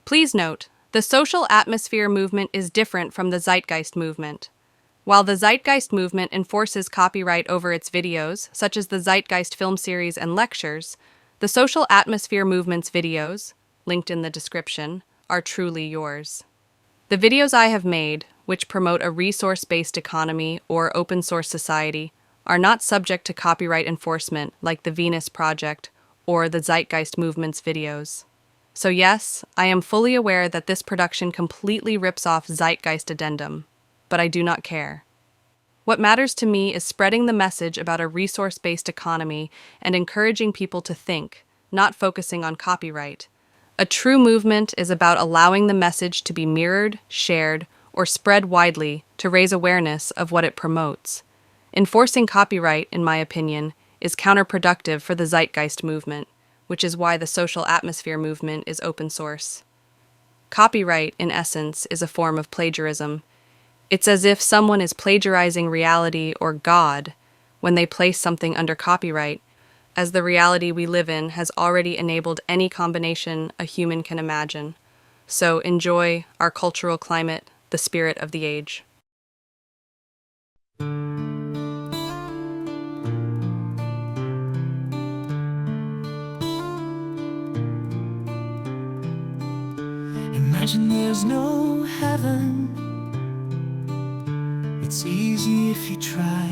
Please note, the social atmosphere movement is different from the Zeitgeist movement. While the Zeitgeist movement enforces copyright over its videos, such as the Zeitgeist film series and lectures, the social atmosphere movement's videos, linked in the description, are truly yours. The videos I have made, which promote a resource-based economy or open source society, are not subject to copyright enforcement like the Venus Project or the Zeitgeist movement's videos. So yes, I am fully aware that this production completely rips off Zeitgeist Addendum, but I do not care. What matters to me is spreading the message about a resource-based economy and encouraging people to think, not focusing on copyright. A true movement is about allowing the message to be mirrored, shared, or spread widely to raise awareness of what it promotes. Enforcing copyright, in my opinion, is counterproductive for the Zeitgeist movement, which is why the social atmosphere movement is open source. Copyright, in essence, is a form of plagiarism. It's as if someone is plagiarizing reality or God when they place something under copyright, as the reality we live in has already enabled any combination a human can imagine. So enjoy our cultural climate, the spirit of the age. Imagine there's no heaven. It's easy if you try.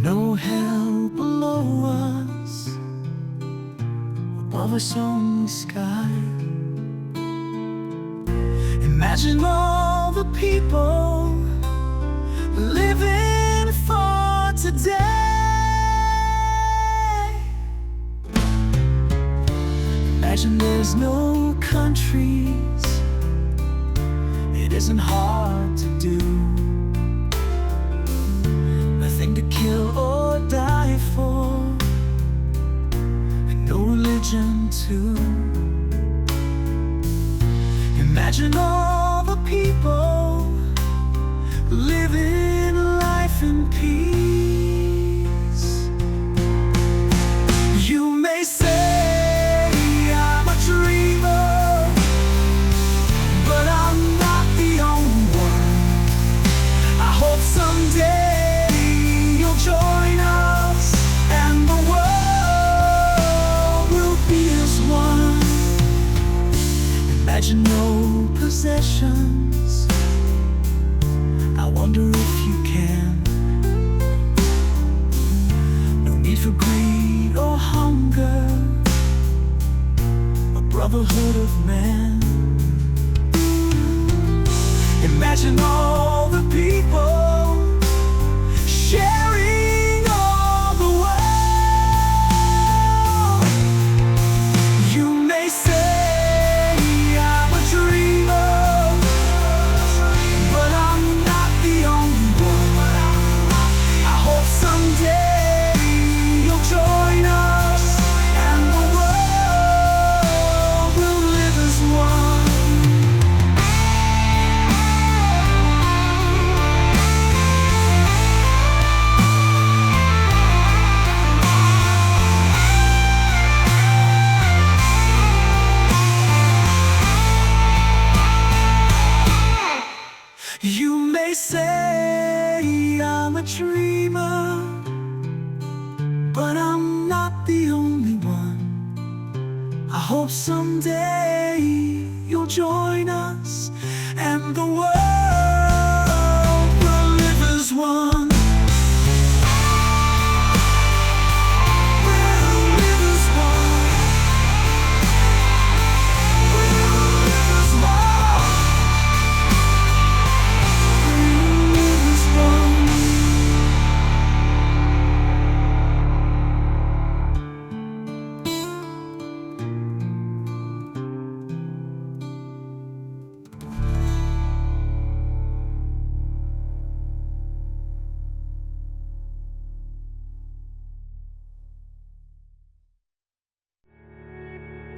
No hell below us, above us only sky. Imagine all the people living for today. Imagine there's no countries. It isn't hard to do. Nothing to kill or die for, and no religion too. Imagine all the people living a life in peace. You may say imagine no possessions. I wonder if you can. No need for greed or hunger, a brotherhood of man. Imagine all the people sharing all the world. You may say I'm a dreamer, but I'm not the only one. I hope someday you'll join us, and the world will live as one.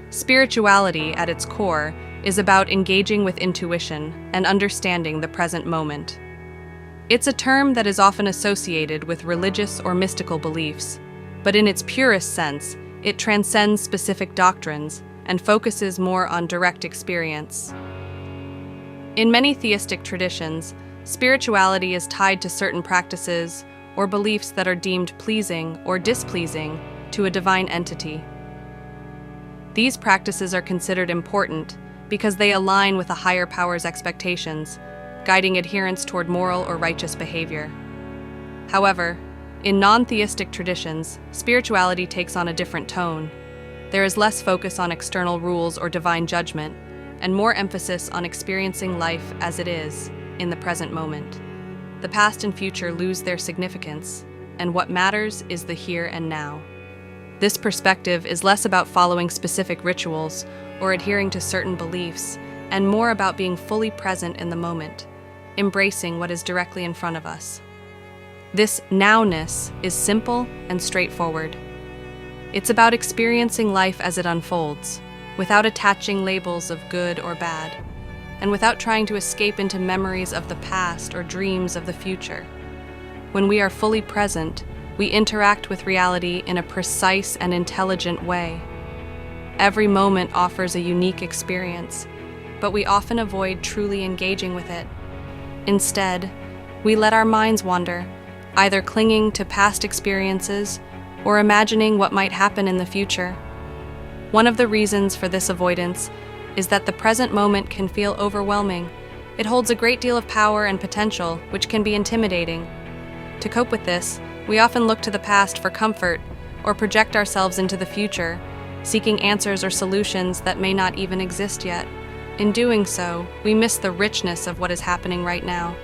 Spirituality, at its core, is about engaging with intuition and understanding the present moment. It's a term that is often associated with religious or mystical beliefs, but in its purest sense, it transcends specific doctrines and focuses more on direct experience. In many theistic traditions, spirituality is tied to certain practices or beliefs that are deemed pleasing or displeasing to a divine entity. These practices are considered important because they align with a higher power's expectations, guiding adherents toward moral or righteous behavior. However, in non-theistic traditions, spirituality takes on a different tone. There is less focus on external rules or divine judgment, and more emphasis on experiencing life as it is, in the present moment. The past and future lose their significance, and what matters is the here and now. This perspective is less about following specific rituals or adhering to certain beliefs, and more about being fully present in the moment, embracing what is directly in front of us. This nowness is simple and straightforward. It's about experiencing life as it unfolds, without attaching labels of good or bad, and without trying to escape into memories of the past or dreams of the future. When we are fully present, we interact with reality in a precise and intelligent way. Every moment offers a unique experience, but we often avoid truly engaging with it. Instead, we let our minds wander, either clinging to past experiences or imagining what might happen in the future. One of the reasons for this avoidance is that the present moment can feel overwhelming. It holds a great deal of power and potential, which can be intimidating. To cope with this, we often look to the past for comfort or project ourselves into the future, seeking answers or solutions that may not even exist yet. In doing so, we miss the richness of what is happening right now.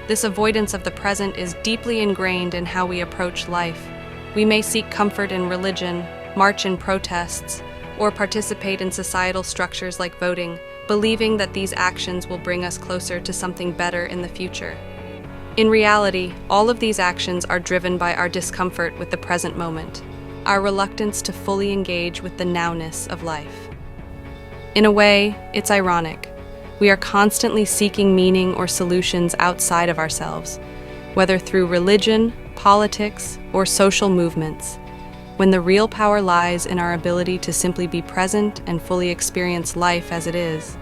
This avoidance of the present is deeply ingrained in how we approach life. We may seek comfort in religion, march in protests, or participate in societal structures like voting, believing that these actions will bring us closer to something better in the future. In reality, all of these actions are driven by our discomfort with the present moment, our reluctance to fully engage with the nowness of life. In a way, it's ironic. We are constantly seeking meaning or solutions outside of ourselves, whether through religion, politics, or social movements, when the real power lies in our ability to simply be present and fully experience life as it is.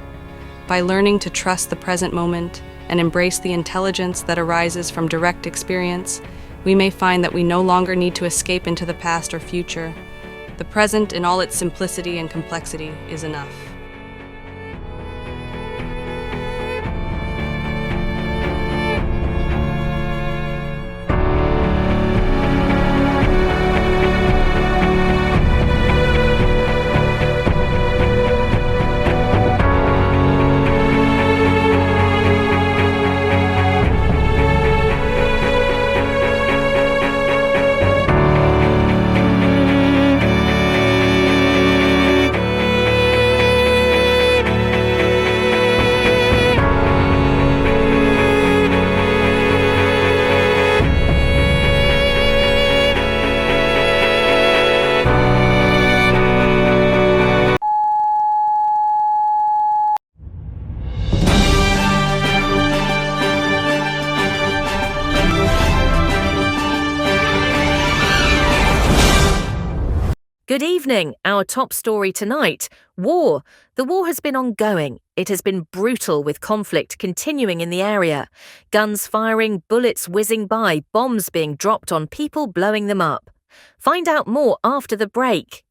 By learning to trust the present moment and embrace the intelligence that arises from direct experience, we may find that we no longer need to escape into the past or future. The present in all its simplicity and complexity is enough. Good evening. Our top story tonight, war. The war has been ongoing. It has been brutal, with conflict continuing in the area. Guns firing, bullets whizzing by, bombs being dropped on people, blowing them up. Find out more after the break.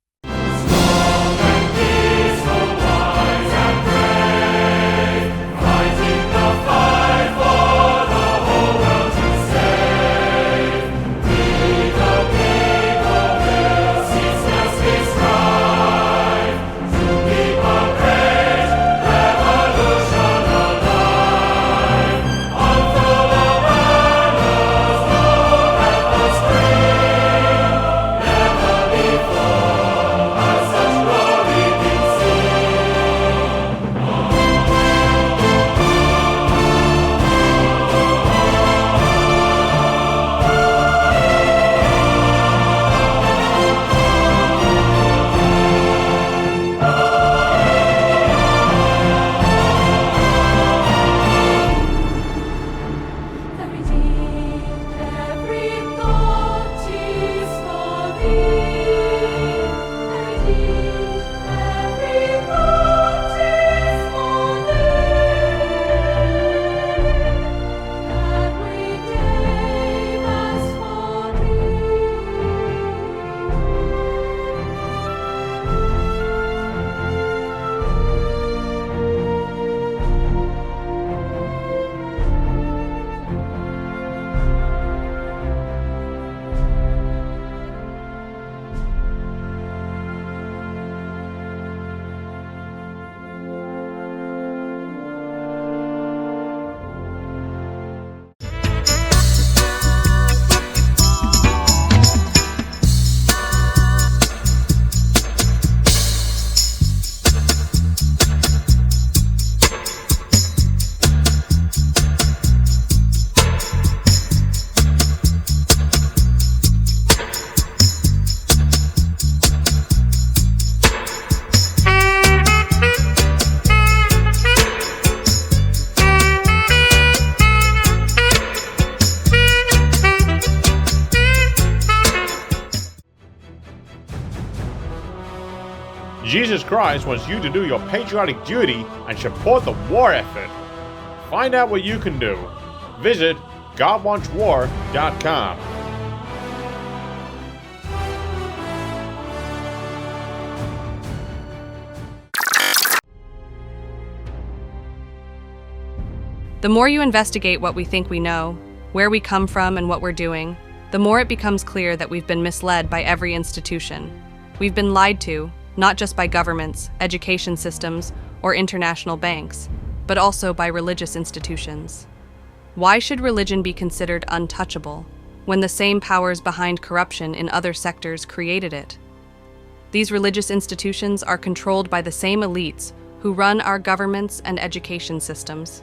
Jesus Christ wants you to do your patriotic duty and support the war effort. Find out what you can do. Visit GodWantsWar.com. The more you investigate what we think we know, where we come from and what we're doing, the more it becomes clear that we've been misled by every institution. We've been lied to, not just by governments, education systems, or international banks, but also by religious institutions. Why should religion be considered untouchable when the same powers behind corruption in other sectors created it? These religious institutions are controlled by the same elites who run our governments and education systems.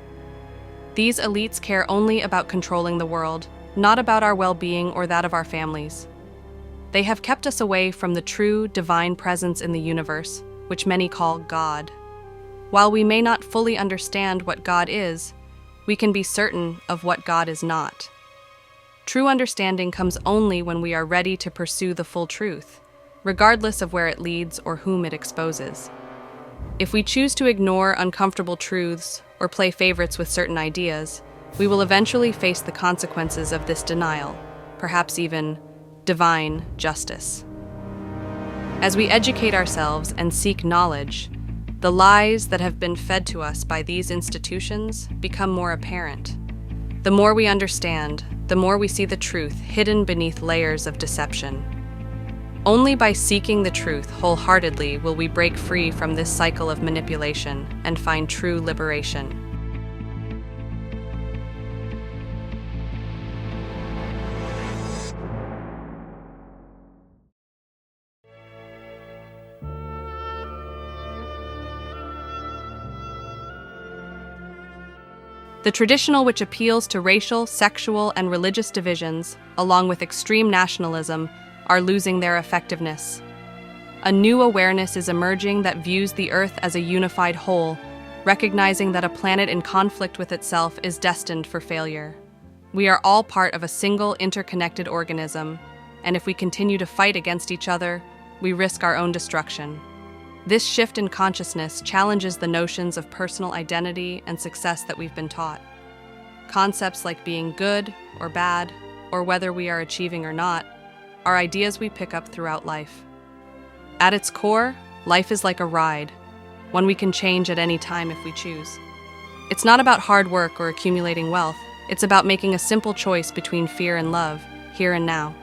These elites care only about controlling the world, not about our well-being or that of our families. They have kept us away from the true divine presence in the universe, which many call God. While we may not fully understand what God is, we can be certain of what God is not. True understanding comes only when we are ready to pursue the full truth, regardless of where it leads or whom it exposes. If we choose to ignore uncomfortable truths or play favorites with certain ideas, we will eventually face the consequences of this denial, perhaps even divine justice. As we educate ourselves and seek knowledge, the lies that have been fed to us by these institutions become more apparent. The more we understand, the more we see the truth hidden beneath layers of deception. Only by seeking the truth wholeheartedly will we break free from this cycle of manipulation and find true liberation. The traditional which appeals to racial, sexual, and religious divisions, along with extreme nationalism, are losing their effectiveness. A new awareness is emerging that views the Earth as a unified whole, recognizing that a planet in conflict with itself is destined for failure. We are all part of a single interconnected organism, and if we continue to fight against each other, we risk our own destruction. This shift in consciousness challenges the notions of personal identity and success that we've been taught. Concepts like being good or bad, or whether we are achieving or not, are ideas we pick up throughout life. At its core, life is like a ride, one we can change at any time if we choose. It's not about hard work or accumulating wealth, it's about making a simple choice between fear and love, here and now.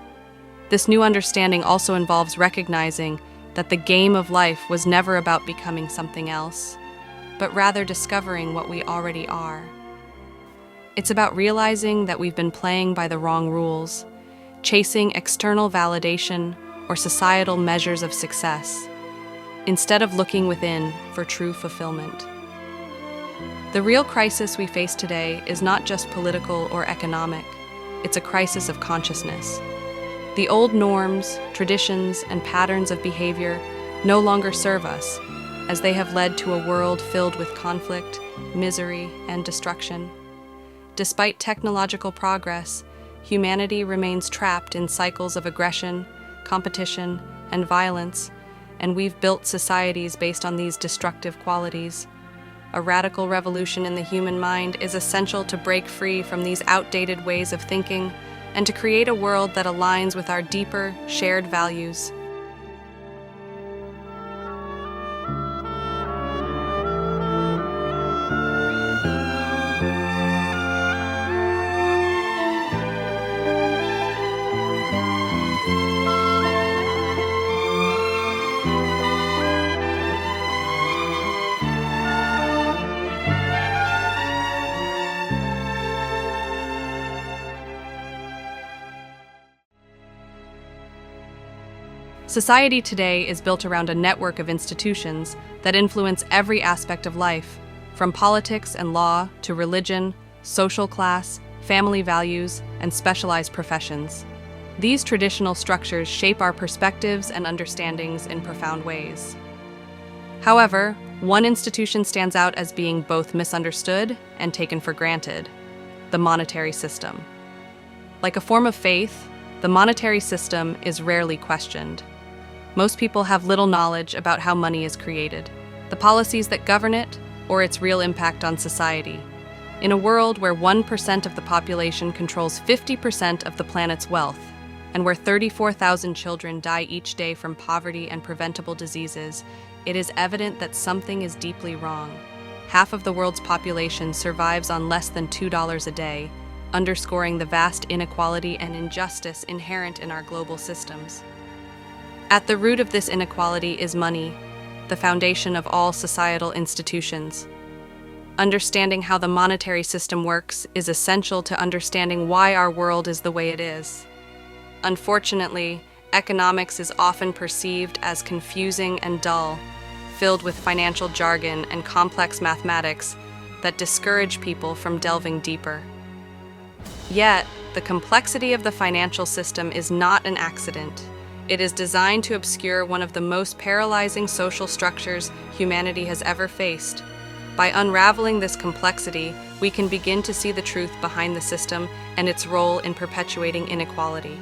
This new understanding also involves recognizing that the game of life was never about becoming something else, but rather discovering what we already are. It's about realizing that we've been playing by the wrong rules, chasing external validation or societal measures of success, instead of looking within for true fulfillment. The real crisis we face today is not just political or economic, it's a crisis of consciousness. The old norms, traditions, and patterns of behavior no longer serve us, as they have led to a world filled with conflict, misery, and destruction. Despite technological progress, humanity remains trapped in cycles of aggression, competition, and violence, and we've built societies based on these destructive qualities. A radical revolution in the human mind is essential to break free from these outdated ways of thinking and to create a world that aligns with our deeper, shared values. Society today is built around a network of institutions that influence every aspect of life, from politics and law to religion, social class, family values, and specialized professions. These traditional structures shape our perspectives and understandings in profound ways. However, one institution stands out as being both misunderstood and taken for granted: the monetary system. Like a form of faith, the monetary system is rarely questioned. Most people have little knowledge about how money is created, the policies that govern it, or its real impact on society. In a world where 1% of the population controls 50% of the planet's wealth, and where 34,000 children die each day from poverty and preventable diseases, it is evident that something is deeply wrong. Half of the world's population survives on less than $2 a day, underscoring the vast inequality and injustice inherent in our global systems. At the root of this inequality is money, the foundation of all societal institutions. Understanding how the monetary system works is essential to understanding why our world is the way it is. Unfortunately, economics is often perceived as confusing and dull, filled with financial jargon and complex mathematics that discourage people from delving deeper. Yet, the complexity of the financial system is not an accident. It is designed to obscure one of the most paralyzing social structures humanity has ever faced. By unraveling this complexity, we can begin to see the truth behind the system and its role in perpetuating inequality.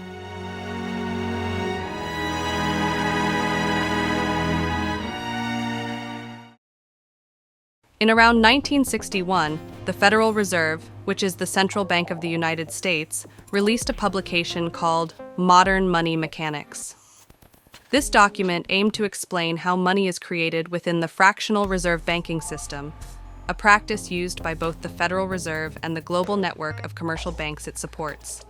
In around 1961, the Federal Reserve, which is the central bank of the United States, released a publication called Modern Money Mechanics. This document aimed to explain how money is created within the fractional reserve banking system, a practice used by both the Federal Reserve and the global network of commercial banks it supports.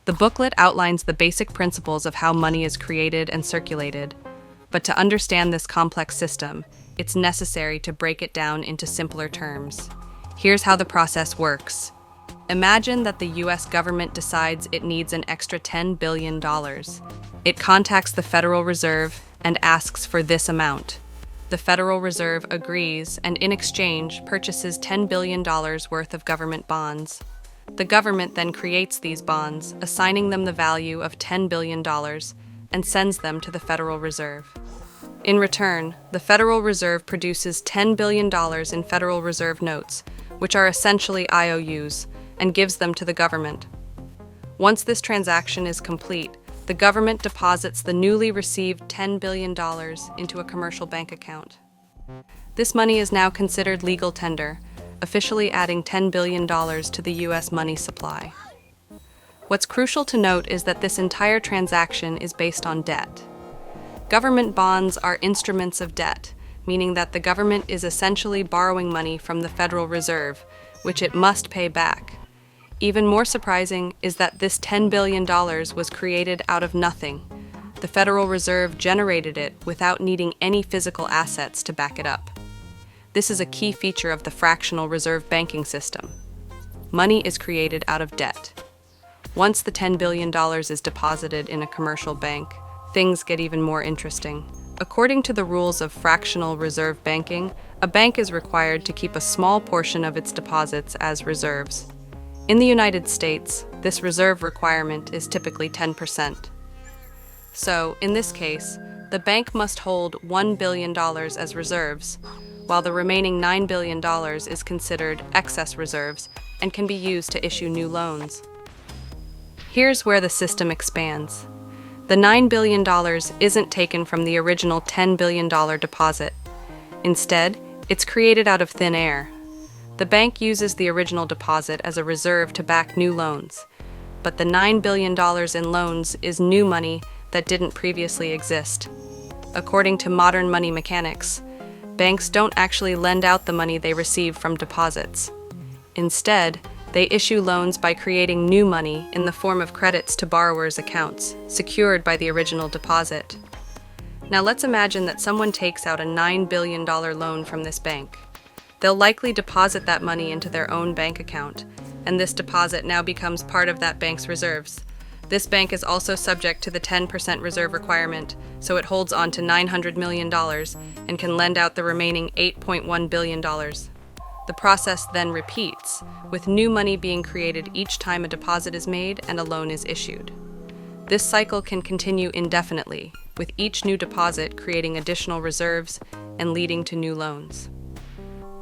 The booklet outlines the basic principles of how money is created and circulated, but to understand this complex system, it's necessary to break it down into simpler terms. Here's how the process works. Imagine that the US government decides it needs an extra $10 billion. It contacts the Federal Reserve and asks for this amount. The Federal Reserve agrees and in exchange purchases $10 billion worth of government bonds. The government then creates these bonds, assigning them the value of $10 billion and sends them to the Federal Reserve. In return, the Federal Reserve produces $10 billion in Federal Reserve notes, which are essentially IOUs, and gives them to the government. Once this transaction is complete, the government deposits the newly received $10 billion into a commercial bank account. This money is now considered legal tender, officially adding $10 billion to the U.S. money supply. What's crucial to note is that this entire transaction is based on debt. Government bonds are instruments of debt, meaning that the government is essentially borrowing money from the Federal Reserve, which it must pay back. Even more surprising is that this $10 billion was created out of nothing. The Federal Reserve generated it without needing any physical assets to back it up. This is a key feature of the fractional reserve banking system. Money is created out of debt. Once the $10 billion is deposited in a commercial bank, things get even more interesting. According to the rules of fractional reserve banking, a bank is required to keep a small portion of its deposits as reserves. In the United States, this reserve requirement is typically 10%. So, in this case, the bank must hold $1 billion as reserves, while the remaining $9 billion is considered excess reserves and can be used to issue new loans. Here's where the system expands. The $9 billion isn't taken from the original $10 billion deposit. Instead, it's created out of thin air. The bank uses the original deposit as a reserve to back new loans, but the $9 billion in loans is new money that didn't previously exist. According to modern money mechanics, banks don't actually lend out the money they receive from deposits. Instead, they issue loans by creating new money in the form of credits to borrowers' accounts, secured by the original deposit. Now let's imagine that someone takes out a $9 billion loan from this bank. They'll likely deposit that money into their own bank account, and this deposit now becomes part of that bank's reserves. This bank is also subject to the 10% reserve requirement, so it holds on to $900 million and can lend out the remaining $8.1 billion. The process then repeats, with new money being created each time a deposit is made and a loan is issued. This cycle can continue indefinitely, with each new deposit creating additional reserves and leading to new loans.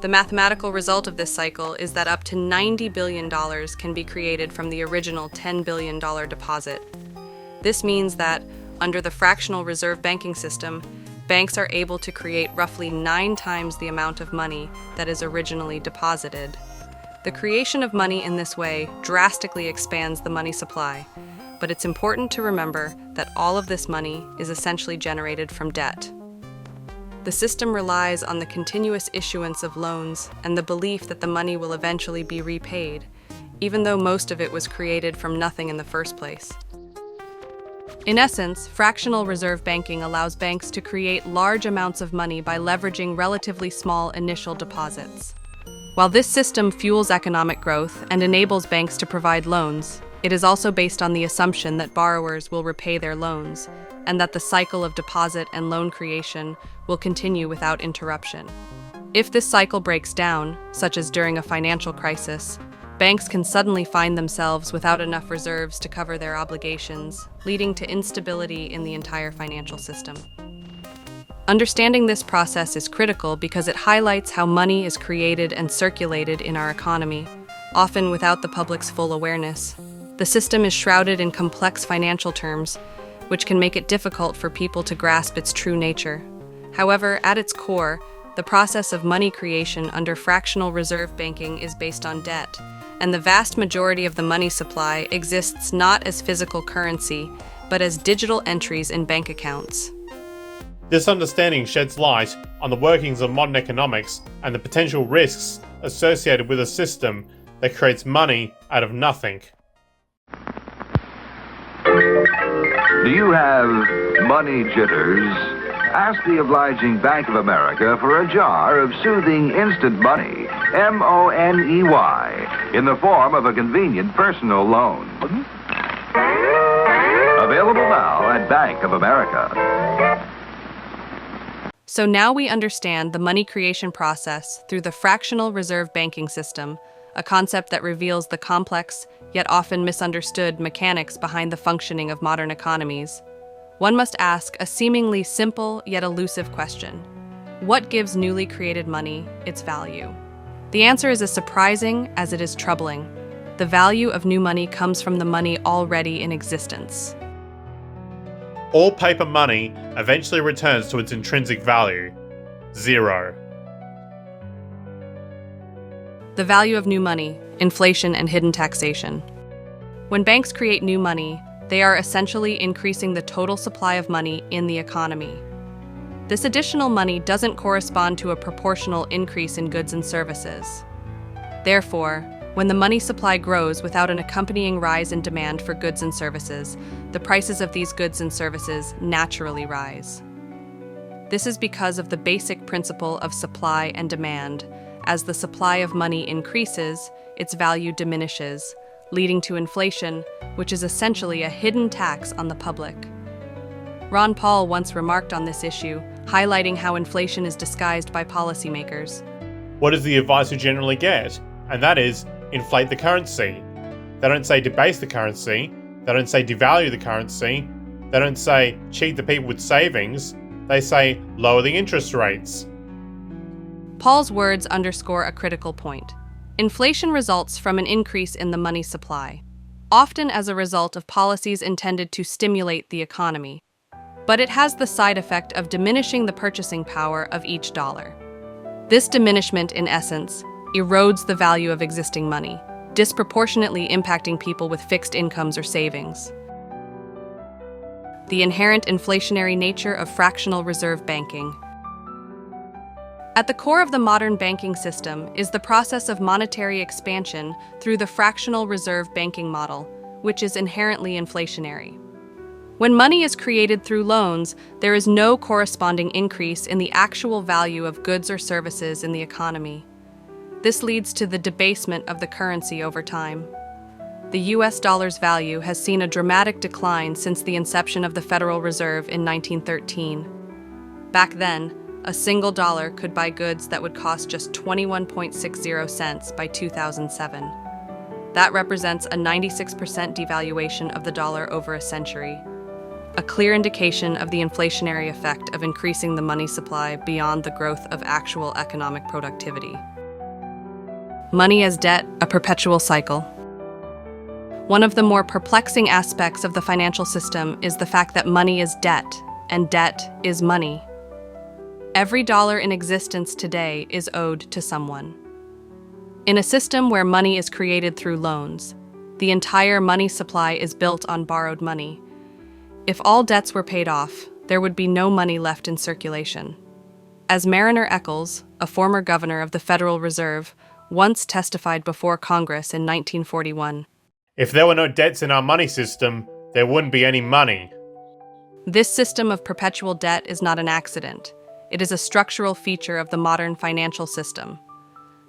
The mathematical result of this cycle is that up to $90 billion can be created from the original $10 billion deposit. This means that Under the fractional reserve banking system, banks are able to create roughly 9 times the amount of money that is originally deposited. The creation of money in this way drastically expands the money supply, but it's important to remember that all of this money is essentially generated from debt. The system relies on the continuous issuance of loans and the belief that the money will eventually be repaid, even though most of it was created from nothing in the first place. In essence, fractional reserve banking allows banks to create large amounts of money by leveraging relatively small initial deposits. While this system fuels economic growth and enables banks to provide loans, it is also based on the assumption that borrowers will repay their loans, and that the cycle of deposit and loan creation will continue without interruption. If this cycle breaks down, such as during a financial crisis, banks can suddenly find themselves without enough reserves to cover their obligations, leading to instability in the entire financial system. Understanding this process is critical because it highlights how money is created and circulated in our economy, often without the public's full awareness. The system is shrouded in complex financial terms, which can make it difficult for people to grasp its true nature. However, at its core, the process of money creation under fractional reserve banking is based on debt, and the vast majority of the money supply exists not as physical currency, but as digital entries in bank accounts. This understanding sheds light on the workings of modern economics and the potential risks associated with a system that creates money out of nothing. Do you have money jitters? Ask the obliging Bank of America for a jar of soothing instant money, M-O-N-E-Y, in the form of a convenient personal loan. Available now at Bank of America. So now we understand the money creation process through the fractional reserve banking system, a concept that reveals the complex, yet often misunderstood mechanics behind the functioning of modern economies. One must ask a seemingly simple yet elusive question: what gives newly created money its value? The answer is as surprising as it is troubling. The value of new money comes from the money already in existence. All paper money eventually returns to its intrinsic value, zero. The value of new money, inflation, and hidden taxation. When banks create new money, they are essentially increasing the total supply of money in the economy. This additional money doesn't correspond to a proportional increase in goods and services. Therefore, when the money supply grows without an accompanying rise in demand for goods and services, the prices of these goods and services naturally rise. This is because of the basic principle of supply and demand. As the supply of money increases, its value diminishes, leading to inflation, which is essentially a hidden tax on the public. Ron Paul once remarked on this issue, highlighting how inflation is disguised by policymakers. What is the advice we generally get? And that is, inflate the currency. They don't say debase the currency, they don't say devalue the currency, they don't say cheat the people with savings, they say lower the interest rates. Paul's words underscore a critical point. Inflation results from an increase in the money supply, often as a result of policies intended to stimulate the economy. But it has the side effect of diminishing the purchasing power of each dollar. This diminishment, in essence, erodes the value of existing money, disproportionately impacting people with fixed incomes or savings. The inherent inflationary nature of fractional reserve banking. At the core of the modern banking system is the process of monetary expansion through the fractional reserve banking model, which is inherently inflationary. When money is created through loans, there is no corresponding increase in the actual value of goods or services in the economy. This leads to the debasement of the currency over time. The US dollar's value has seen a dramatic decline since the inception of the Federal Reserve in 1913. Back then, a single dollar could buy goods that would cost just 21.60 cents by 2007. That represents a 96% devaluation of the dollar over a century, a clear indication of the inflationary effect of increasing the money supply beyond the growth of actual economic productivity. Money as debt, a perpetual cycle. One of the more perplexing aspects of the financial system is the fact that money is debt, and debt is money. Every dollar in existence today is owed to someone. In a system where money is created through loans, the entire money supply is built on borrowed money. If all debts were paid off, there would be no money left in circulation. As Mariner Eccles, a former governor of the Federal Reserve, once testified before Congress in 1941, If there were no debts in our money system, there wouldn't be any money. this system of perpetual debt is not an accident. It is a structural feature of the modern financial system.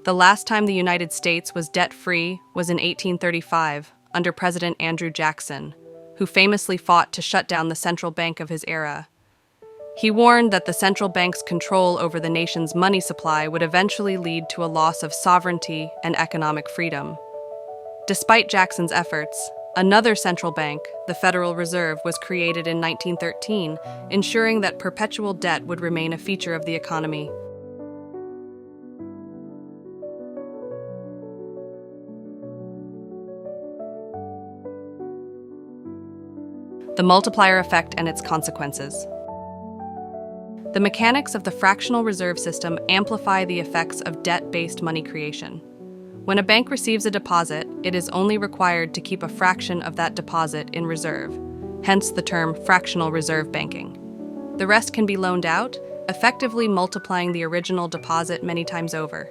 The last time the United States was debt-free was in 1835, under President Andrew Jackson, who famously fought to shut down the central bank of his era. He warned that the central bank's control over the nation's money supply would eventually lead to a loss of sovereignty and economic freedom. Despite Jackson's efforts, another central bank, the Federal Reserve, was created in 1913, ensuring that perpetual debt would remain a feature of the economy. The multiplier effect and its consequences. The mechanics of the fractional reserve system amplify the effects of debt-based money creation. When a bank receives a deposit, it is only required to keep a fraction of that deposit in reserve, hence the term fractional reserve banking. The rest can be loaned out, effectively multiplying the original deposit many times over.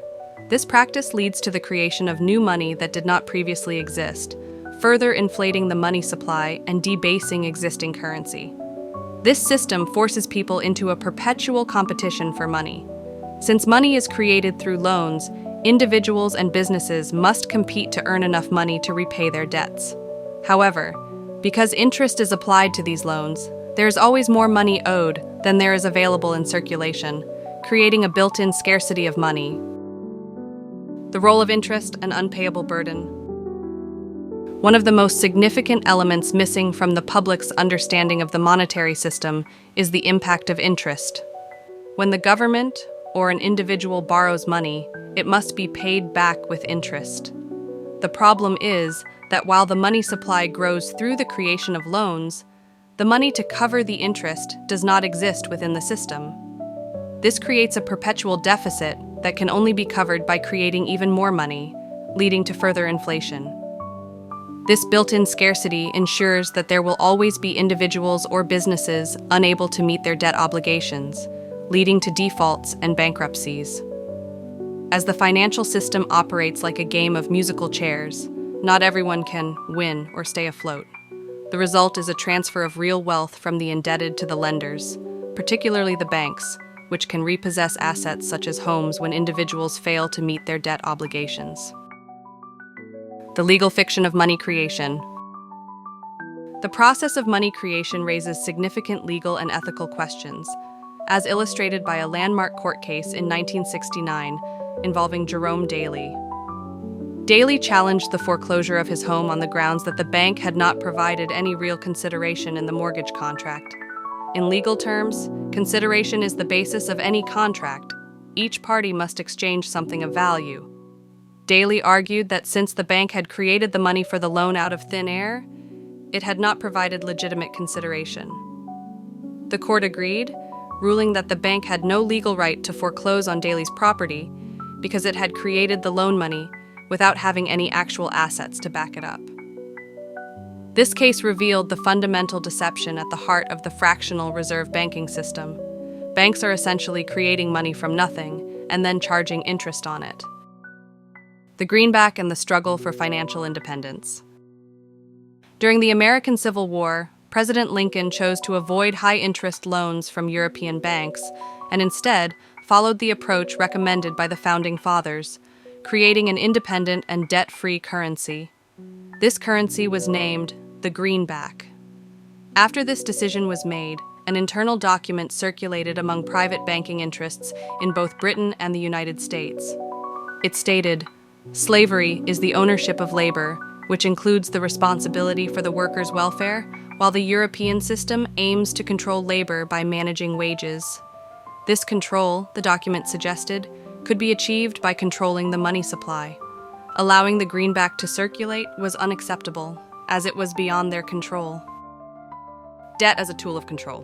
This practice leads to the creation of new money that did not previously exist, further inflating the money supply and debasing existing currency. This system forces people into a perpetual competition for money. Since money is created through loans, individuals and businesses must compete to earn enough money to repay their debts. However, because interest is applied to these loans, there is always more money owed than there is available in circulation, creating a built-in scarcity of money. The role of interest and unpayable burden. One of the most significant elements missing from the public's understanding of the monetary system is the impact of interest. When the government or an individual borrows money, it must be paid back with interest. The problem is that while the money supply grows through the creation of loans, the money to cover the interest does not exist within the system. This creates a perpetual deficit that can only be covered by creating even more money, leading to further inflation. This built-in scarcity ensures that there will always be individuals or businesses unable to meet their debt obligations, leading to defaults and bankruptcies. As the financial system operates like a game of musical chairs, not everyone can win or stay afloat. The result is a transfer of real wealth from the indebted to the lenders, particularly the banks, which can repossess assets such as homes when individuals fail to meet their debt obligations. The legal fiction of money creation. The process of money creation raises significant legal and ethical questions, as illustrated by a landmark court case in 1969 involving Jerome Daley. Daley challenged the foreclosure of his home on the grounds that the bank had not provided any real consideration in the mortgage contract. In legal terms, consideration is the basis of any contract. Each party must exchange something of value. Daley argued that since the bank had created the money for the loan out of thin air, it had not provided legitimate consideration. The court agreed, ruling that the bank had no legal right to foreclose on Daley's property because it had created the loan money without having any actual assets to back it up. This case revealed the fundamental deception at the heart of the fractional reserve banking system. Banks are essentially creating money from nothing and then charging interest on it. The greenback and the struggle for financial independence. During the American Civil War, President Lincoln chose to avoid high-interest loans from European banks and instead followed the approach recommended by the Founding Fathers, creating an independent and debt-free currency. This currency was named the greenback. After this decision was made, an internal document circulated among private banking interests in both Britain and the United States. It stated, "Slavery is the ownership of labor, which includes the responsibility for the workers' welfare, while the European system aims to control labor by managing wages. This control, the document suggested, could be achieved by controlling the money supply. Allowing the greenback to circulate was unacceptable. as it was beyond their control. Debt as a tool of control.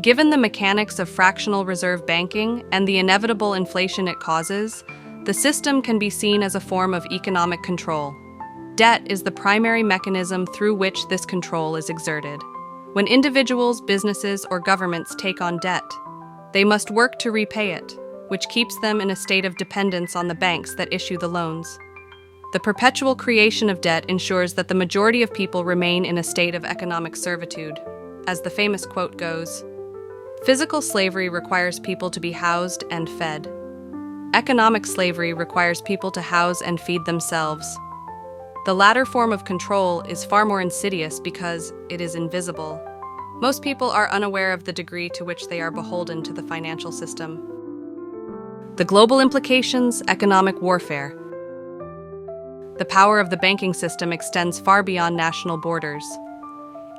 Given the mechanics of fractional reserve banking and the inevitable inflation it causes, the system can be seen as a form of economic control. Debt is the primary mechanism through which this control is exerted. When individuals, businesses, or governments take on debt, they must work to repay it, which keeps them in a state of dependence on the banks that issue the loans. The perpetual creation of debt ensures that the majority of people remain in a state of economic servitude. As the famous quote goes, "Physical slavery requires people to be housed and fed. Economic slavery requires people to house and feed themselves." The latter form of control is far more insidious because it is invisible. Most people are unaware of the degree to which they are beholden to the financial system. The global implications, economic warfare. The power of the banking system extends far beyond national borders.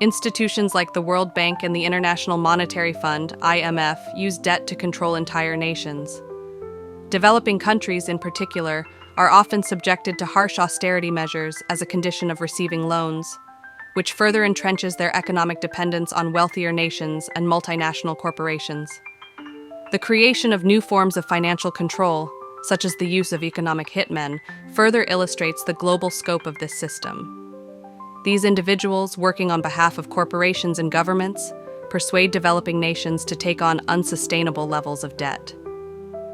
Institutions like the World Bank and the International Monetary Fund, IMF, use debt to control entire nations. Developing countries, in particular, are often subjected to harsh austerity measures as a condition of receiving loans, which further entrenches their economic dependence on wealthier nations and multinational corporations. The creation of new forms of financial control, such as the use of economic hitmen, further illustrates the global scope of this system. These individuals, working on behalf of corporations and governments, persuade developing nations to take on unsustainable levels of debt.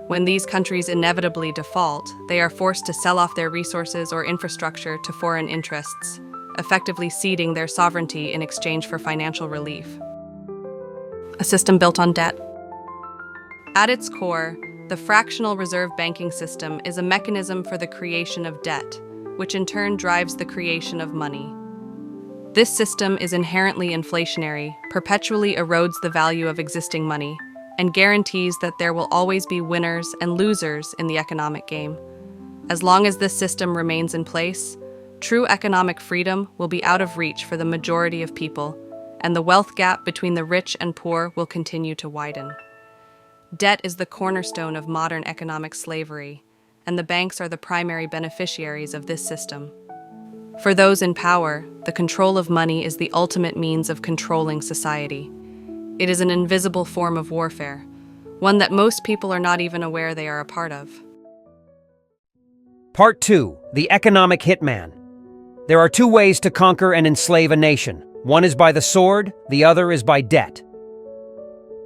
When these countries inevitably default, they are forced to sell off their resources or infrastructure to foreign interests, effectively ceding their sovereignty in exchange for financial relief. A system built on debt. At its core, the fractional reserve banking system is a mechanism for the creation of debt, which in turn drives the creation of money. This system is inherently inflationary, perpetually erodes the value of existing money, and guarantees that there will always be winners and losers in the economic game. As long as this system remains in place, true economic freedom will be out of reach for the majority of people, and the wealth gap between the rich and poor will continue to widen. Debt is the cornerstone of modern economic slavery, and the banks are the primary beneficiaries of this system. For those in power, the control of money is the ultimate means of controlling society. It is an invisible form of warfare, one that most people are not even aware they are a part of. Part 2. The Economic Hitman. There are two ways to conquer and enslave a nation. One is by the sword, the other is by debt.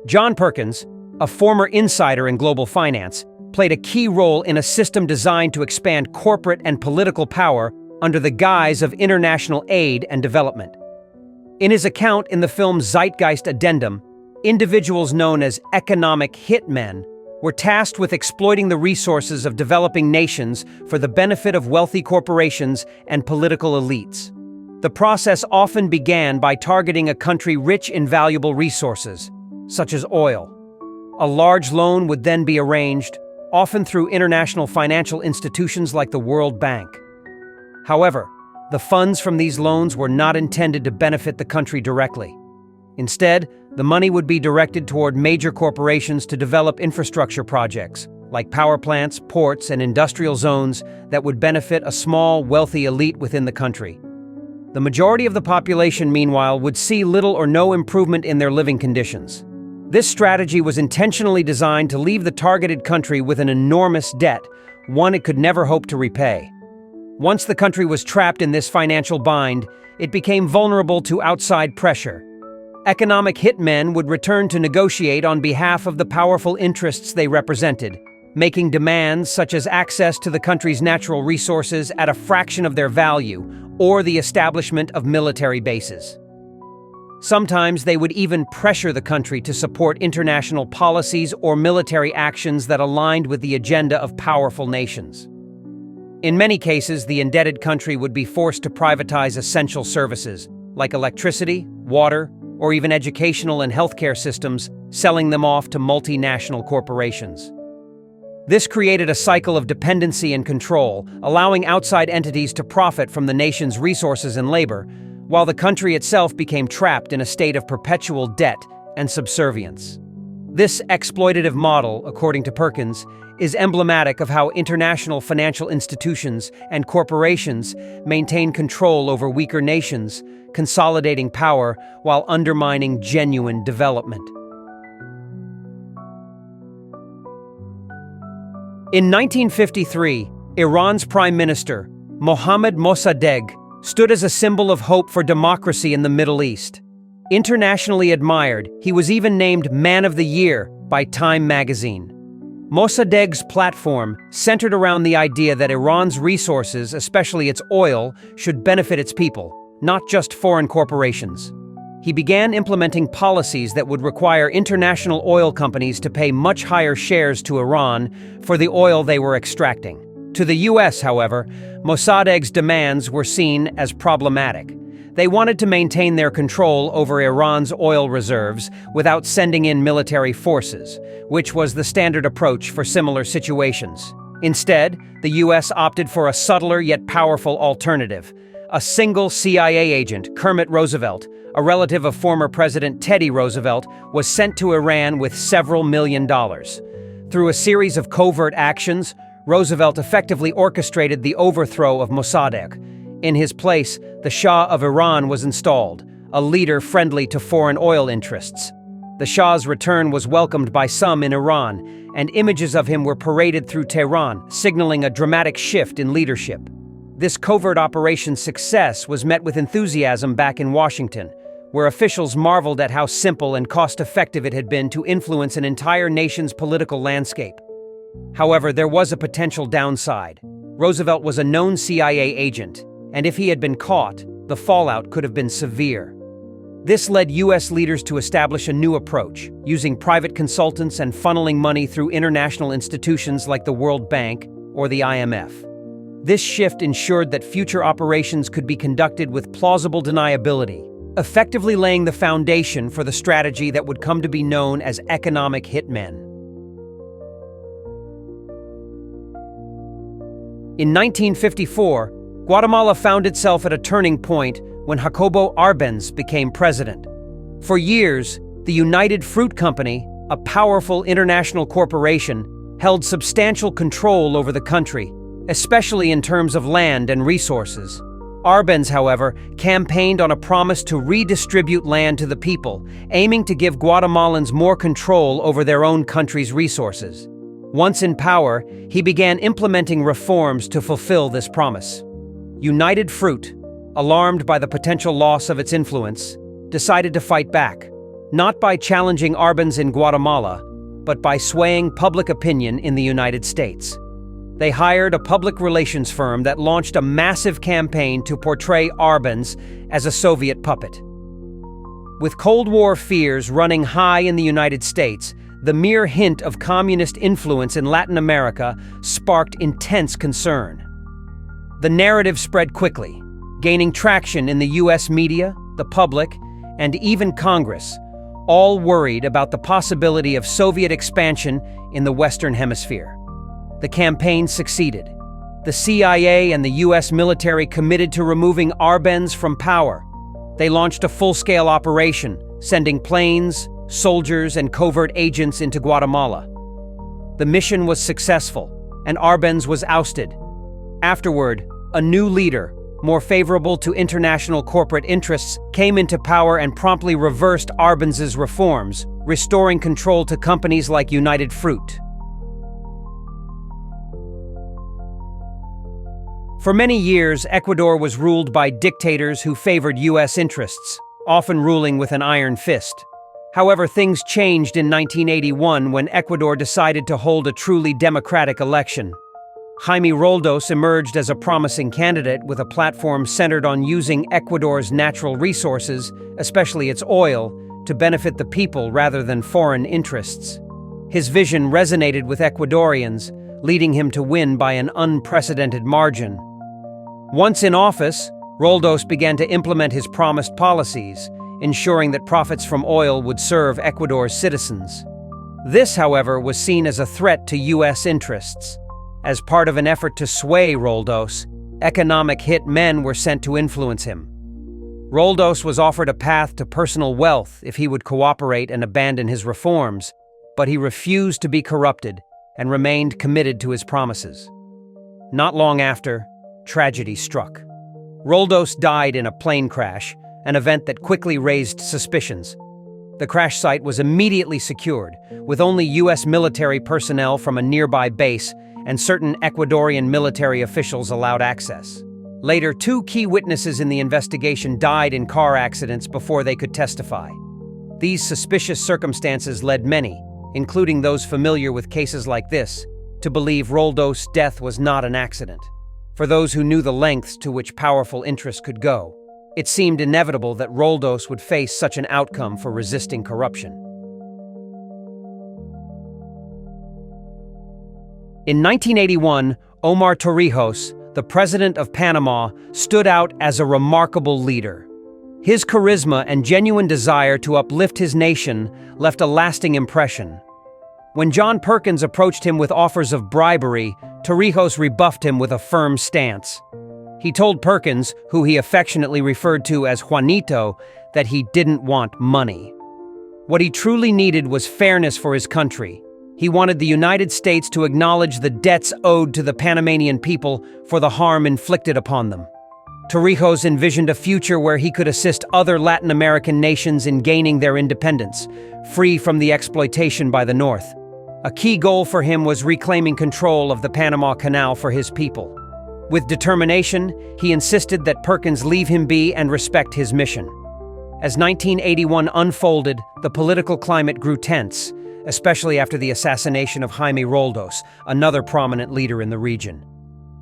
John Perkins, a former insider in global finance, played a key role in a system designed to expand corporate and political power under the guise of international aid and development. In his account in the film Zeitgeist Addendum, individuals known as economic hitmen were tasked with exploiting the resources of developing nations for the benefit of wealthy corporations and political elites. The process often began by targeting a country rich in valuable resources, such as oil. A large loan would then be arranged, often through international financial institutions like the World Bank. However, the funds from these loans were not intended to benefit the country directly. Instead, the money would be directed toward major corporations to develop infrastructure projects, like power plants, ports, and industrial zones that would benefit a small, wealthy elite within the country. The majority of the population, meanwhile, would see little or no improvement in their living conditions. This strategy was intentionally designed to leave the targeted country with an enormous debt, one it could never hope to repay. Once the country was trapped in this financial bind, it became vulnerable to outside pressure. Economic hitmen would return to negotiate on behalf of the powerful interests they represented, making demands such as access to the country's natural resources at a fraction of their value, or the establishment of military bases. Sometimes they would even pressure the country to support international policies or military actions that aligned with the agenda of powerful nations. In many cases, the indebted country would be forced to privatize essential services, like electricity, water, or even educational and healthcare systems, selling them off to multinational corporations. This created a cycle of dependency and control, allowing outside entities to profit from the nation's resources and labor, while the country itself became trapped in a state of perpetual debt and subservience. This exploitative model, according to Perkins, is emblematic of how international financial institutions and corporations maintain control over weaker nations, consolidating power while undermining genuine development. In 1953, Iran's Prime Minister, Mohammad Mossadegh, stood as a symbol of hope for democracy in the Middle East. Internationally admired, he was even named Man of the Year by Time magazine. Mossadegh's platform centered around the idea that Iran's resources, especially its oil, should benefit its people, not just foreign corporations. He began implementing policies that would require international oil companies to pay much higher shares to Iran for the oil they were extracting. To the US, however, Mossadegh's demands were seen as problematic. They wanted to maintain their control over Iran's oil reserves without sending in military forces, which was the standard approach for similar situations. Instead, the US opted for a subtler yet powerful alternative. A single CIA agent, Kermit Roosevelt, a relative of former President Teddy Roosevelt, was sent to Iran with several $1 million. Through a series of covert actions, Roosevelt effectively orchestrated the overthrow of Mossadegh. In his place, the Shah of Iran was installed, a leader friendly to foreign oil interests. The Shah's return was welcomed by some in Iran, and images of him were paraded through Tehran, signaling a dramatic shift in leadership. This covert operation's success was met with enthusiasm back in Washington, where officials marveled at how simple and cost-effective it had been to influence an entire nation's political landscape. However, there was a potential downside. Roosevelt was a known CIA agent, and if he had been caught, the fallout could have been severe. This led US leaders to establish a new approach, using private consultants and funneling money through international institutions like the World Bank or the IMF. This shift ensured that future operations could be conducted with plausible deniability, effectively laying the foundation for the strategy that would come to be known as economic hitmen. In 1954, Guatemala found itself at a turning point when Jacobo Arbenz became president. For years, the United Fruit Company, a powerful international corporation, held substantial control over the country, especially in terms of land and resources. Arbenz, however, campaigned on a promise to redistribute land to the people, aiming to give Guatemalans more control over their own country's resources. Once in power, he began implementing reforms to fulfill this promise. United Fruit, alarmed by the potential loss of its influence, decided to fight back, not by challenging Arbenz in Guatemala, but by swaying public opinion in the United States. They hired a public relations firm that launched a massive campaign to portray Arbenz as a Soviet puppet. With Cold War fears running high in the United States, the mere hint of communist influence in Latin America sparked intense concern. The narrative spread quickly, gaining traction in the US media, the public, and even Congress, all worried about the possibility of Soviet expansion in the Western Hemisphere. The campaign succeeded. The CIA and the US military committed to removing Arbenz from power. They launched a full-scale operation, sending planes, soldiers, and covert agents into Guatemala. The mission was successful, and Arbenz was ousted. Afterward, a new leader, more favorable to international corporate interests, came into power and promptly reversed Arbenz's reforms, restoring control to companies like United Fruit. For many years, Ecuador was ruled by dictators who favored US interests, often ruling with an iron fist. However, things changed in 1981 when Ecuador decided to hold a truly democratic election. Jaime Roldos emerged as a promising candidate with a platform centered on using Ecuador's natural resources, especially its oil, to benefit the people rather than foreign interests. His vision resonated with Ecuadorians, leading him to win by an unprecedented margin. Once in office, Roldos began to implement his promised policies, ensuring that profits from oil would serve Ecuador's citizens. This, however, was seen as a threat to US interests. As part of an effort to sway Roldos, economic hit men were sent to influence him. Roldos was offered a path to personal wealth if he would cooperate and abandon his reforms, but he refused to be corrupted and remained committed to his promises. Not long after, tragedy struck. Roldos died in a plane crash, an event that quickly raised suspicions. The crash site was immediately secured, with only U.S. military personnel from a nearby base and certain Ecuadorian military officials allowed access. Later, 2 key witnesses in the investigation died in car accidents before they could testify. These suspicious circumstances led many, including those familiar with cases like this, to believe Roldos' death was not an accident. For those who knew the lengths to which powerful interests could go, it seemed inevitable that Roldos would face such an outcome for resisting corruption. In 1981, Omar Torrijos, the president of Panama, stood out as a remarkable leader. His charisma and genuine desire to uplift his nation left a lasting impression. When John Perkins approached him with offers of bribery, Torrijos rebuffed him with a firm stance. He told Perkins, who he affectionately referred to as Juanito, that he didn't want money. What he truly needed was fairness for his country. He wanted the United States to acknowledge the debts owed to the Panamanian people for the harm inflicted upon them. Torrijos envisioned a future where he could assist other Latin American nations in gaining their independence, free from the exploitation by the North. A key goal for him was reclaiming control of the Panama Canal for his people. With determination, he insisted that Perkins leave him be and respect his mission. As 1981 unfolded, the political climate grew tense, especially after the assassination of Jaime Roldos, another prominent leader in the region.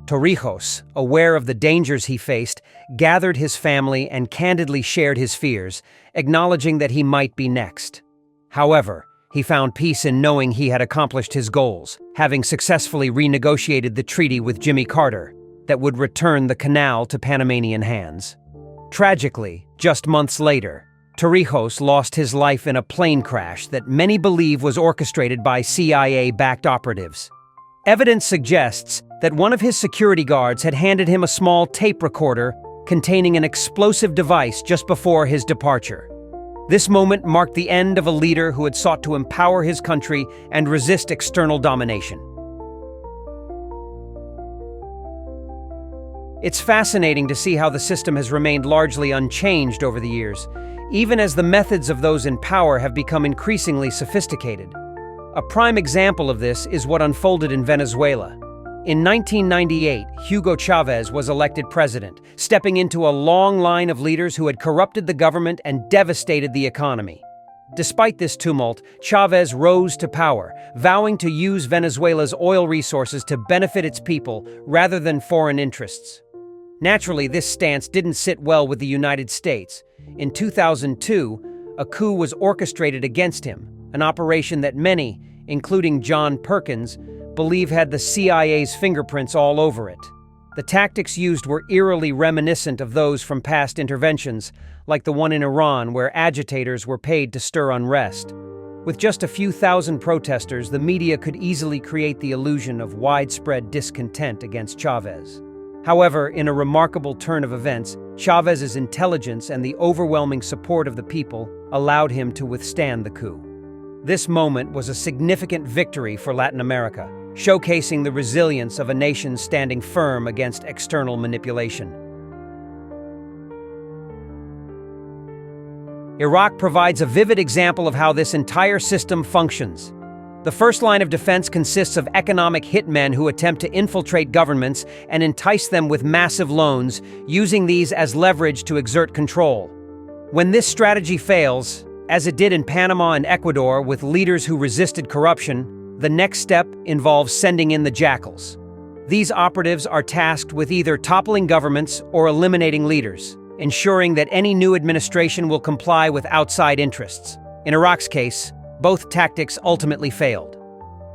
Torrijos, aware of the dangers he faced, gathered his family and candidly shared his fears, acknowledging that he might be next. However, he found peace in knowing he had accomplished his goals, having successfully renegotiated the treaty with Jimmy Carter that would return the canal to Panamanian hands. Tragically, just months later, Torrijos lost his life in a plane crash that many believe was orchestrated by CIA-backed operatives. Evidence suggests that one of his security guards had handed him a small tape recorder containing an explosive device just before his departure. This moment marked the end of a leader who had sought to empower his country and resist external domination. It's fascinating to see how the system has remained largely unchanged over the years, even as the methods of those in power have become increasingly sophisticated. A prime example of this is what unfolded in Venezuela. In 1998, Hugo Chavez was elected president, stepping into a long line of leaders who had corrupted the government and devastated the economy. Despite this tumult, Chavez rose to power, vowing to use Venezuela's oil resources to benefit its people rather than foreign interests. Naturally, this stance didn't sit well with the United States. In 2002, a coup was orchestrated against him, an operation that many, including John Perkins, believe had the CIA's fingerprints all over it. The tactics used were eerily reminiscent of those from past interventions, like the one in Iran where agitators were paid to stir unrest. With just a few thousand protesters, the media could easily create the illusion of widespread discontent against Chavez. However, in a remarkable turn of events, Chavez's intelligence and the overwhelming support of the people allowed him to withstand the coup. This moment was a significant victory for Latin America, showcasing the resilience of a nation standing firm against external manipulation. Iraq provides a vivid example of how this entire system functions. The first line of defense consists of economic hitmen who attempt to infiltrate governments and entice them with massive loans, using these as leverage to exert control. When this strategy fails, as it did in Panama and Ecuador with leaders who resisted corruption, the next step involves sending in the jackals. These operatives are tasked with either toppling governments or eliminating leaders, ensuring that any new administration will comply with outside interests. In Iraq's case, both tactics ultimately failed.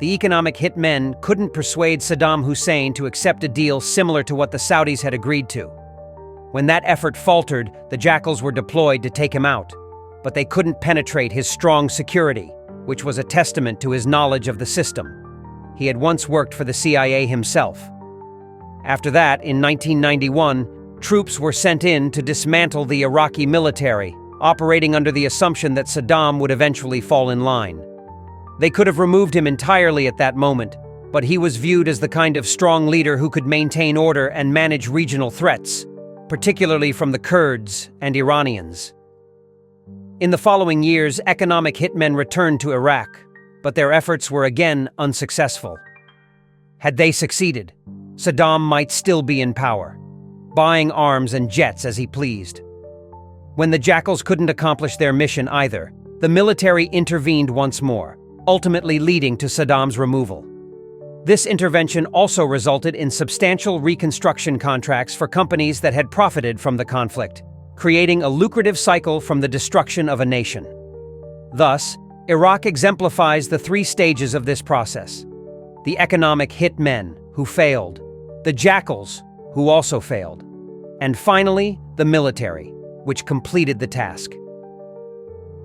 The economic hitmen couldn't persuade Saddam Hussein to accept a deal similar to what the Saudis had agreed to. When that effort faltered, the jackals were deployed to take him out, but they couldn't penetrate his strong security, which was a testament to his knowledge of the system. He had once worked for the CIA himself. After that, in 1991, troops were sent in to dismantle the Iraqi military, operating under the assumption that Saddam would eventually fall in line. They could have removed him entirely at that moment, but he was viewed as the kind of strong leader who could maintain order and manage regional threats, particularly from the Kurds and Iranians. In the following years, economic hitmen returned to Iraq, but their efforts were again unsuccessful. Had they succeeded, Saddam might still be in power, buying arms and jets as he pleased. When the Jackals couldn't accomplish their mission either, the military intervened once more, ultimately leading to Saddam's removal. This intervention also resulted in substantial reconstruction contracts for companies that had profited from the conflict, creating a lucrative cycle from the destruction of a nation. Thus, Iraq exemplifies the three stages of this process: the economic hitmen, who failed, the Jackals, who also failed, and finally, the military, which completed the task.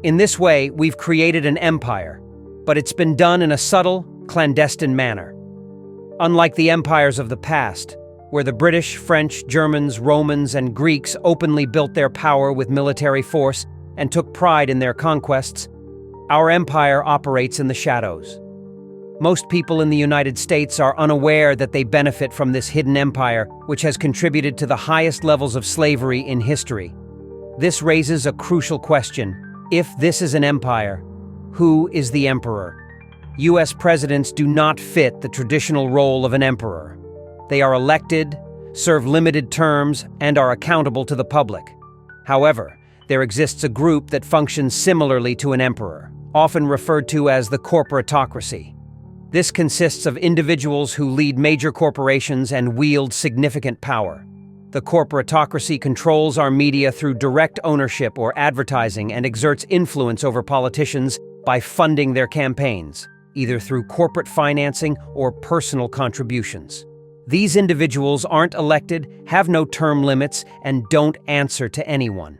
In this way, we've created an empire, but it's been done in a subtle, clandestine manner. Unlike the empires of the past, where the British, French, Germans, Romans, and Greeks openly built their power with military force and took pride in their conquests, our empire operates in the shadows. Most people in the United States are unaware that they benefit from this hidden empire, which has contributed to the highest levels of slavery in history. This raises a crucial question. If this is an empire, who is the emperor? US presidents do not fit the traditional role of an emperor. They are elected, serve limited terms, and are accountable to the public. However, there exists a group that functions similarly to an emperor, often referred to as the corporatocracy. This consists of individuals who lead major corporations and wield significant power. The corporatocracy controls our media through direct ownership or advertising and exerts influence over politicians by funding their campaigns, either through corporate financing or personal contributions. These individuals aren't elected, have no term limits, and don't answer to anyone.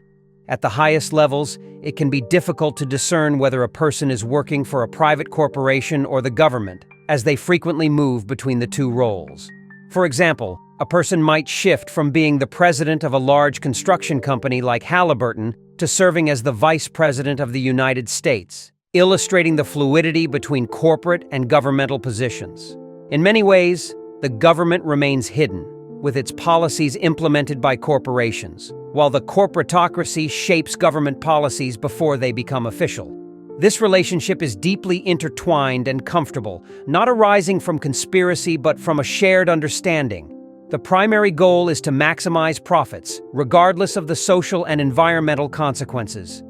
At the highest levels, it can be difficult to discern whether a person is working for a private corporation or the government, as they frequently move between the two roles. For example, a person might shift from being the president of a large construction company like Halliburton to serving as the vice president of the United States, illustrating the fluidity between corporate and governmental positions. In many ways, the government remains hidden, with its policies implemented by corporations, while the corporatocracy shapes government policies before they become official. This relationship is deeply intertwined and comfortable, not arising from conspiracy but from a shared understanding. The primary goal is to maximize profits, regardless of the social and environmental consequences.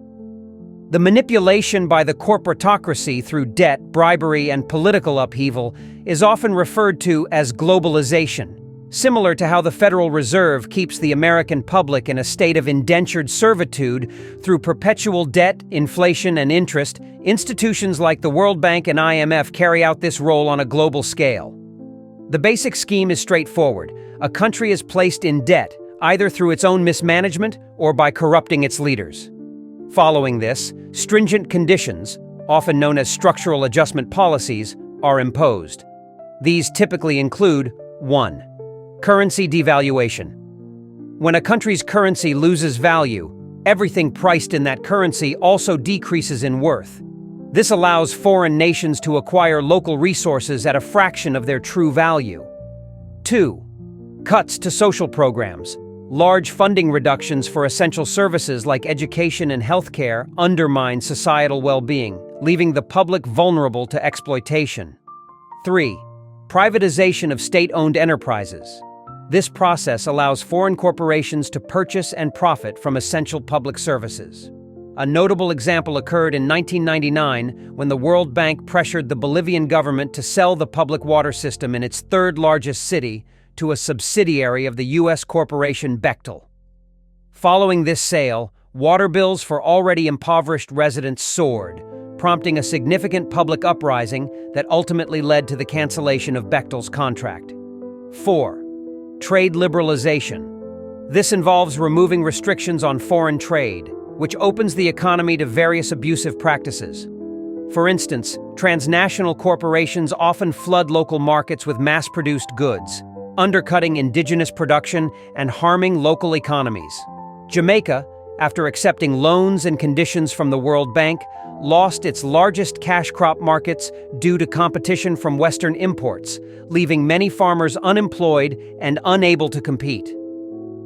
The manipulation by the corporatocracy through debt, bribery, and political upheaval is often referred to as globalization. Similar to how the Federal Reserve keeps the American public in a state of indentured servitude through perpetual debt, inflation, and interest, institutions like the World Bank and IMF carry out this role on a global scale. The basic scheme is straightforward. A country is placed in debt, either through its own mismanagement or by corrupting its leaders. Following this, stringent conditions, often known as structural adjustment policies, are imposed. These typically include 1. Currency devaluation. When a country's currency loses value, everything priced in that currency also decreases in worth. This allows foreign nations to acquire local resources at a fraction of their true value. 2. Cuts to social programs. Large funding reductions for essential services like education and healthcare undermine societal well-being, leaving the public vulnerable to exploitation. 3. Privatization of state-owned enterprises. This process allows foreign corporations to purchase and profit from essential public services. A notable example occurred in 1999 when the World Bank pressured the Bolivian government to sell the public water system in its third-largest city to a subsidiary of the U.S. corporation Bechtel. Following this sale, water bills for already impoverished residents soared, prompting a significant public uprising that ultimately led to the cancellation of Bechtel's contract. 4. Trade liberalization. This involves removing restrictions on foreign trade, which opens the economy to various abusive practices. For instance, transnational corporations often flood local markets with mass-produced goods, undercutting indigenous production and harming local economies. Jamaica, after accepting loans and conditions from the World Bank, lost its largest cash crop markets due to competition from Western imports, leaving many farmers unemployed and unable to compete.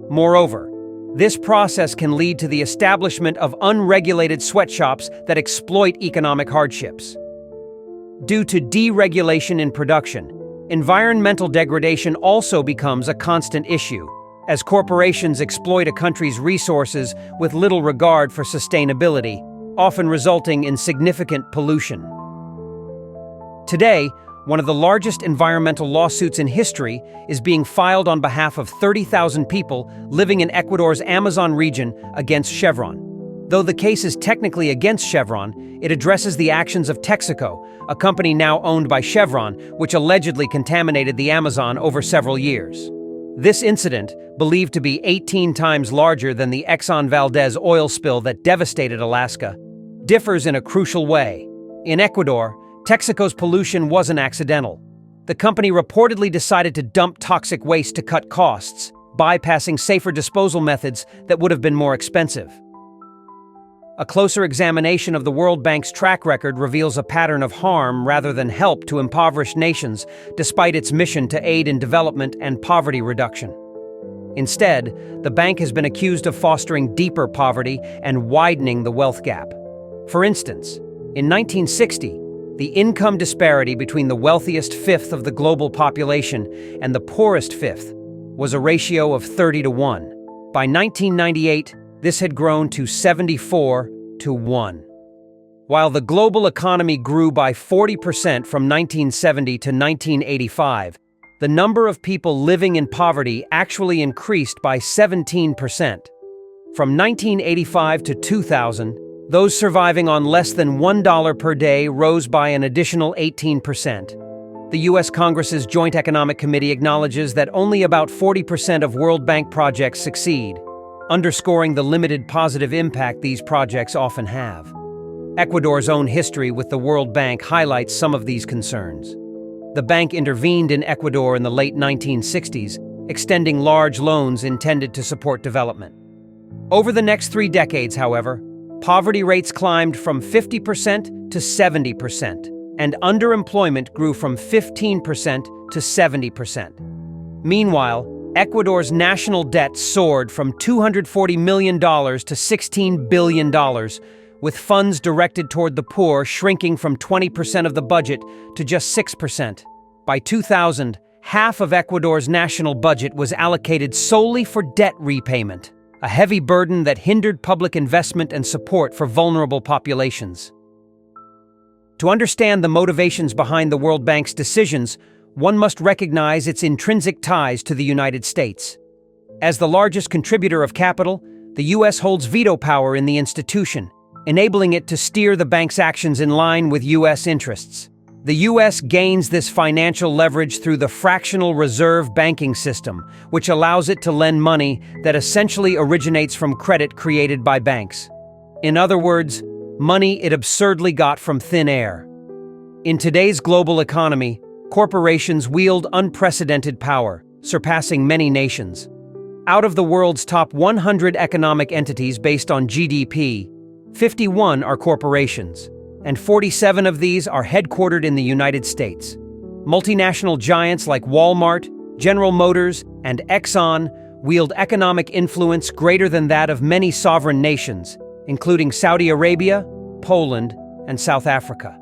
Moreover, this process can lead to the establishment of unregulated sweatshops that exploit economic hardships. Due to deregulation in production, environmental degradation also becomes a constant issue, as corporations exploit a country's resources with little regard for sustainability, often resulting in significant pollution. Today, one of the largest environmental lawsuits in history is being filed on behalf of 30,000 people living in Ecuador's Amazon region against Chevron. Though the case is technically against Chevron, it addresses the actions of Texaco, a company now owned by Chevron, which allegedly contaminated the Amazon over several years. This incident, believed to be 18 times larger than the Exxon Valdez oil spill that devastated Alaska, differs in a crucial way. In Ecuador, Texaco's pollution wasn't accidental. The company reportedly decided to dump toxic waste to cut costs, bypassing safer disposal methods that would have been more expensive. A closer examination of the World Bank's track record reveals a pattern of harm rather than help to impoverished nations, despite its mission to aid in development and poverty reduction. Instead, the bank has been accused of fostering deeper poverty and widening the wealth gap. For instance, in 1960, the income disparity between the wealthiest fifth of the global population and the poorest fifth was a ratio of 30-1. By 1998, this had grown to 74-1. While the global economy grew by 40% from 1970 to 1985, the number of people living in poverty actually increased by 17%. From 1985 to 2000, those surviving on less than $1 per day rose by an additional 18%. The U.S. Congress's Joint Economic Committee acknowledges that only about 40% of World Bank projects succeed, underscoring the limited positive impact these projects often have. Ecuador's own history with the World Bank highlights some of these concerns. The bank intervened in Ecuador in the late 1960s, extending large loans intended to support development. Over the next 3 decades, however, poverty rates climbed from 50% to 70%, and underemployment grew from 15% to 70%. Meanwhile, Ecuador's national debt soared from $240 million to $16 billion, with funds directed toward the poor shrinking from 20% of the budget to just 6%. By 2000, half of Ecuador's national budget was allocated solely for debt repayment, a heavy burden that hindered public investment and support for vulnerable populations. To understand the motivations behind the World Bank's decisions, one must recognize its intrinsic ties to the United States. As the largest contributor of capital, the U.S. holds veto power in the institution, enabling it to steer the bank's actions in line with U.S. interests. The U.S. gains this financial leverage through the fractional reserve banking system, which allows it to lend money that essentially originates from credit created by banks. In other words, money it absurdly got from thin air. In today's global economy, corporations wield unprecedented power, surpassing many nations. Out of the world's top 100 economic entities based on GDP, 51 are corporations, and 47 of these are headquartered in the United States. Multinational giants like Walmart, General Motors, and Exxon wield economic influence greater than that of many sovereign nations, including Saudi Arabia, Poland, and South Africa.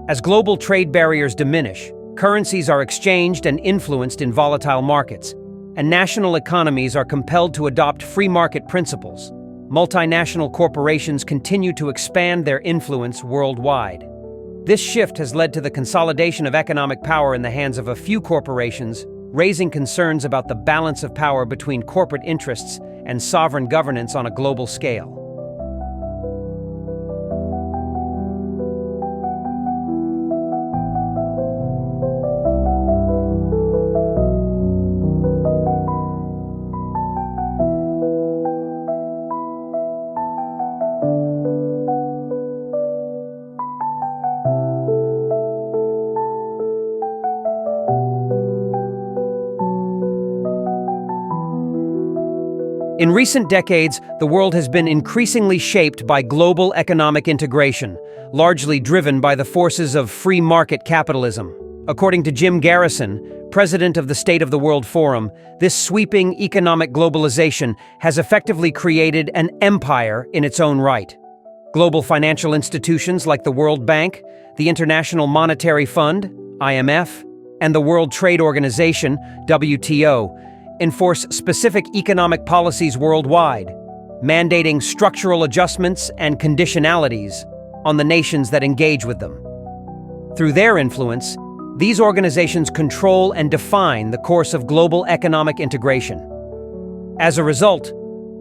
As global trade barriers diminish, currencies are exchanged and influenced in volatile markets, and national economies are compelled to adopt free market principles. Multinational corporations continue to expand their influence worldwide. This shift has led to the consolidation of economic power in the hands of a few corporations, raising concerns about the balance of power between corporate interests and sovereign governance on a global scale. In recent decades, the world has been increasingly shaped by global economic integration, largely driven by the forces of free market capitalism. According to Jim Garrison, president of the State of the World Forum, this sweeping economic globalization has effectively created an empire in its own right. Global financial institutions like the World Bank, the International Monetary Fund, IMF, and the World Trade Organization, WTO, enforce specific economic policies worldwide, mandating structural adjustments and conditionalities on the nations that engage with them. Through their influence, these organizations control and define the course of global economic integration. As a result,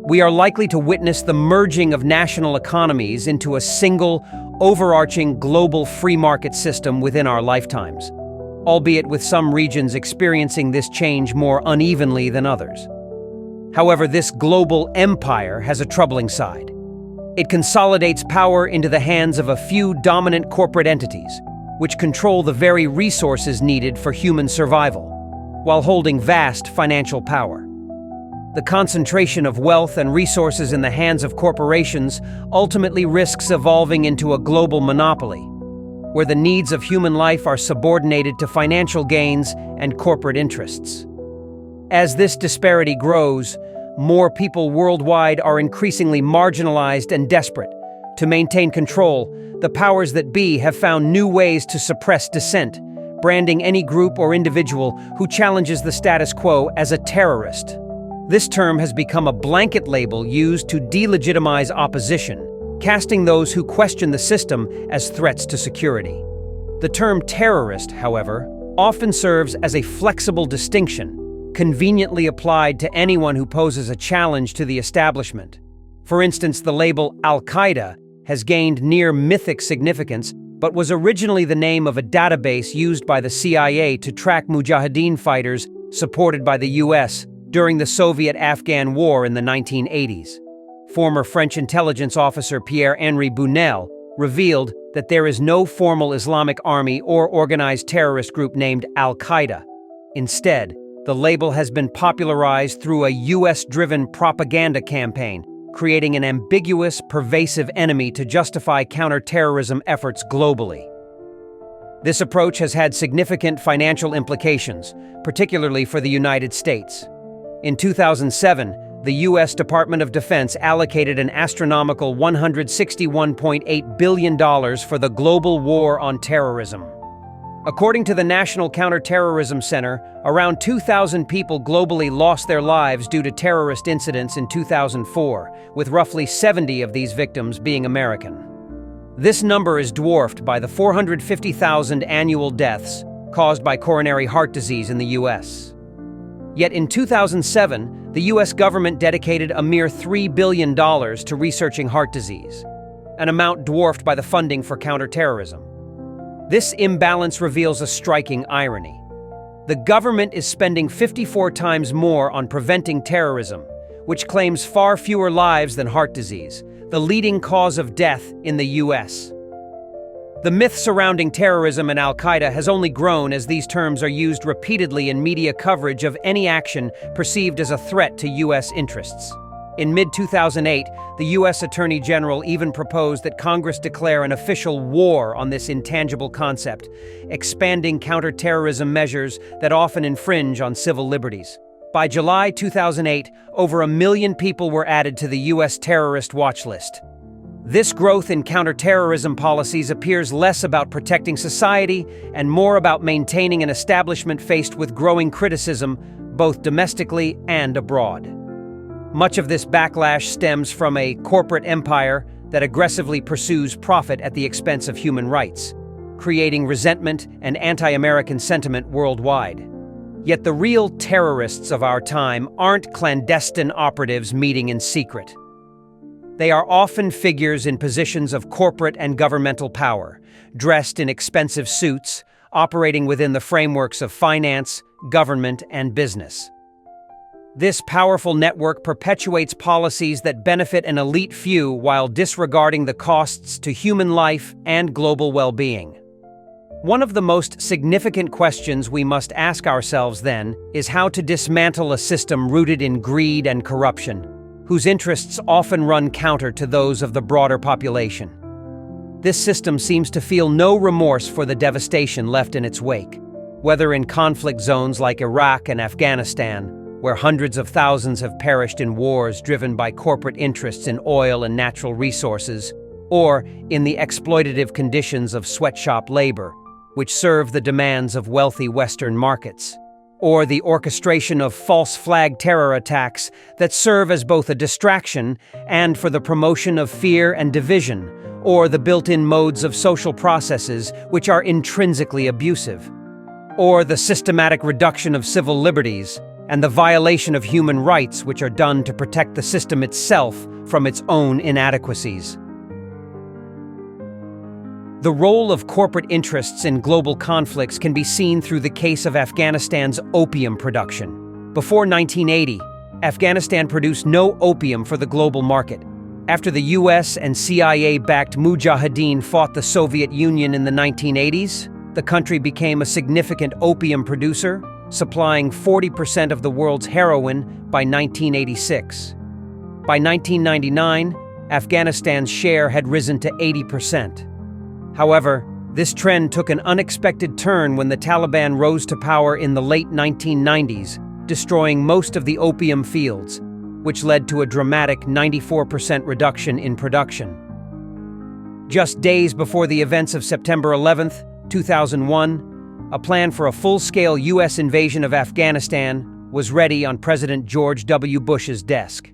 we are likely to witness the merging of national economies into a single, overarching global free market system within our lifetimes, albeit with some regions experiencing this change more unevenly than others. However, this global empire has a troubling side. It consolidates power into the hands of a few dominant corporate entities, which control the very resources needed for human survival, while holding vast financial power. The concentration of wealth and resources in the hands of corporations ultimately risks evolving into a global monopoly, where the needs of human life are subordinated to financial gains and corporate interests. As this disparity grows, more people worldwide are increasingly marginalized and desperate. To maintain control, the powers that be have found new ways to suppress dissent, branding any group or individual who challenges the status quo as a terrorist. This term has become a blanket label used to delegitimize opposition, casting those who question the system as threats to security. The term terrorist, however, often serves as a flexible distinction, conveniently applied to anyone who poses a challenge to the establishment. For instance, the label Al-Qaeda has gained near-mythic significance, but was originally the name of a database used by the CIA to track Mujahideen fighters supported by the US during the Soviet-Afghan War in the 1980s. Former French intelligence officer Pierre-Henri Bunel revealed that there is no formal Islamic army or organized terrorist group named Al-Qaeda. Instead, the label has been popularized through a US-driven propaganda campaign, creating an ambiguous, pervasive enemy to justify counterterrorism efforts globally. This approach has had significant financial implications, particularly for the United States. In 2007, the U.S. Department of Defense allocated an astronomical $161.8 billion for the global war on terrorism. According to the National Counterterrorism Center, around 2,000 people globally lost their lives due to terrorist incidents in 2004, with roughly 70 of these victims being American. This number is dwarfed by the 450,000 annual deaths caused by coronary heart disease in the U.S. Yet in 2007, the U.S. government dedicated a mere $3 billion to researching heart disease, an amount dwarfed by the funding for counterterrorism. This imbalance reveals a striking irony. The government is spending 54 times more on preventing terrorism, which claims far fewer lives than heart disease, the leading cause of death in the U.S. The myth surrounding terrorism and Al-Qaeda has only grown as these terms are used repeatedly in media coverage of any action perceived as a threat to U.S. interests. In mid-2008, the U.S. Attorney General even proposed that Congress declare an official war on this intangible concept, expanding counterterrorism measures that often infringe on civil liberties. By July 2008, over 1 million people were added to the U.S. terrorist watch list. This growth in counterterrorism policies appears less about protecting society and more about maintaining an establishment faced with growing criticism, both domestically and abroad. Much of this backlash stems from a corporate empire that aggressively pursues profit at the expense of human rights, creating resentment and anti-American sentiment worldwide. Yet the real terrorists of our time aren't clandestine operatives meeting in secret. They are often figures in positions of corporate and governmental power, dressed in expensive suits, operating within the frameworks of finance, government, and business. This powerful network perpetuates policies that benefit an elite few while disregarding the costs to human life and global well-being. One of the most significant questions we must ask ourselves then is how to dismantle a system rooted in greed and corruption. whose interests often run counter to those of the broader population. This system seems to feel no remorse for the devastation left in its wake, whether in conflict zones like Iraq and Afghanistan, where hundreds of thousands have perished in wars driven by corporate interests in oil and natural resources, or in the exploitative conditions of sweatshop labor, which serve the demands of wealthy Western markets, or the orchestration of false flag terror attacks that serve as both a distraction and for the promotion of fear and division, or the built-in modes of social processes which are intrinsically abusive, or the systematic reduction of civil liberties and the violation of human rights which are done to protect the system itself from its own inadequacies. The role of corporate interests in global conflicts can be seen through the case of Afghanistan's opium production. Before 1980, Afghanistan produced no opium for the global market. After the US and CIA-backed Mujahideen fought the Soviet Union in the 1980s, the country became a significant opium producer, supplying 40% of the world's heroin by 1986. By 1999, Afghanistan's share had risen to 80%. However, this trend took an unexpected turn when the Taliban rose to power in the late 1990s, destroying most of the opium fields, which led to a dramatic 94% reduction in production. Just days before the events of September 11, 2001, a plan for a full-scale U.S. invasion of Afghanistan was ready on President George W. Bush's desk.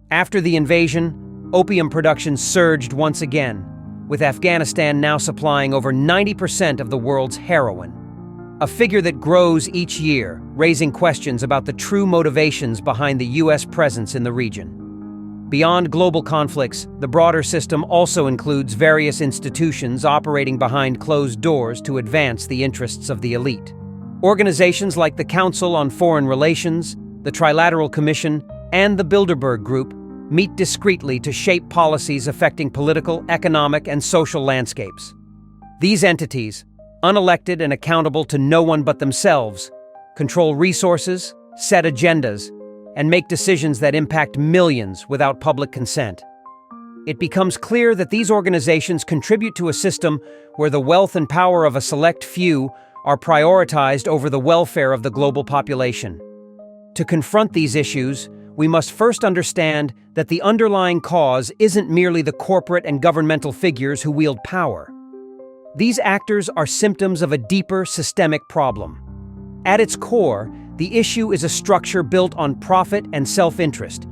After the invasion, opium production surged once again, with Afghanistan now supplying over 90% of the world's heroin, a figure that grows each year, raising questions about the true motivations behind the U.S. presence in the region. Beyond global conflicts, the broader system also includes various institutions operating behind closed doors to advance the interests of the elite. Organizations like the Council on Foreign Relations, the Trilateral Commission, and the Bilderberg Group meet discreetly to shape policies affecting political, economic, and social landscapes. These entities, unelected and accountable to no one but themselves, control resources, set agendas, and make decisions that impact millions without public consent. It becomes clear that these organizations contribute to a system where the wealth and power of a select few are prioritized over the welfare of the global population. To confront these issues, we must first understand that the underlying cause isn't merely the corporate and governmental figures who wield power. These actors are symptoms of a deeper systemic problem. At its core, the issue is a structure built on profit and self-interest,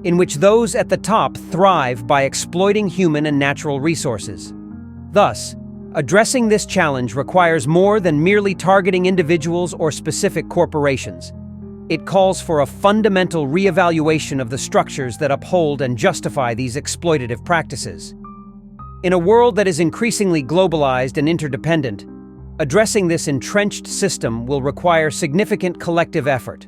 in which those at the top thrive by exploiting human and natural resources. Thus, addressing this challenge requires more than merely targeting individuals or specific corporations. It calls for a fundamental reevaluation of the structures that uphold and justify these exploitative practices. In a world that is increasingly globalized and interdependent, addressing this entrenched system will require significant collective effort.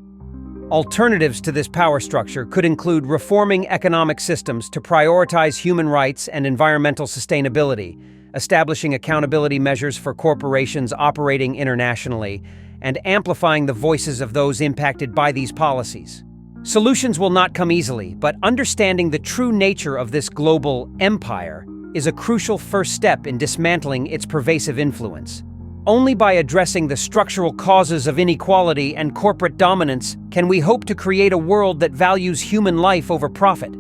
Alternatives to this power structure could include reforming economic systems to prioritize human rights and environmental sustainability, establishing accountability measures for corporations operating internationally, and amplifying the voices of those impacted by these policies. Solutions will not come easily, but understanding the true nature of this global empire is a crucial first step in dismantling its pervasive influence. Only by addressing the structural causes of inequality and corporate dominance can we hope to create a world that values human life over profit.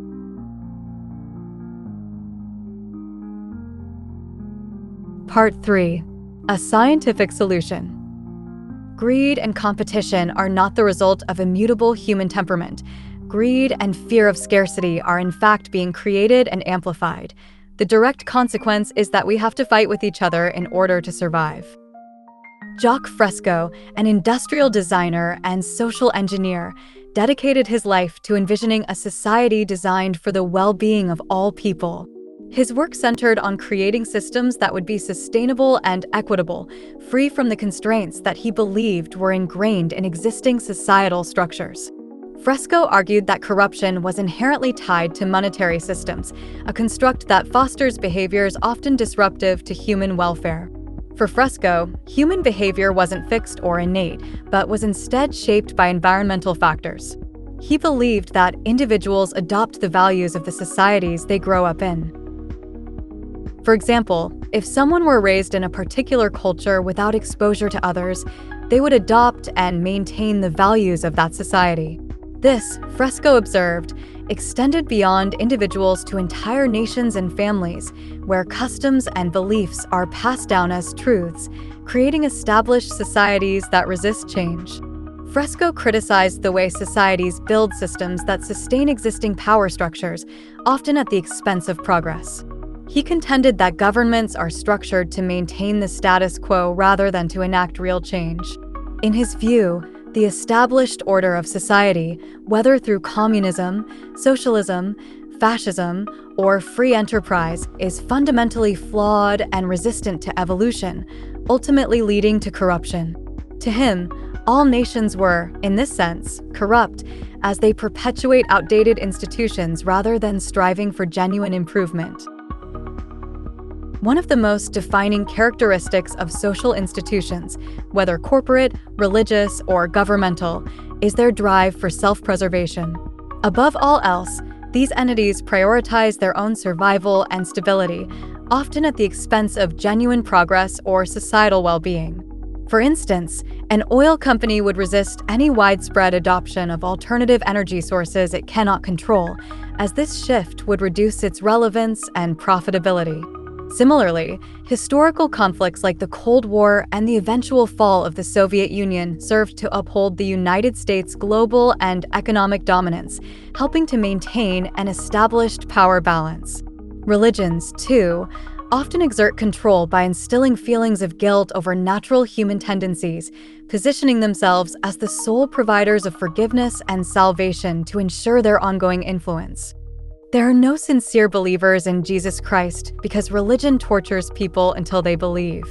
Part 3. A scientific solution. Greed and competition are not the result of immutable human temperament. Greed and fear of scarcity are in fact being created and amplified. The direct consequence is that we have to fight with each other in order to survive. Jacques Fresco, an industrial designer and social engineer, dedicated his life to envisioning a society designed for the well-being of all people. His work centered on creating systems that would be sustainable and equitable, free from the constraints that he believed were ingrained in existing societal structures. Fresco argued that corruption was inherently tied to monetary systems, a construct that fosters behaviors often disruptive to human welfare. For Fresco, human behavior wasn't fixed or innate, but was instead shaped by environmental factors. He believed that individuals adopt the values of the societies they grow up in. For example, if someone were raised in a particular culture without exposure to others, they would adopt and maintain the values of that society. This, Fresco observed, extended beyond individuals to entire nations and families, where customs and beliefs are passed down as truths, creating established societies that resist change. Fresco criticized the way societies build systems that sustain existing power structures, often at the expense of progress. He contended that governments are structured to maintain the status quo rather than to enact real change. In his view, the established order of society, whether through communism, socialism, fascism, or free enterprise, is fundamentally flawed and resistant to evolution, ultimately leading to corruption. To him, all nations were, in this sense, corrupt, as they perpetuate outdated institutions rather than striving for genuine improvement. One of the most defining characteristics of social institutions, whether corporate, religious, or governmental, is their drive for self-preservation. Above all else, these entities prioritize their own survival and stability, often at the expense of genuine progress or societal well-being. For instance, an oil company would resist any widespread adoption of alternative energy sources it cannot control, as this shift would reduce its relevance and profitability. Similarly, historical conflicts like the Cold War and the eventual fall of the Soviet Union served to uphold the United States' global and economic dominance, helping to maintain an established power balance. Religions, too, often exert control by instilling feelings of guilt over natural human tendencies, positioning themselves as the sole providers of forgiveness and salvation to ensure their ongoing influence. There are no sincere believers in Jesus Christ because religion tortures people until they believe.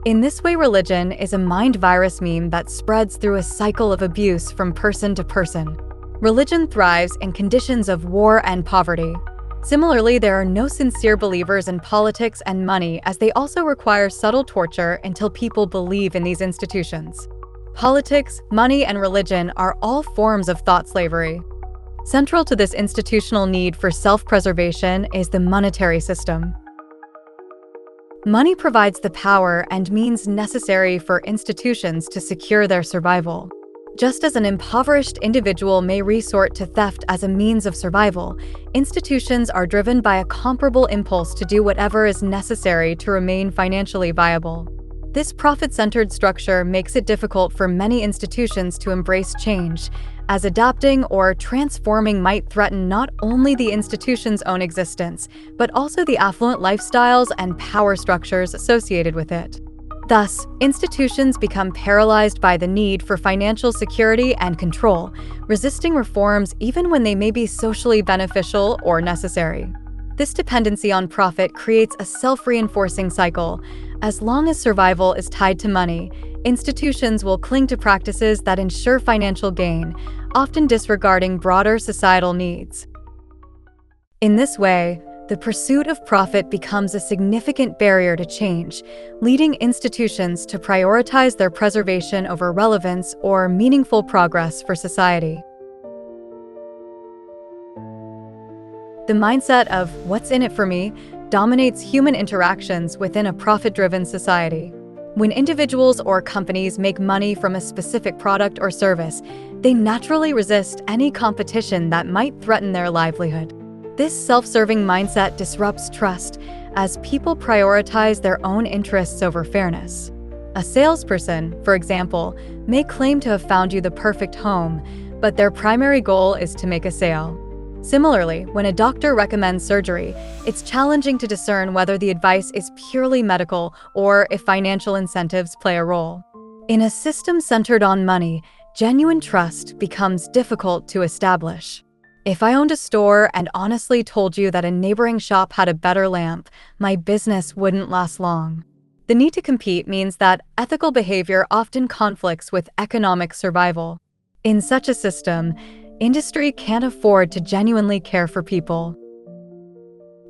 In this way, religion is a mind virus meme that spreads through a cycle of abuse from person to person. Religion thrives in conditions of war and poverty. Similarly, there are no sincere believers in politics and money, as they also require subtle torture until people believe in these institutions. Politics, money, and religion are all forms of thought slavery. Central to this institutional need for self-preservation is the monetary system. Money provides the power and means necessary for institutions to secure their survival. Just as an impoverished individual may resort to theft as a means of survival, institutions are driven by a comparable impulse to do whatever is necessary to remain financially viable. This profit-centered structure makes it difficult for many institutions to embrace change, as adapting or transforming might threaten not only the institution's own existence, but also the affluent lifestyles and power structures associated with it. Thus, institutions become paralyzed by the need for financial security and control, resisting reforms even when they may be socially beneficial or necessary. This dependency on profit creates a self-reinforcing cycle. As long as survival is tied to money, institutions will cling to practices that ensure financial gain, often disregarding broader societal needs. In this way, the pursuit of profit becomes a significant barrier to change, leading institutions to prioritize their preservation over relevance or meaningful progress for society. The mindset of "what's in it for me" dominates human interactions within a profit-driven society. When individuals or companies make money from a specific product or service, they naturally resist any competition that might threaten their livelihood. This self-serving mindset disrupts trust, as people prioritize their own interests over fairness. A salesperson, for example, may claim to have found you the perfect home, but their primary goal is to make a sale. Similarly, when a doctor recommends surgery, it's challenging to discern whether the advice is purely medical or if financial incentives play a role. In a system centered on money, genuine trust becomes difficult to establish. If I owned a store and honestly told you that a neighboring shop had a better lamp, my business wouldn't last long. The need to compete means that ethical behavior often conflicts with economic survival. In such a system, industry can't afford to genuinely care for people.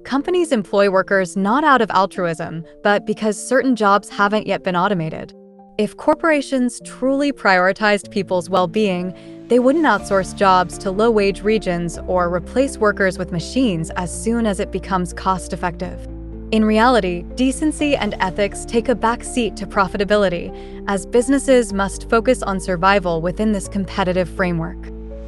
Companies employ workers not out of altruism, but because certain jobs haven't yet been automated. If corporations truly prioritized people's well-being, They wouldn't outsource jobs to low-wage regions or replace workers with machines as soon as it becomes cost-effective. In reality, decency and ethics take a back seat to profitability, as businesses must focus on survival within this competitive framework.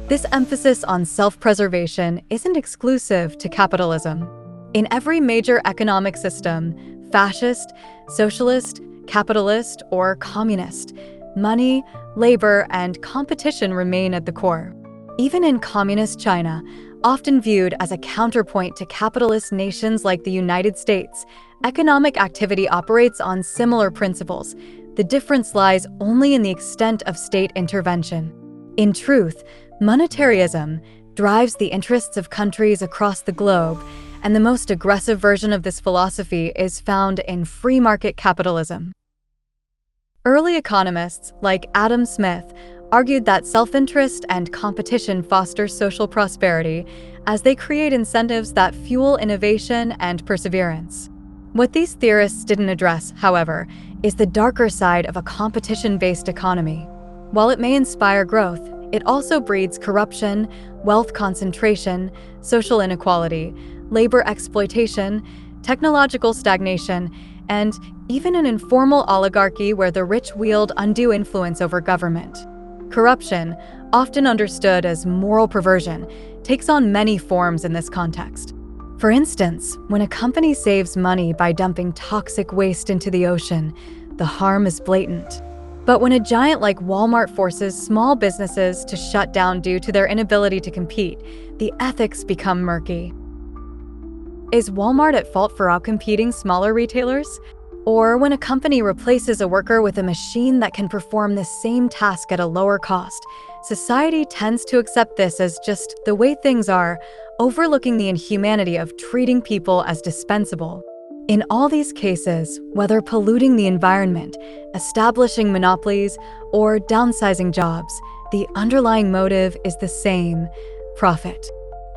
This emphasis on self-preservation isn't exclusive to capitalism. In every major economic system, fascist, socialist, capitalist, or communist, money, labor, and competition remain at the core. Even in communist China, often viewed as a counterpoint to capitalist nations like the United States, economic activity operates on similar principles. The difference lies only in the extent of state intervention. In truth, monetarism drives the interests of countries across the globe, and the most aggressive version of this philosophy is found in free market capitalism. Early economists like Adam Smith argued that self-interest and competition foster social prosperity as they create incentives that fuel innovation and perseverance. What these theorists didn't address, however, is the darker side of a competition-based economy. While it may inspire growth, it also breeds corruption, wealth concentration, social inequality, labor exploitation, technological stagnation, and even an informal oligarchy where the rich wield undue influence over government. Corruption, often understood as moral perversion, takes on many forms in this context. For instance, when a company saves money by dumping toxic waste into the ocean, the harm is blatant. But when a giant like Walmart forces small businesses to shut down due to their inability to compete, the ethics become murky. Is Walmart at fault for outcompeting smaller retailers? Or when a company replaces a worker with a machine that can perform the same task at a lower cost, society tends to accept this as just the way things are, overlooking the inhumanity of treating people as dispensable. In all these cases, whether polluting the environment, establishing monopolies, or downsizing jobs, the underlying motive is the same: profit.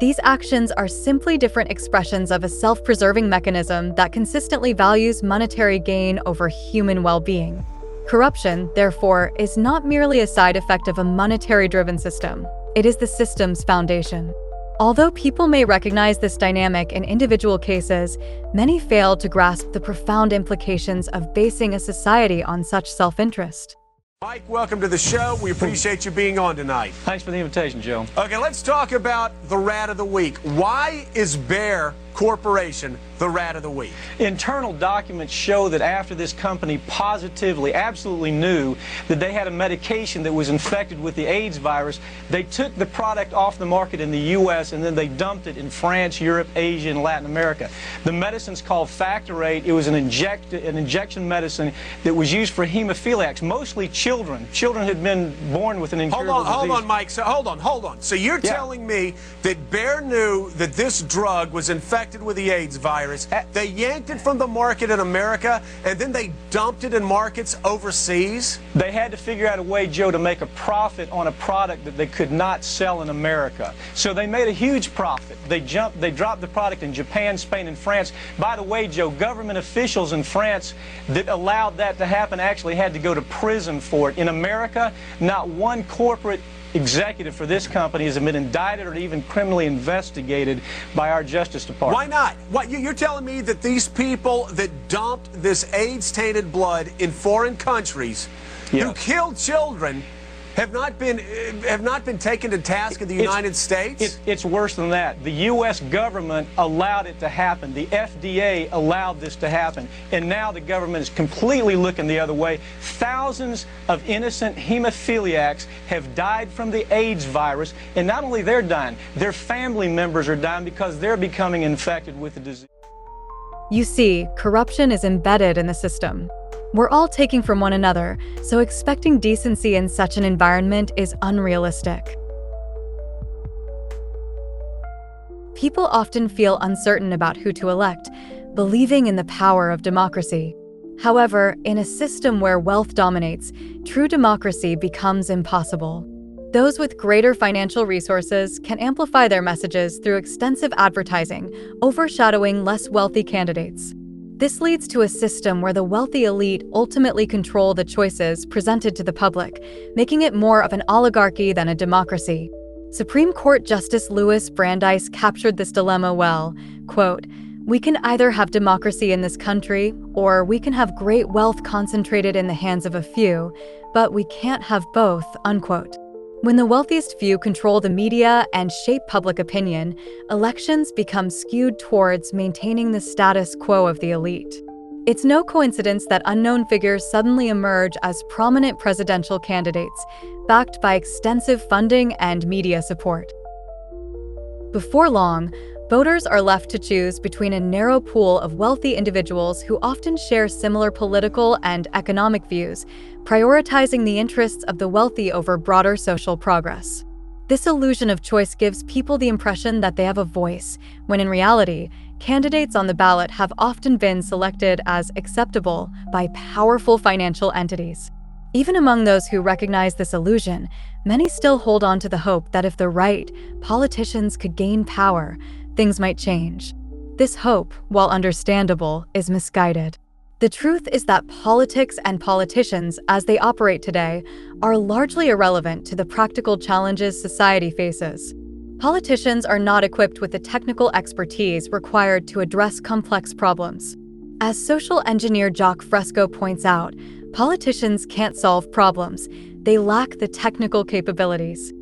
These actions are simply different expressions of a self-preserving mechanism that consistently values monetary gain over human well-being. Corruption, therefore, is not merely a side effect of a monetary-driven system. It is the system's foundation. Although people may recognize this dynamic in individual cases, many fail to grasp the profound implications of basing a society on such self-interest. Mike, welcome to the show. We appreciate you being on tonight. Thanks for the invitation, Joe. Okay, let's talk about the rat of the week. Why is Bayer Corporation the rat of the week? Internal documents show that after this company positively, absolutely knew that they had a medication that was infected with the AIDS virus, they took the product off the market in the U.S. and then they dumped it in France, Europe, Asia, and Latin America. The medicine's called Factor VIII. It was an injection medicine that was used for hemophiliacs, mostly children. Children had been born with an incurable disease. Hold on, Mike. So, hold on. So you're telling me that Bayer knew that this drug was infected with the AIDS virus. They yanked it from the market in America, and then they dumped it in markets overseas? They had to figure out a way, Joe, to make a profit on a product that they could not sell in America. So they made a huge profit. They dropped the product in Japan, Spain, and France. By the way, Joe, government officials in France that allowed that to happen actually had to go to prison for it. In America, not one corporate executive for this company has been indicted or even criminally investigated by our Justice Department. Why not? What, you're telling me that these people that dumped this AIDS-tainted blood in foreign countries, who killed children, have not been taken to task in the United States? It's worse than that. The U.S. government allowed it to happen. The FDA allowed this to happen. And now the government is completely looking the other way. Thousands of innocent hemophiliacs have died from the AIDS virus. And not only they're dying, their family members are dying because they're becoming infected with the disease. You see, corruption is embedded in the system. We're all taking from one another, so expecting decency in such an environment is unrealistic. People often feel uncertain about who to elect, believing in the power of democracy. However, in a system where wealth dominates, true democracy becomes impossible. Those with greater financial resources can amplify their messages through extensive advertising, overshadowing less wealthy candidates. This leads to a system where the wealthy elite ultimately control the choices presented to the public, making it more of an oligarchy than a democracy. Supreme Court Justice Louis Brandeis captured this dilemma well. Quote, "We can either have democracy in this country, or we can have great wealth concentrated in the hands of a few, but we can't have both," unquote. When the wealthiest few control the media and shape public opinion, elections become skewed towards maintaining the status quo of the elite. It's no coincidence that unknown figures suddenly emerge as prominent presidential candidates, backed by extensive funding and media support. Before long, voters are left to choose between a narrow pool of wealthy individuals who often share similar political and economic views, prioritizing the interests of the wealthy over broader social progress. This illusion of choice gives people the impression that they have a voice, when in reality, candidates on the ballot have often been selected as acceptable by powerful financial entities. Even among those who recognize this illusion, many still hold on to the hope that if the right politicians could gain power, things might change. This hope, while understandable, is misguided. The truth is that politics and politicians, as they operate today, are largely irrelevant to the practical challenges society faces. Politicians are not equipped with the technical expertise required to address complex problems. As social engineer Jacques Fresco points out, politicians can't solve problems. They lack the technical capabilities.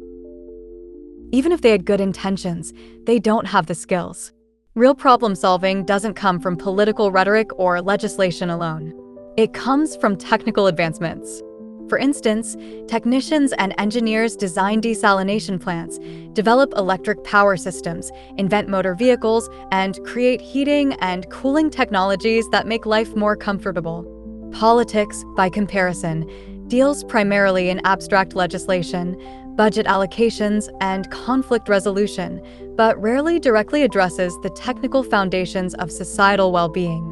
Even if they had good intentions, they don't have the skills. Real problem solving doesn't come from political rhetoric or legislation alone. It comes from technical advancements. For instance, technicians and engineers design desalination plants, develop electric power systems, invent motor vehicles, and create heating and cooling technologies that make life more comfortable. Politics, by comparison, deals primarily in abstract legislation, budget allocations, and conflict resolution, but rarely directly addresses the technical foundations of societal well-being.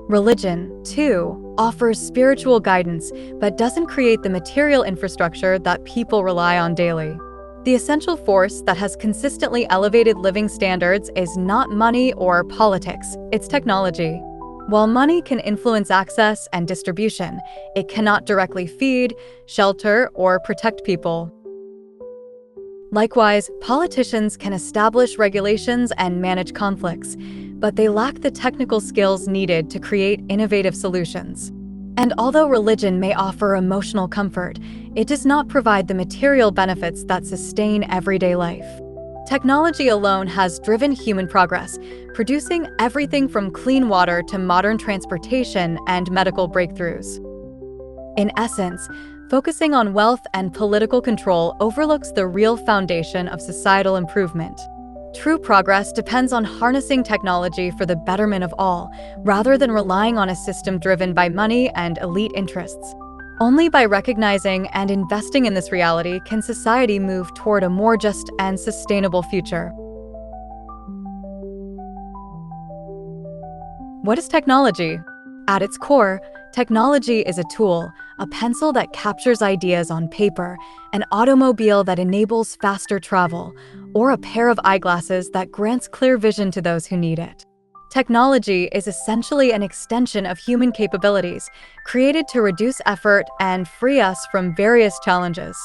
Religion, too, offers spiritual guidance, but doesn't create the material infrastructure that people rely on daily. The essential force that has consistently elevated living standards is not money or politics, it's technology. While money can influence access and distribution, it cannot directly feed, shelter, or protect people. Likewise, politicians can establish regulations and manage conflicts, but they lack the technical skills needed to create innovative solutions. And although religion may offer emotional comfort, it does not provide the material benefits that sustain everyday life. Technology alone has driven human progress, producing everything from clean water to modern transportation and medical breakthroughs. In essence, focusing on wealth and political control overlooks the real foundation of societal improvement. True progress depends on harnessing technology for the betterment of all, rather than relying on a system driven by money and elite interests. Only by recognizing and investing in this reality can society move toward a more just and sustainable future. What is technology? At its core, technology is a tool, a pencil that captures ideas on paper, an automobile that enables faster travel, or a pair of eyeglasses that grants clear vision to those who need it. Technology is essentially an extension of human capabilities, created to reduce effort and free us from various challenges.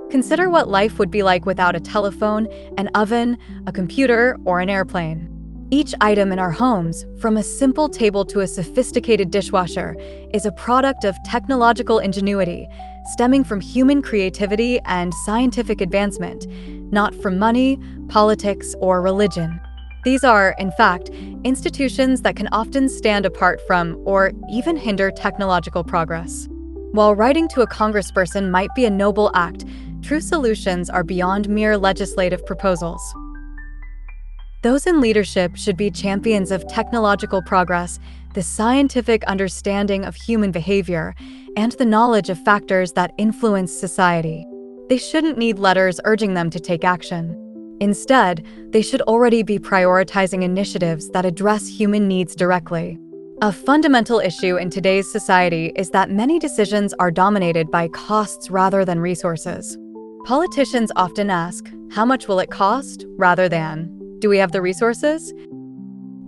Consider what life would be like without a telephone, an oven, a computer, or an airplane. Each item in our homes, from a simple table to a sophisticated dishwasher, is a product of technological ingenuity, stemming from human creativity and scientific advancement, not from money, politics, or religion. These are, in fact, institutions that can often stand apart from or even hinder technological progress. While writing to a congressperson might be a noble act, true solutions are beyond mere legislative proposals. Those in leadership should be champions of technological progress, the scientific understanding of human behavior, and the knowledge of factors that influence society. They shouldn't need letters urging them to take action. Instead, they should already be prioritizing initiatives that address human needs directly. A fundamental issue in today's society is that many decisions are dominated by costs rather than resources. Politicians often ask, "How much will it cost?" rather than, "Do we have the resources?"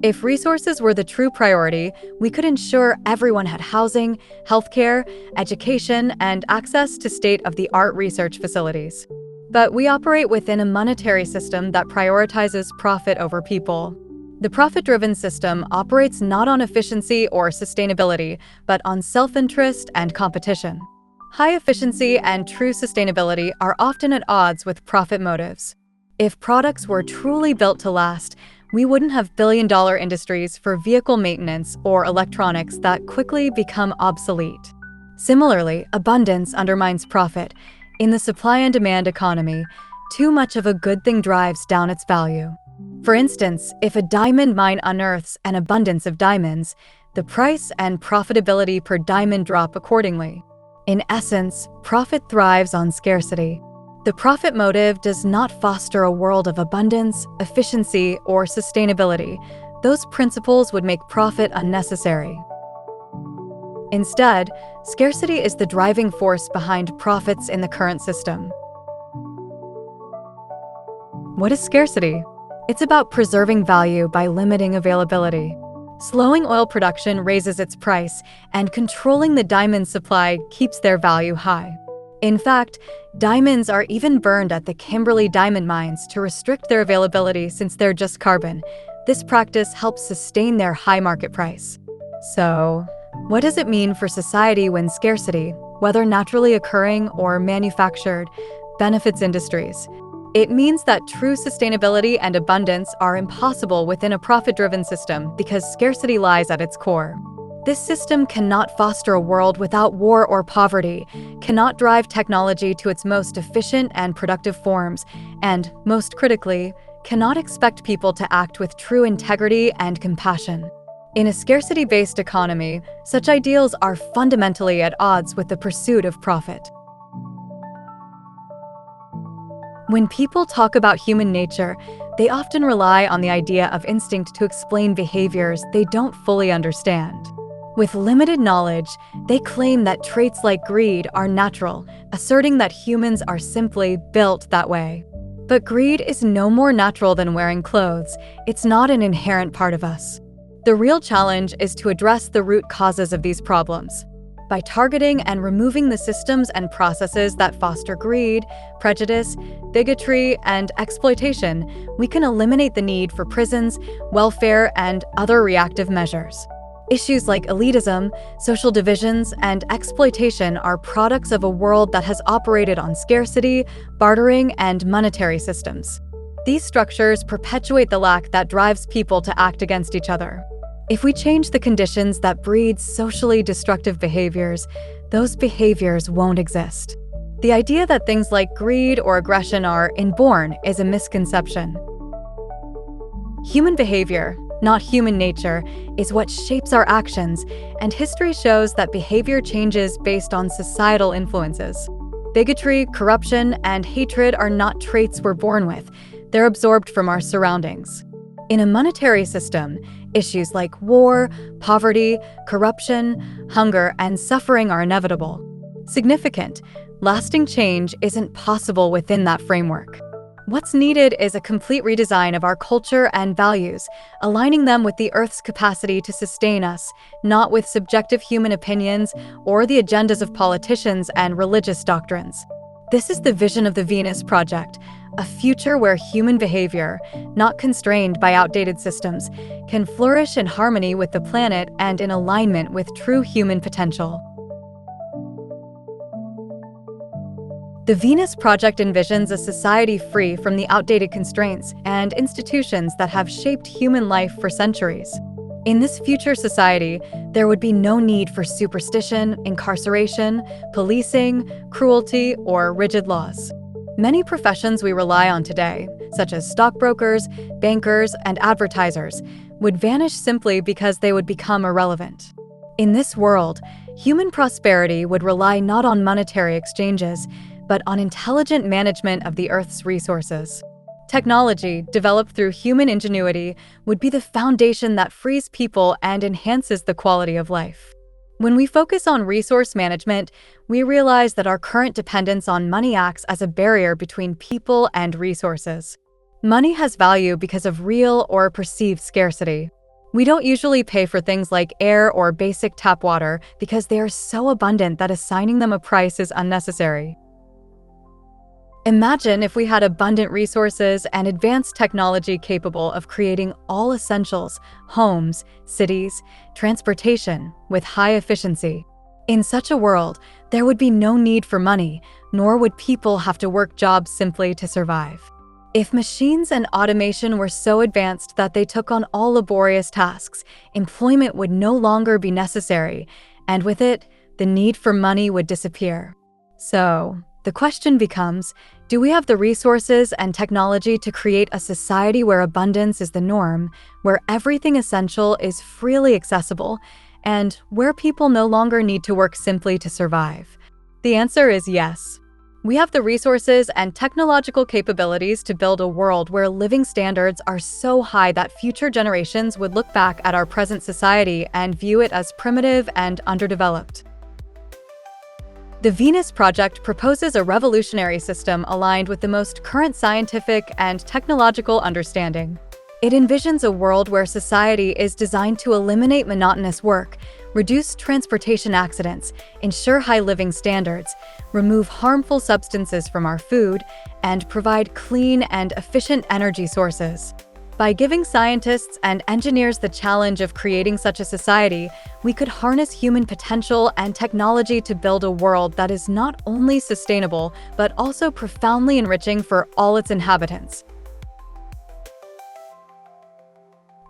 If resources were the true priority, we could ensure everyone had housing, healthcare, education, and access to state-of-the-art research facilities. But we operate within a monetary system that prioritizes profit over people. The profit-driven system operates not on efficiency or sustainability, but on self-interest and competition. High efficiency and true sustainability are often at odds with profit motives. If products were truly built to last, we wouldn't have billion-dollar industries for vehicle maintenance or electronics that quickly become obsolete. Similarly, abundance undermines profit. In the supply and demand economy, too much of a good thing drives down its value. For instance, if a diamond mine unearths an abundance of diamonds, the price and profitability per diamond drop accordingly. In essence, profit thrives on scarcity. The profit motive does not foster a world of abundance, efficiency, or sustainability. Those principles would make profit unnecessary. Instead, scarcity is the driving force behind profits in the current system. What is scarcity? It's about preserving value by limiting availability. Slowing oil production raises its price, and controlling the diamond supply keeps their value high. In fact, diamonds are even burned at the Kimberley diamond mines to restrict their availability since they're just carbon. This practice helps sustain their high market price. So, what does it mean for society when scarcity, whether naturally occurring or manufactured, benefits industries? It means that true sustainability and abundance are impossible within a profit-driven system because scarcity lies at its core. This system cannot foster a world without war or poverty, cannot drive technology to its most efficient and productive forms, and, most critically, cannot expect people to act with true integrity and compassion. In a scarcity-based economy, such ideals are fundamentally at odds with the pursuit of profit. When people talk about human nature, they often rely on the idea of instinct to explain behaviors they don't fully understand. With limited knowledge, they claim that traits like greed are natural, asserting that humans are simply built that way. But greed is no more natural than wearing clothes. It's not an inherent part of us. The real challenge is to address the root causes of these problems. By targeting and removing the systems and processes that foster greed, prejudice, bigotry, and exploitation, we can eliminate the need for prisons, welfare, and other reactive measures. Issues like elitism, social divisions, and exploitation are products of a world that has operated on scarcity, bartering, and monetary systems. These structures perpetuate the lack that drives people to act against each other. If we change the conditions that breed socially destructive behaviors, those behaviors won't exist. The idea that things like greed or aggression are inborn is a misconception. Human behavior, not human nature, is what shapes our actions, and history shows that behavior changes based on societal influences. Bigotry, corruption, and hatred are not traits we're born with. They're absorbed from our surroundings. In a monetary system, issues like war, poverty, corruption, hunger, and suffering are inevitable. Significant, lasting change isn't possible within that framework. What's needed is a complete redesign of our culture and values, aligning them with the Earth's capacity to sustain us, not with subjective human opinions or the agendas of politicians and religious doctrines. This is the vision of the Venus Project, a future where human behavior, not constrained by outdated systems, can flourish in harmony with the planet and in alignment with true human potential. The Venus Project envisions a society free from the outdated constraints and institutions that have shaped human life for centuries. In this future society, there would be no need for superstition, incarceration, policing, cruelty, or rigid laws. Many professions we rely on today, such as stockbrokers, bankers, and advertisers, would vanish simply because they would become irrelevant. In this world, human prosperity would rely not on monetary exchanges, but on intelligent management of the Earth's resources. Technology, developed through human ingenuity, would be the foundation that frees people and enhances the quality of life. When we focus on resource management, we realize that our current dependence on money acts as a barrier between people and resources. Money has value because of real or perceived scarcity. We don't usually pay for things like air or basic tap water because they are so abundant that assigning them a price is unnecessary. Imagine if we had abundant resources and advanced technology capable of creating all essentials, homes, cities, transportation, with high efficiency. In such a world, there would be no need for money, nor would people have to work jobs simply to survive. If machines and automation were so advanced that they took on all laborious tasks, employment would no longer be necessary, and with it, the need for money would disappear. So, the question becomes, do we have the resources and technology to create a society where abundance is the norm, where everything essential is freely accessible, and where people no longer need to work simply to survive? The answer is yes. We have the resources and technological capabilities to build a world where living standards are so high that future generations would look back at our present society and view it as primitive and underdeveloped. The Venus Project proposes a revolutionary system aligned with the most current scientific and technological understanding. It envisions a world where society is designed to eliminate monotonous work, reduce transportation accidents, ensure high living standards, remove harmful substances from our food, and provide clean and efficient energy sources. By giving scientists and engineers the challenge of creating such a society, we could harness human potential and technology to build a world that is not only sustainable, but also profoundly enriching for all its inhabitants.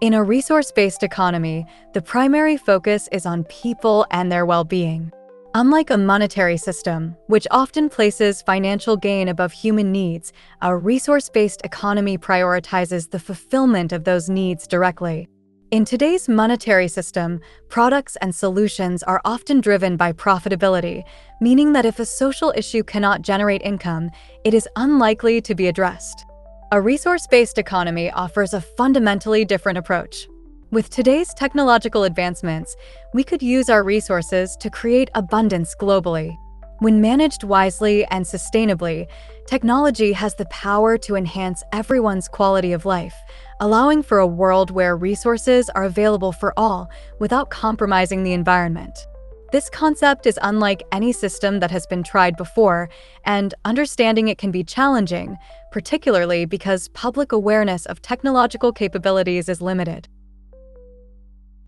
In a resource-based economy, the primary focus is on people and their well-being. Unlike a monetary system, which often places financial gain above human needs, a resource-based economy prioritizes the fulfillment of those needs directly. In today's monetary system, products and solutions are often driven by profitability, meaning that if a social issue cannot generate income, it is unlikely to be addressed. A resource-based economy offers a fundamentally different approach. With today's technological advancements, we could use our resources to create abundance globally. When managed wisely and sustainably, technology has the power to enhance everyone's quality of life, allowing for a world where resources are available for all without compromising the environment. This concept is unlike any system that has been tried before, and understanding it can be challenging, particularly because public awareness of technological capabilities is limited.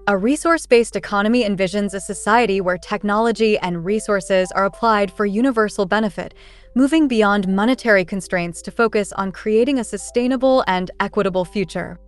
A resource-based economy envisions a society where technology and resources are applied for universal benefit, moving beyond monetary constraints to focus on creating a sustainable and equitable future.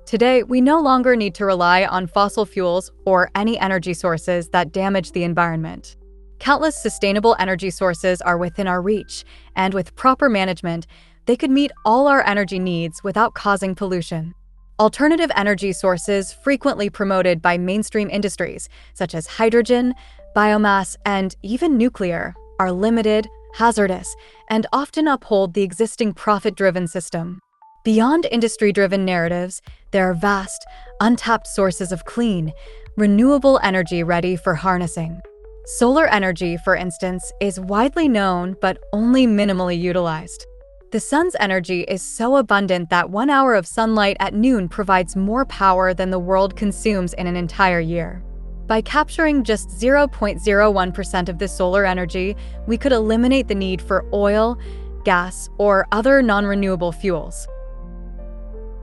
Today, we no longer need to rely on fossil fuels or any energy sources that damage the environment. Countless sustainable energy sources are within our reach, and with proper management, they could meet all our energy needs without causing pollution. Alternative energy sources frequently promoted by mainstream industries, such as hydrogen, biomass, and even nuclear, are limited, hazardous, and often uphold the existing profit-driven system. Beyond industry-driven narratives, there are vast, untapped sources of clean, renewable energy ready for harnessing. Solar energy, for instance, is widely known but only minimally utilized. The sun's energy is so abundant that 1 hour of sunlight at noon provides more power than the world consumes in an entire year. By capturing just 0.01% of this solar energy, we could eliminate the need for oil, gas, or other non-renewable fuels.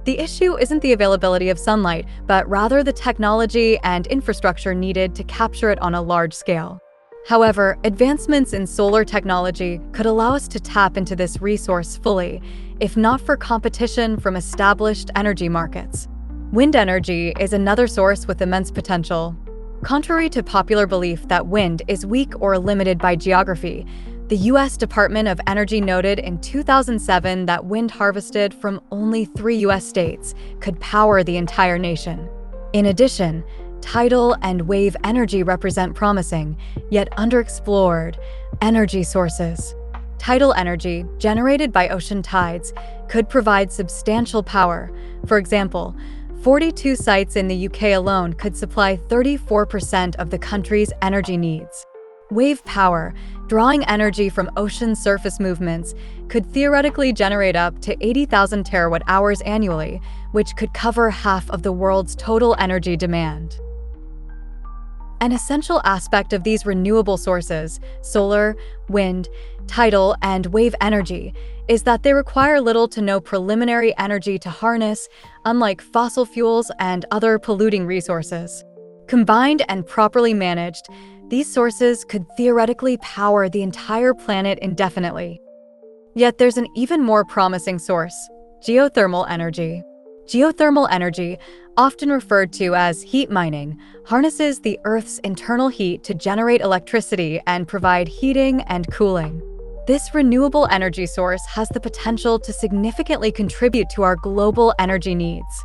The issue isn't the availability of sunlight, but rather the technology and infrastructure needed to capture it on a large scale. However, advancements in solar technology could allow us to tap into this resource fully, if not for competition from established energy markets. Wind energy is another source with immense potential. Contrary to popular belief that wind is weak or limited by geography, the U.S. Department of Energy noted in 2007 that wind harvested from only 3 U.S. states could power the entire nation. In addition, tidal and wave energy represent promising, yet underexplored, energy sources. Tidal energy, generated by ocean tides, could provide substantial power. For example, 42 sites in the UK alone could supply 34% of the country's energy needs. Wave power, drawing energy from ocean surface movements, could theoretically generate up to 80,000 terawatt-hours annually, which could cover half of the world's total energy demand. An essential aspect of these renewable sources, solar, wind, tidal, and wave energy, is that they require little to no preliminary energy to harness, unlike fossil fuels and other polluting resources. Combined and properly managed, these sources could theoretically power the entire planet indefinitely. Yet there's an even more promising source: geothermal energy. Geothermal energy, often referred to as heat mining, harnesses the Earth's internal heat to generate electricity and provide heating and cooling. This renewable energy source has the potential to significantly contribute to our global energy needs.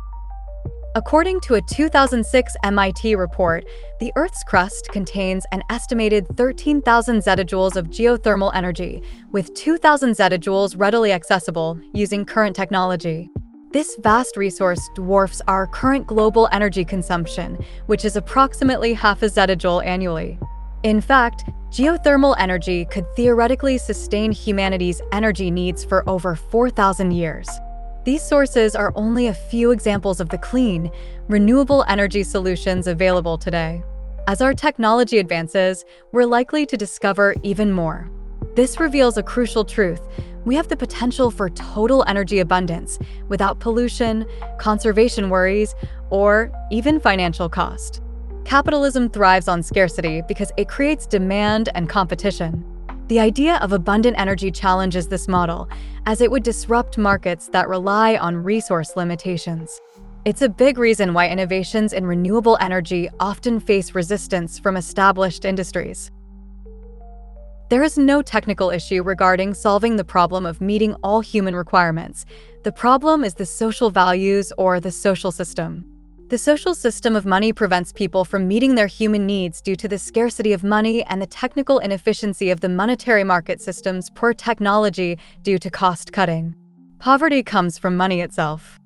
According to a 2006 MIT report, the Earth's crust contains an estimated 13,000 zettajoules of geothermal energy, with 2,000 zettajoules readily accessible using current technology. This vast resource dwarfs our current global energy consumption, which is approximately half a zettajoule annually. In fact, geothermal energy could theoretically sustain humanity's energy needs for over 4,000 years. These sources are only a few examples of the clean, renewable energy solutions available today. As our technology advances, we're likely to discover even more. This reveals a crucial truth: we have the potential for total energy abundance without pollution, conservation worries, or even financial cost. Capitalism thrives on scarcity because it creates demand and competition. The idea of abundant energy challenges this model, as it would disrupt markets that rely on resource limitations. It's a big reason why innovations in renewable energy often face resistance from established industries. There is no technical issue regarding solving the problem of meeting all human requirements. The problem is the social values or the social system. The social system of money prevents people from meeting their human needs due to the scarcity of money and the technical inefficiency of the monetary market system's poor technology due to cost cutting. Poverty comes from money itself.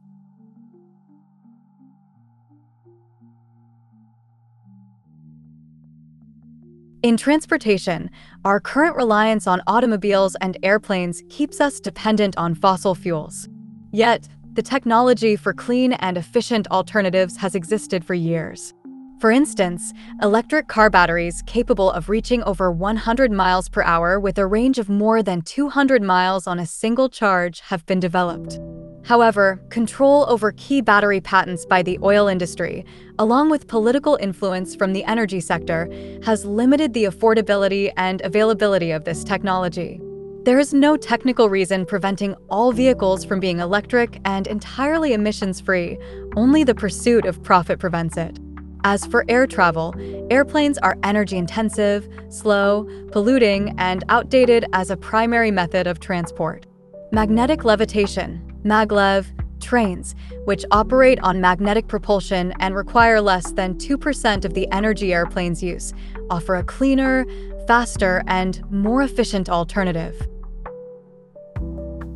In transportation, our current reliance on automobiles and airplanes keeps us dependent on fossil fuels. Yet, the technology for clean and efficient alternatives has existed for years. For instance, electric car batteries capable of reaching over 100 miles per hour with a range of more than 200 miles on a single charge have been developed. However, control over key battery patents by the oil industry, along with political influence from the energy sector, has limited the affordability and availability of this technology. There is no technical reason preventing all vehicles from being electric and entirely emissions-free. Only the pursuit of profit prevents it. As for air travel, airplanes are energy-intensive, slow, polluting, and outdated as a primary method of transport. Magnetic levitation, maglev, trains, which operate on magnetic propulsion and require less than 2% of the energy airplanes use, offer a cleaner, faster, and more efficient alternative.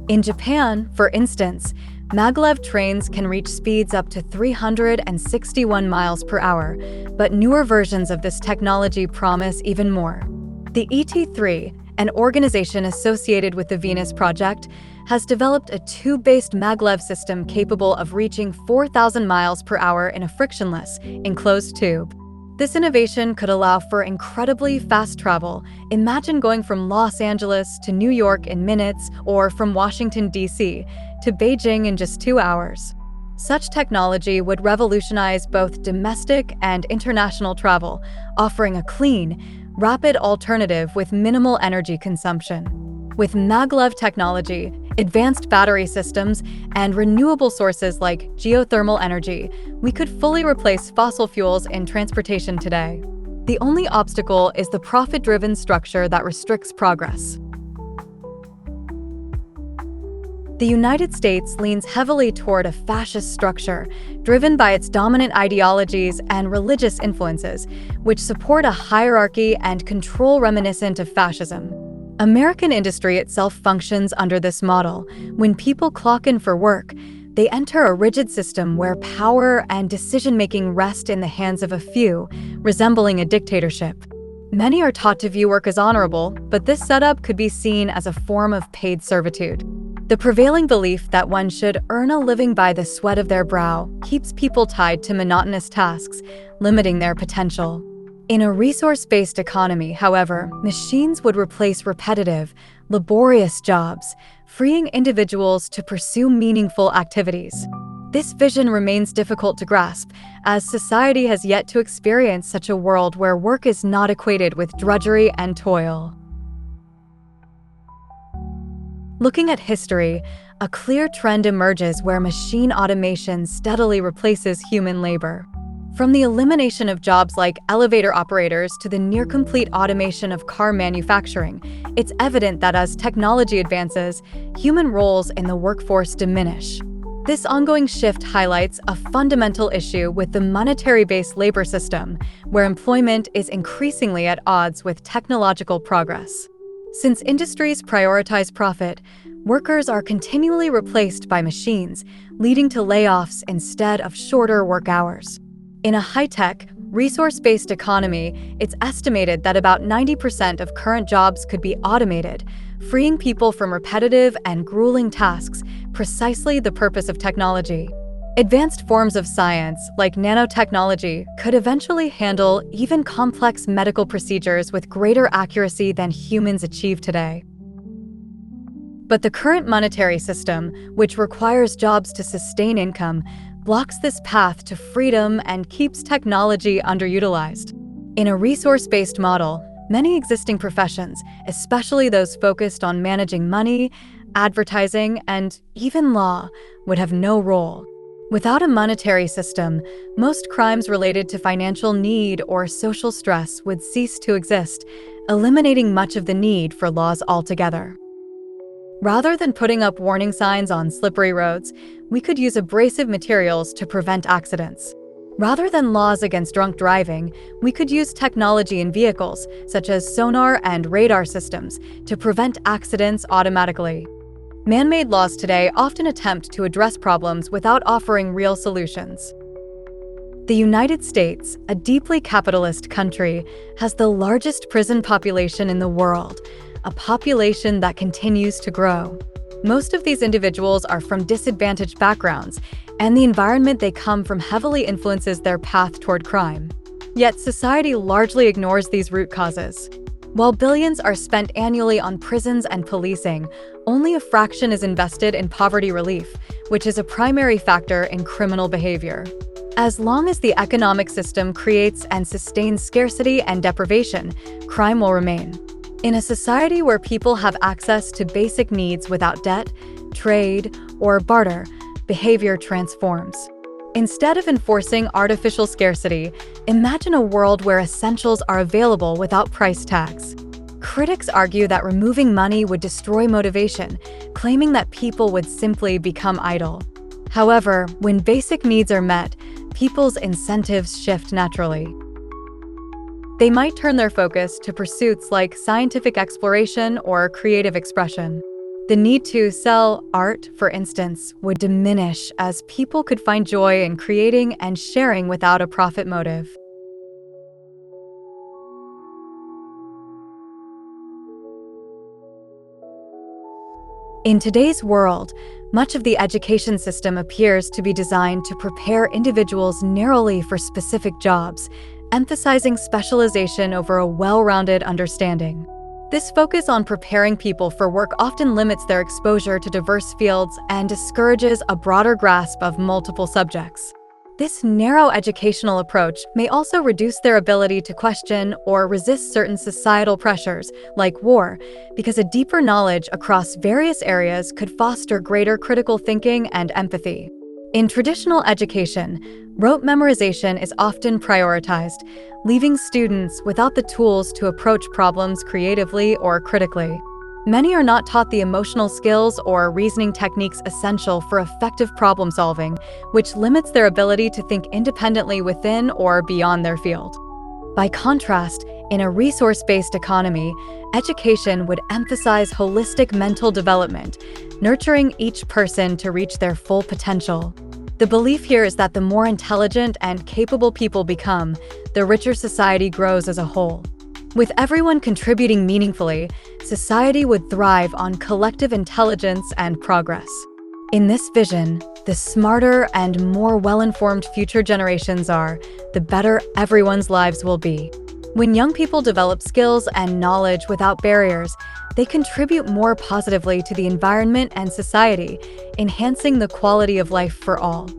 In Japan, for instance, maglev trains can reach speeds up to 361 miles per hour, but newer versions of this technology promise even more. The ET3, an organization associated with the Venus Project, has developed a tube-based maglev system capable of reaching 4,000 miles per hour in a frictionless, enclosed tube. This innovation could allow for incredibly fast travel. Imagine going from Los Angeles to New York in minutes, or from Washington, D.C. to Beijing in just 2 hours. Such technology would revolutionize both domestic and international travel, offering a clean, rapid alternative with minimal energy consumption. With maglev technology, advanced battery systems, and renewable sources like geothermal energy, we could fully replace fossil fuels in transportation today. The only obstacle is the profit-driven structure that restricts progress. The United States leans heavily toward a fascist structure, driven by its dominant ideologies and religious influences, which support a hierarchy and control reminiscent of fascism. American industry itself functions under this model. When people clock in for work, they enter a rigid system where power and decision-making rest in the hands of a few, resembling a dictatorship. Many are taught to view work as honorable, but this setup could be seen as a form of paid servitude. The prevailing belief that one should earn a living by the sweat of their brow keeps people tied to monotonous tasks, limiting their potential. In a resource-based economy, however, machines would replace repetitive, laborious jobs, freeing individuals to pursue meaningful activities. This vision remains difficult to grasp, as society has yet to experience such a world where work is not equated with drudgery and toil. Looking at history, a clear trend emerges where machine automation steadily replaces human labor. From the elimination of jobs like elevator operators to the near-complete automation of car manufacturing, it's evident that as technology advances, human roles in the workforce diminish. This ongoing shift highlights a fundamental issue with the monetary-based labor system, where employment is increasingly at odds with technological progress. Since industries prioritize profit, workers are continually replaced by machines, leading to layoffs instead of shorter work hours. In a high-tech, resource-based economy, it's estimated that about 90% of current jobs could be automated, freeing people from repetitive and grueling tasks, precisely the purpose of technology. Advanced forms of science, like nanotechnology, could eventually handle even complex medical procedures with greater accuracy than humans achieve today. But the current monetary system, which requires jobs to sustain income, blocks this path to freedom and keeps technology underutilized. In a resource-based model, many existing professions, especially those focused on managing money, advertising, and even law, would have no role. Without a monetary system, most crimes related to financial need or social stress would cease to exist, eliminating much of the need for laws altogether. Rather than putting up warning signs on slippery roads, we could use abrasive materials to prevent accidents. Rather than laws against drunk driving, we could use technology in vehicles, such as sonar and radar systems, to prevent accidents automatically. Man-made laws today often attempt to address problems without offering real solutions. The United States, a deeply capitalist country, has the largest prison population in the world, a population that continues to grow. Most of these individuals are from disadvantaged backgrounds, and the environment they come from heavily influences their path toward crime. Yet society largely ignores these root causes. While billions are spent annually on prisons and policing, only a fraction is invested in poverty relief, which is a primary factor in criminal behavior. As long as the economic system creates and sustains scarcity and deprivation, crime will remain. In a society where people have access to basic needs without debt, trade, or barter, behavior transforms. Instead of enforcing artificial scarcity, imagine a world where essentials are available without price tags. Critics argue that removing money would destroy motivation, claiming that people would simply become idle. However, when basic needs are met, people's incentives shift naturally. They might turn their focus to pursuits like scientific exploration or creative expression. The need to sell art, for instance, would diminish as people could find joy in creating and sharing without a profit motive. In today's world, much of the education system appears to be designed to prepare individuals narrowly for specific jobs, emphasizing specialization over a well-rounded understanding. This focus on preparing people for work often limits their exposure to diverse fields and discourages a broader grasp of multiple subjects. This narrow educational approach may also reduce their ability to question or resist certain societal pressures, like war, because a deeper knowledge across various areas could foster greater critical thinking and empathy. In traditional education, rote memorization is often prioritized, leaving students without the tools to approach problems creatively or critically. Many are not taught the emotional skills or reasoning techniques essential for effective problem solving, which limits their ability to think independently within or beyond their field. By contrast, in a resource-based economy, education would emphasize holistic mental development, nurturing each person to reach their full potential. The belief here is that the more intelligent and capable people become, the richer society grows as a whole. With everyone contributing meaningfully, society would thrive on collective intelligence and progress. In this vision, the smarter and more well-informed future generations are, the better everyone's lives will be. When young people develop skills and knowledge without barriers, they contribute more positively to the environment and society, enhancing the quality of life for all.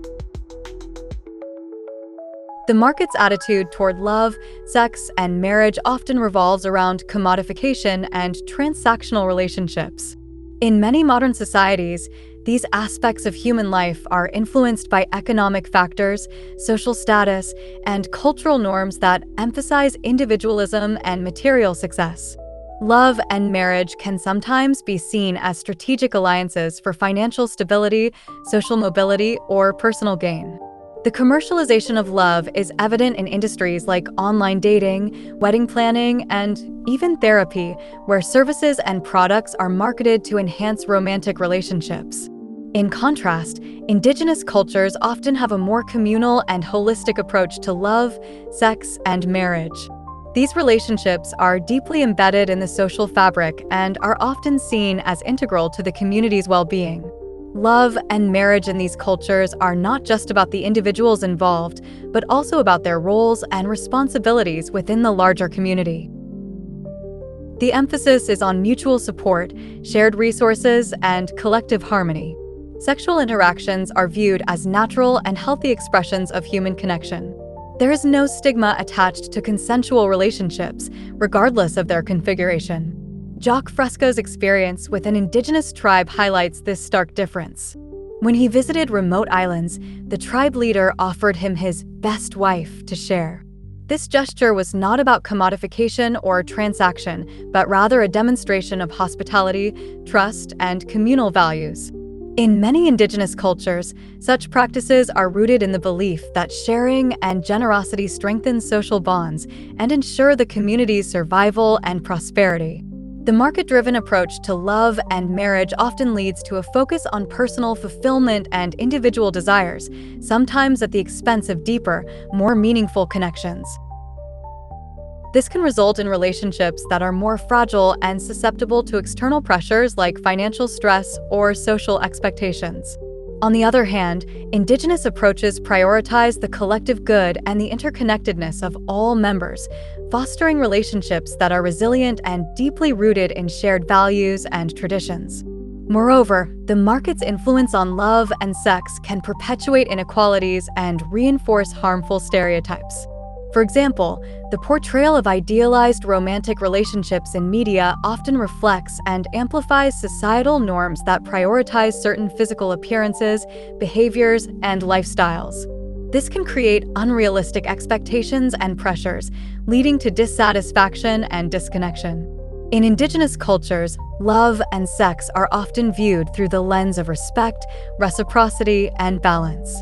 The market's attitude toward love, sex, and marriage often revolves around commodification and transactional relationships. In many modern societies, these aspects of human life are influenced by economic factors, social status, and cultural norms that emphasize individualism and material success. Love and marriage can sometimes be seen as strategic alliances for financial stability, social mobility, or personal gain. The commercialization of love is evident in industries like online dating, wedding planning, and even therapy, where services and products are marketed to enhance romantic relationships. In contrast, indigenous cultures often have a more communal and holistic approach to love, sex, and marriage. These relationships are deeply embedded in the social fabric and are often seen as integral to the community's well-being. Love and marriage in these cultures are not just about the individuals involved, but also about their roles and responsibilities within the larger community. The emphasis is on mutual support, shared resources, and collective harmony. Sexual interactions are viewed as natural and healthy expressions of human connection. There is no stigma attached to consensual relationships, regardless of their configuration. Jacques Fresco's experience with an indigenous tribe highlights this stark difference. When he visited remote islands, the tribe leader offered him his best wife to share. This gesture was not about commodification or transaction, but rather a demonstration of hospitality, trust, and communal values. In many indigenous cultures, such practices are rooted in the belief that sharing and generosity strengthen social bonds and ensure the community's survival and prosperity. The market-driven approach to love and marriage often leads to a focus on personal fulfillment and individual desires, sometimes at the expense of deeper, more meaningful connections. This can result in relationships that are more fragile and susceptible to external pressures like financial stress or social expectations. On the other hand, indigenous approaches prioritize the collective good and the interconnectedness of all members, fostering relationships that are resilient and deeply rooted in shared values and traditions. Moreover, the market's influence on love and sex can perpetuate inequalities and reinforce harmful stereotypes. For example, the portrayal of idealized romantic relationships in media often reflects and amplifies societal norms that prioritize certain physical appearances, behaviors, and lifestyles. This can create unrealistic expectations and pressures, leading to dissatisfaction and disconnection. In indigenous cultures, love and sex are often viewed through the lens of respect, reciprocity, and balance.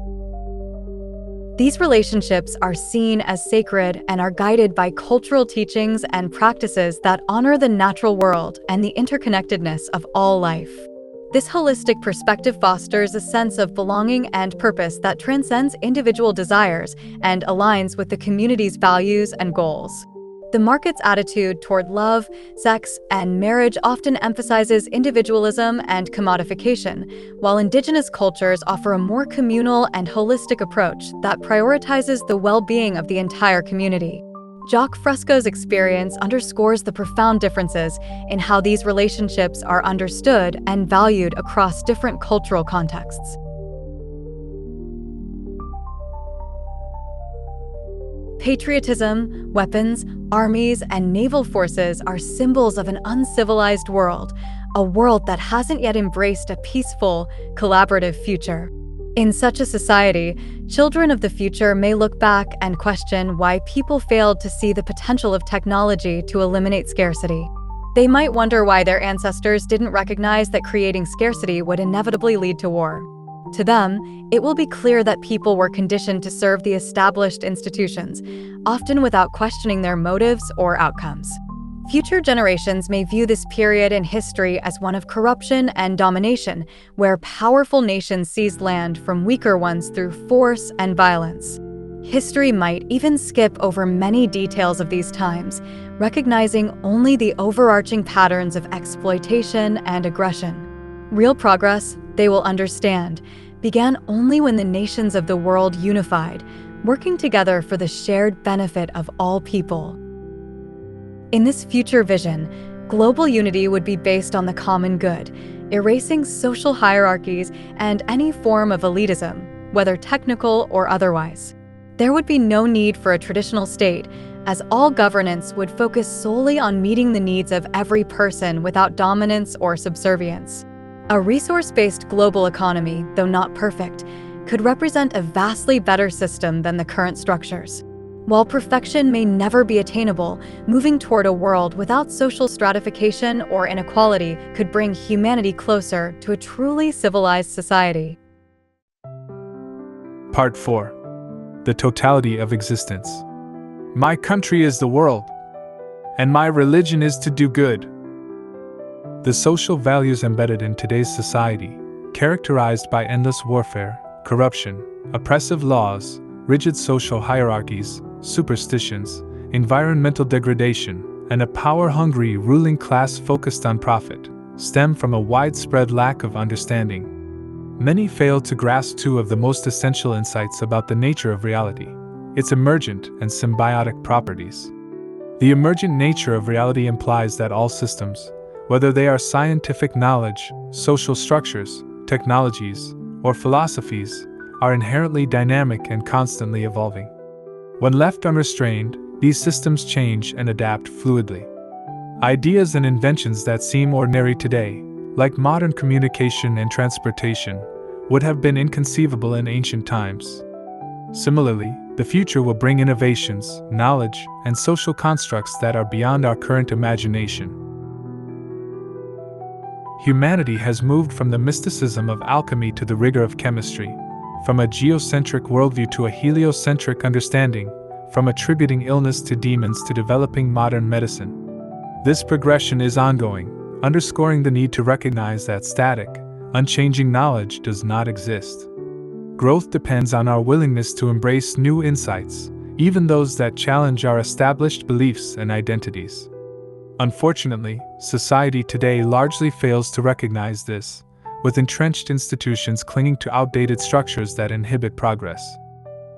These relationships are seen as sacred and are guided by cultural teachings and practices that honor the natural world and the interconnectedness of all life. This holistic perspective fosters a sense of belonging and purpose that transcends individual desires and aligns with the community's values and goals. The market's attitude toward love, sex, and marriage often emphasizes individualism and commodification, while indigenous cultures offer a more communal and holistic approach that prioritizes the well-being of the entire community. Jacques Fresco's experience underscores the profound differences in how these relationships are understood and valued across different cultural contexts. Patriotism, weapons, armies, and naval forces are symbols of an uncivilized world, a world that hasn't yet embraced a peaceful, collaborative future. In such a society, children of the future may look back and question why people failed to see the potential of technology to eliminate scarcity. They might wonder why their ancestors didn't recognize that creating scarcity would inevitably lead to war. To them, it will be clear that people were conditioned to serve the established institutions, often without questioning their motives or outcomes. Future generations may view this period in history as one of corruption and domination, where powerful nations seized land from weaker ones through force and violence. History might even skip over many details of these times, recognizing only the overarching patterns of exploitation and aggression. Real progress, they will understand, began only when the nations of the world unified, working together for the shared benefit of all people. In this future vision, global unity would be based on the common good, erasing social hierarchies and any form of elitism, whether technical or otherwise. There would be no need for a traditional state, as all governance would focus solely on meeting the needs of every person without dominance or subservience. A resource-based global economy, though not perfect, could represent a vastly better system than the current structures. While perfection may never be attainable, moving toward a world without social stratification or inequality could bring humanity closer to a truly civilized society. Part 4. The Totality of Existence. My country is the world, and my religion is to do good. The social values embedded in today's society, characterized by endless warfare, corruption, oppressive laws, rigid social hierarchies, superstitions, environmental degradation, and a power-hungry ruling class focused on profit, stem from a widespread lack of understanding. Many fail to grasp two of the most essential insights about the nature of reality: its emergent and symbiotic properties. The emergent nature of reality implies that all systems, whether they are scientific knowledge, social structures, technologies, or philosophies, are inherently dynamic and constantly evolving. When left unrestrained, these systems change and adapt fluidly. Ideas and inventions that seem ordinary today, like modern communication and transportation, would have been inconceivable in ancient times. Similarly, the future will bring innovations, knowledge, and social constructs that are beyond our current imagination. Humanity has moved from the mysticism of alchemy to the rigor of chemistry, from a geocentric worldview to a heliocentric understanding, from attributing illness to demons to developing modern medicine. This progression is ongoing, underscoring the need to recognize that static, unchanging knowledge does not exist. Growth depends on our willingness to embrace new insights, even those that challenge our established beliefs and identities. Unfortunately, society today largely fails to recognize this, with entrenched institutions clinging to outdated structures that inhibit progress.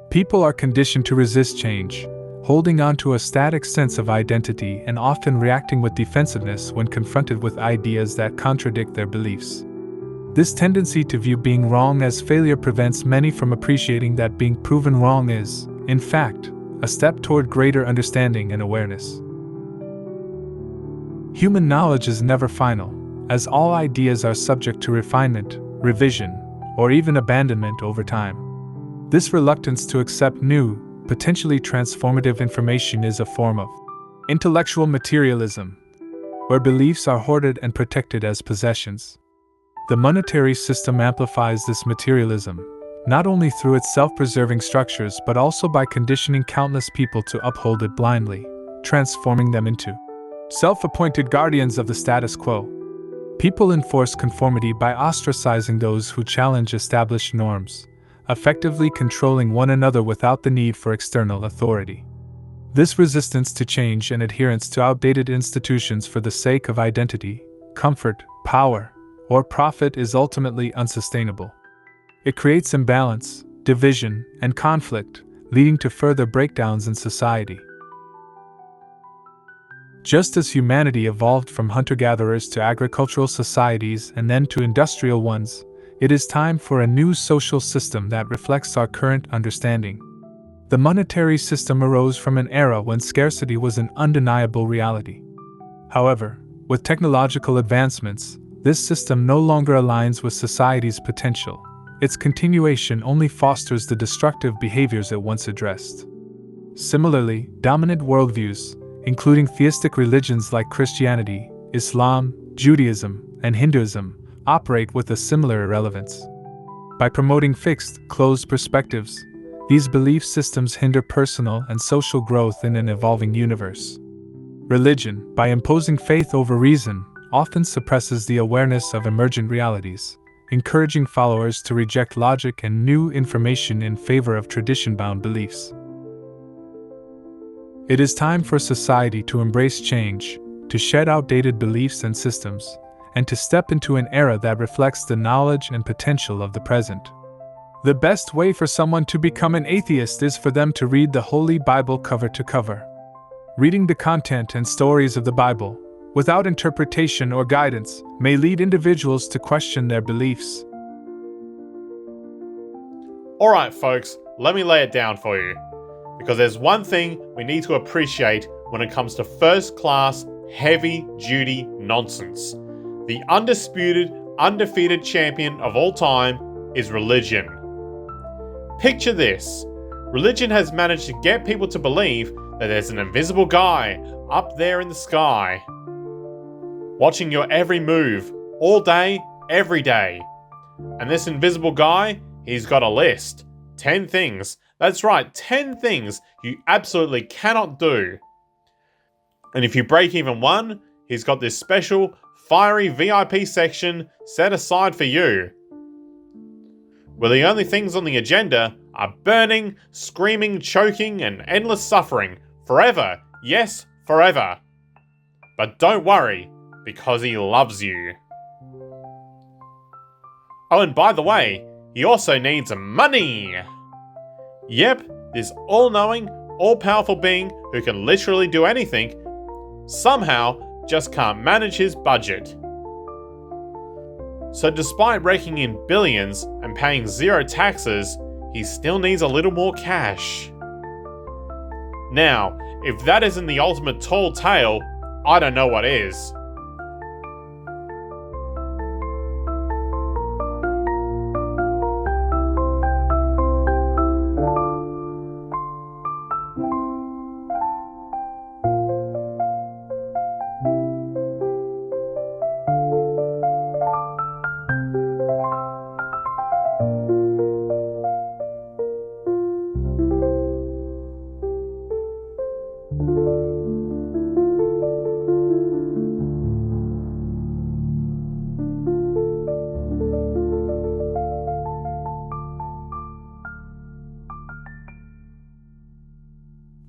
People are conditioned to resist change, holding on to a static sense of identity and often reacting with defensiveness when confronted with ideas that contradict their beliefs. This tendency to view being wrong as failure prevents many from appreciating that being proven wrong is, in fact, a step toward greater understanding and awareness. Human knowledge is never final, as all ideas are subject to refinement, revision, or even abandonment over time. This reluctance to accept new, potentially transformative information is a form of intellectual materialism, where beliefs are hoarded and protected as possessions. The monetary system amplifies this materialism, not only through its self-preserving structures but also by conditioning countless people to uphold it blindly, transforming them into self-appointed guardians of the status quo. People enforce conformity by ostracizing those who challenge established norms, effectively controlling one another without the need for external authority. This resistance to change and adherence to outdated institutions for the sake of identity, comfort, power, or profit is ultimately unsustainable. It creates imbalance, division, and conflict, leading to further breakdowns in society. Just as humanity evolved from hunter-gatherers to agricultural societies and then to industrial ones, it is time for a new social system that reflects our current understanding. The monetary system arose from an era when scarcity was an undeniable reality. However, with technological advancements, this system no longer aligns with society's potential. Its continuation only fosters the destructive behaviors it once addressed. Similarly, dominant worldviews, including theistic religions like Christianity, Islam, Judaism, and Hinduism, operate with a similar irrelevance. By promoting fixed, closed perspectives, these belief systems hinder personal and social growth in an evolving universe. Religion, by imposing faith over reason, often suppresses the awareness of emergent realities, encouraging followers to reject logic and new information in favor of tradition-bound beliefs. It is time for society to embrace change, to shed outdated beliefs and systems, and to step into an era that reflects the knowledge and potential of the present. The best way for someone to become an atheist is for them to read the Holy Bible cover to cover. Reading the content and stories of the Bible, without interpretation or guidance, may lead individuals to question their beliefs. Alright folks, let me lay it down for you. Because there's one thing we need to appreciate when it comes to first-class, heavy-duty nonsense. The undisputed, undefeated champion of all time is religion. Picture this. Religion has managed to get people to believe that there's an invisible guy up there in the sky, watching your every move, all day, every day. And this invisible guy, he's got a list. 10 things. That's right, 10 things you absolutely cannot do. And if you break even one, he's got this special, fiery VIP section set aside for you, where the only things on the agenda are burning, screaming, choking, and endless suffering. Forever. Yes, forever. But don't worry, because he loves you. Oh, and by the way, he also needs money. Yep, this all-knowing, all-powerful being who can literally do anything, somehow just can't manage his budget. So despite raking in billions and paying zero taxes, he still needs a little more cash. Now, if that isn't the ultimate tall tale, I don't know what is.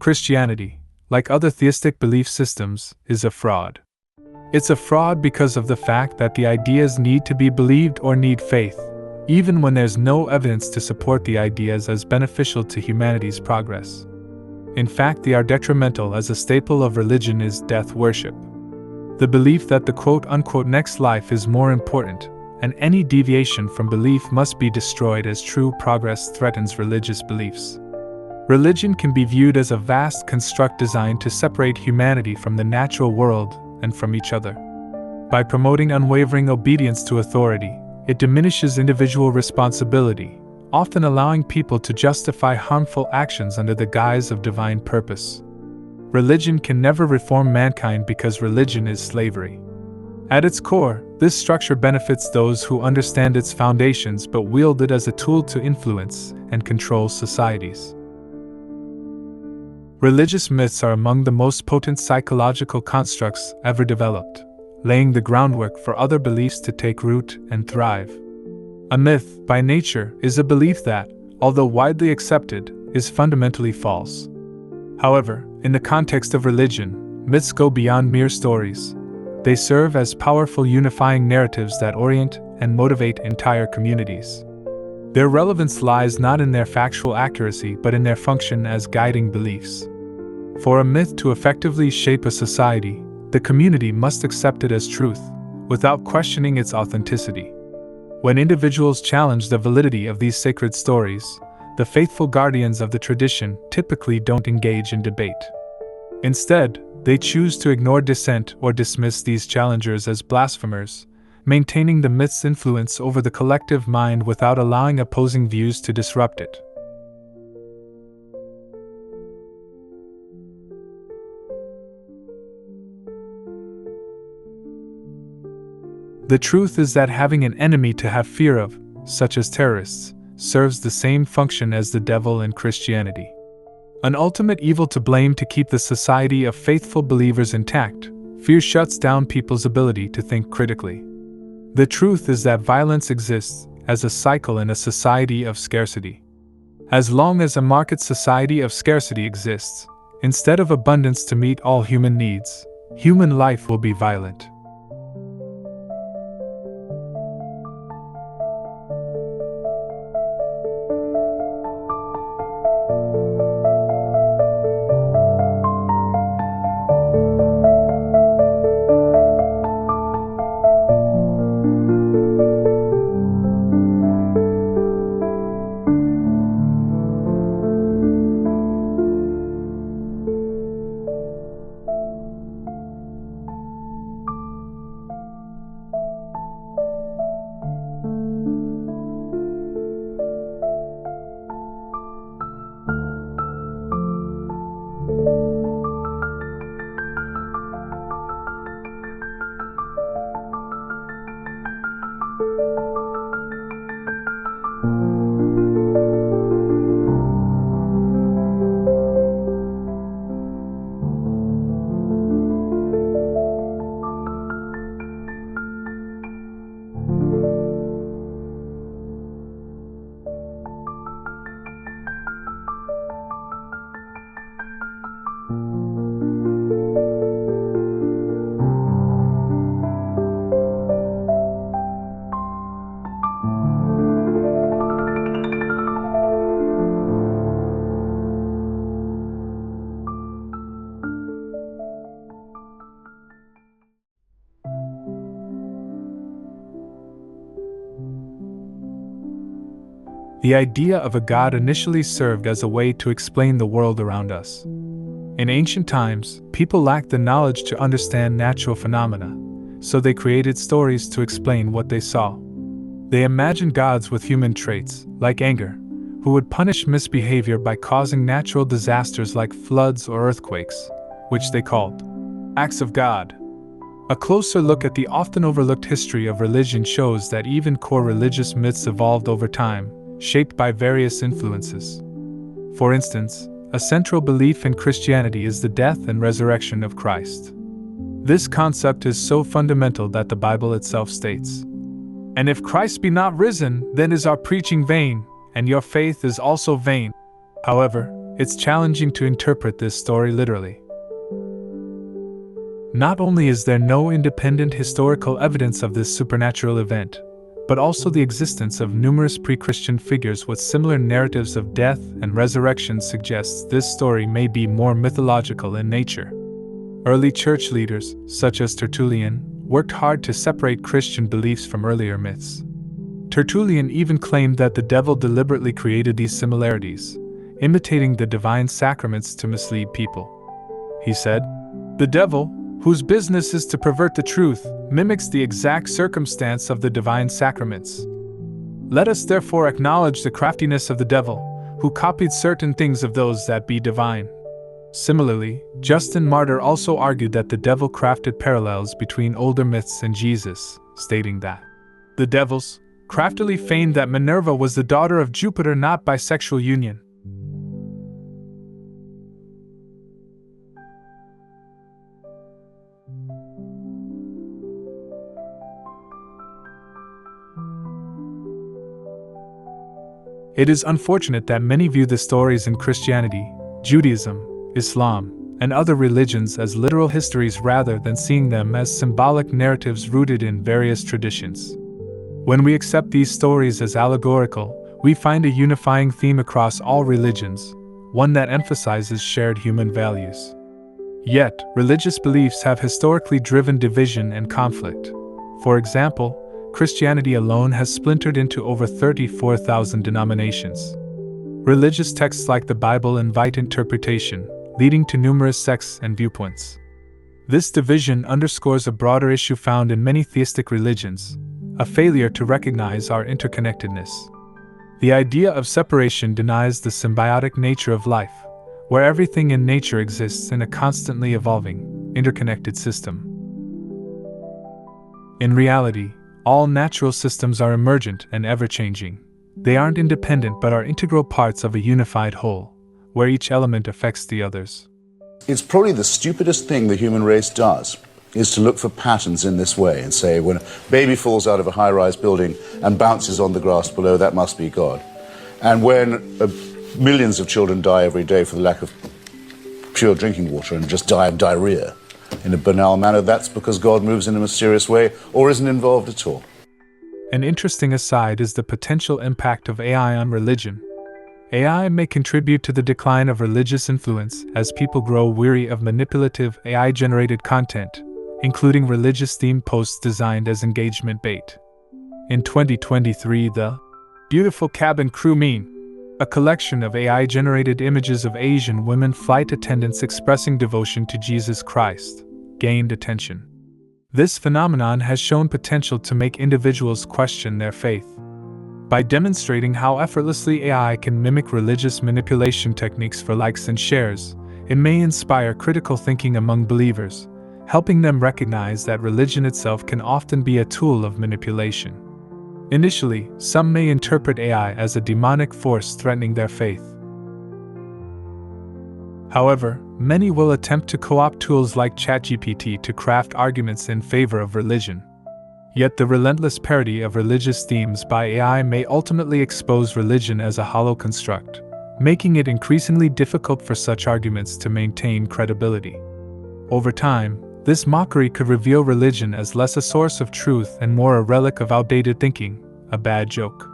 Christianity, like other theistic belief systems, is a fraud. It's a fraud because of the fact that the ideas need to be believed or need faith, even when there's no evidence to support the ideas as beneficial to humanity's progress. In fact, they are detrimental, as a staple of religion is death worship. The belief that the quote-unquote next life is more important, and any deviation from belief must be destroyed, as true progress threatens religious beliefs. Religion can be viewed as a vast construct designed to separate humanity from the natural world and from each other. By promoting unwavering obedience to authority, it diminishes individual responsibility, often allowing people to justify harmful actions under the guise of divine purpose. Religion can never reform mankind because religion is slavery. At its core, this structure benefits those who understand its foundations but wield it as a tool to influence and control societies. Religious myths are among the most potent psychological constructs ever developed, laying the groundwork for other beliefs to take root and thrive. A myth, by nature, is a belief that, although widely accepted, is fundamentally false. However, in the context of religion, myths go beyond mere stories. They serve as powerful unifying narratives that orient and motivate entire communities. Their relevance lies not in their factual accuracy but in their function as guiding beliefs. For a myth to effectively shape a society, the community must accept it as truth, without questioning its authenticity. When individuals challenge the validity of these sacred stories, the faithful guardians of the tradition typically don't engage in debate. Instead, they choose to ignore dissent or dismiss these challengers as blasphemers, maintaining the myth's influence over the collective mind without allowing opposing views to disrupt it. The truth is that having an enemy to have fear of, such as terrorists, serves the same function as the devil in Christianity. An ultimate evil to blame to keep the society of faithful believers intact, fear shuts down people's ability to think critically. The truth is that violence exists as a cycle in a society of scarcity. As long as a market society of scarcity exists, instead of abundance to meet all human needs, human life will be violent. The idea of a god initially served as a way to explain the world around us. In ancient times, people lacked the knowledge to understand natural phenomena, so they created stories to explain what they saw. They imagined gods with human traits, like anger, who would punish misbehavior by causing natural disasters like floods or earthquakes, which they called acts of God. A closer look at the often overlooked history of religion shows that even core religious myths evolved over time, shaped by various influences. For instance, a central belief in Christianity is the death and resurrection of Christ. This concept is so fundamental that the Bible itself states, "And if Christ be not risen, then is our preaching vain, and your faith is also vain." However, it's challenging to interpret this story literally. Not only is there no independent historical evidence of this supernatural event, but also the existence of numerous pre-Christian figures with similar narratives of death and resurrection suggests this story may be more mythological in nature. Early church leaders, such as Tertullian, worked hard to separate Christian beliefs from earlier myths. Tertullian even claimed that the devil deliberately created these similarities, imitating the divine sacraments to mislead people. He said, "The devil, whose business is to pervert the truth, mimics the exact circumstance of the divine sacraments. Let us therefore acknowledge the craftiness of the devil, who copied certain things of those that be divine." Similarly, Justin Martyr also argued that the devil crafted parallels between older myths and Jesus, stating that the devils craftily feigned that Minerva was the daughter of Jupiter not by sexual union. It is unfortunate that many view the stories in Christianity, Judaism, Islam, and other religions as literal histories rather than seeing them as symbolic narratives rooted in various traditions. When we accept these stories as allegorical, we find a unifying theme across all religions, one that emphasizes shared human values. Yet, religious beliefs have historically driven division and conflict. For example, Christianity alone has splintered into over 34,000 denominations. Religious texts like the Bible invite interpretation, leading to numerous sects and viewpoints. This division underscores a broader issue found in many theistic religions, a failure to recognize our interconnectedness. The idea of separation denies the symbiotic nature of life, where everything in nature exists in a constantly evolving, interconnected system. In reality, all natural systems are emergent and ever-changing. They aren't independent but are integral parts of a unified whole, where each element affects the others. It's probably the stupidest thing the human race does. is to look for patterns in this way and say, when a baby falls out of a high-rise building and bounces on the grass below, that must be God. And when millions of children die every day for the lack of pure drinking water and just die of diarrhea in a banal manner, that's because God moves in a mysterious way or isn't involved at all. An interesting aside is the potential impact of AI on religion. AI may contribute to the decline of religious influence as people grow weary of manipulative AI-generated content, including religious-themed posts designed as engagement bait. In 2023, the Beautiful Cabin Crew meme, a collection of AI-generated images of Asian women flight attendants expressing devotion to Jesus Christ, gained attention. This phenomenon has shown potential to make individuals question their faith. By demonstrating how effortlessly AI can mimic religious manipulation techniques for likes and shares, it may inspire critical thinking among believers, helping them recognize that religion itself can often be a tool of manipulation. Initially, some may interpret AI as a demonic force threatening their faith. However, many will attempt to co-opt tools like ChatGPT to craft arguments in favor of religion. Yet the relentless parody of religious themes by AI may ultimately expose religion as a hollow construct, making it increasingly difficult for such arguments to maintain credibility. Over time, this mockery could reveal religion as less a source of truth and more a relic of outdated thinking, a bad joke.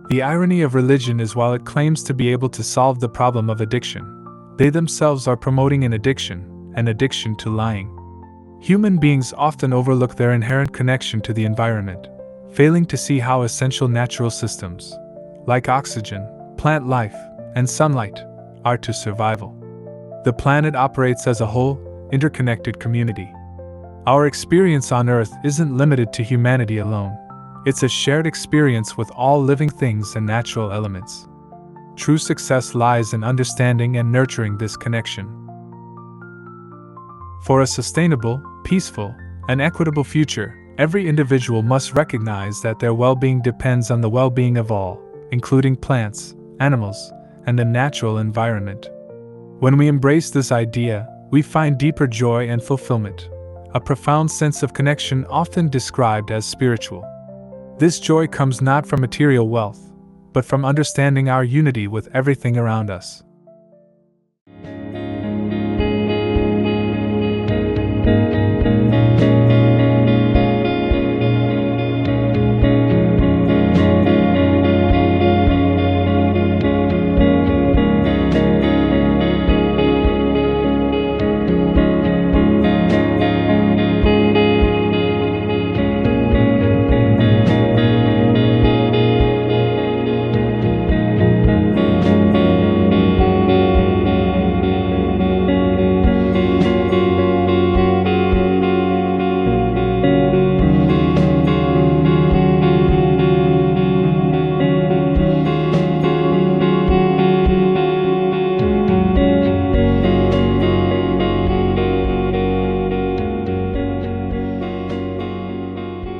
The irony of religion is while it claims to be able to solve the problem of addiction, they themselves are promoting an addiction to lying. Human beings often overlook their inherent connection to the environment, failing to see how essential natural systems, like oxygen, plant life, and sunlight, are to survival. The planet operates as a whole, interconnected community. Our experience on Earth isn't limited to humanity alone. It's a shared experience with all living things and natural elements. True success lies in understanding and nurturing this connection. For a sustainable, peaceful, and equitable future, every individual must recognize that their well-being depends on the well-being of all, including plants, animals, and the natural environment. When we embrace this idea, we find deeper joy and fulfillment, a profound sense of connection often described as spiritual. This joy comes not from material wealth, but from understanding our unity with everything around us.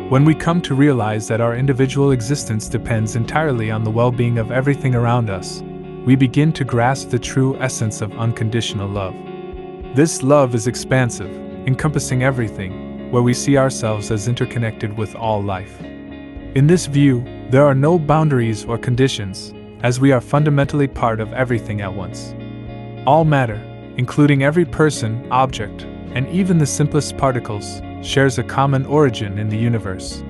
When we come to realize that our individual existence depends entirely on the well-being of everything around us, we begin to grasp the true essence of unconditional love. This love is expansive, encompassing everything, where we see ourselves as interconnected with all life. In this view, there are no boundaries or conditions, as we are fundamentally part of everything at once. All matter, including every person, object, and even the simplest particles, shares a common origin in the universe.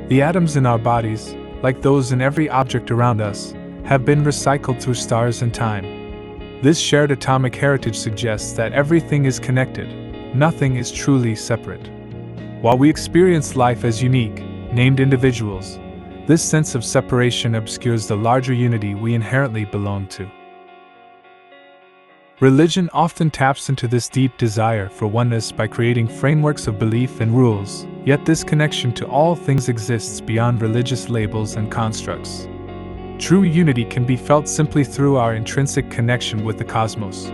The atoms in our bodies, like those in every object around us, have been recycled through stars and time. This shared atomic heritage suggests that everything is connected, nothing is truly separate. While we experience life as unique, named individuals, this sense of separation obscures the larger unity we inherently belong to. Religion often taps into this deep desire for oneness by creating frameworks of belief and rules, yet this connection to all things exists beyond religious labels and constructs. True unity can be felt simply through our intrinsic connection with the cosmos.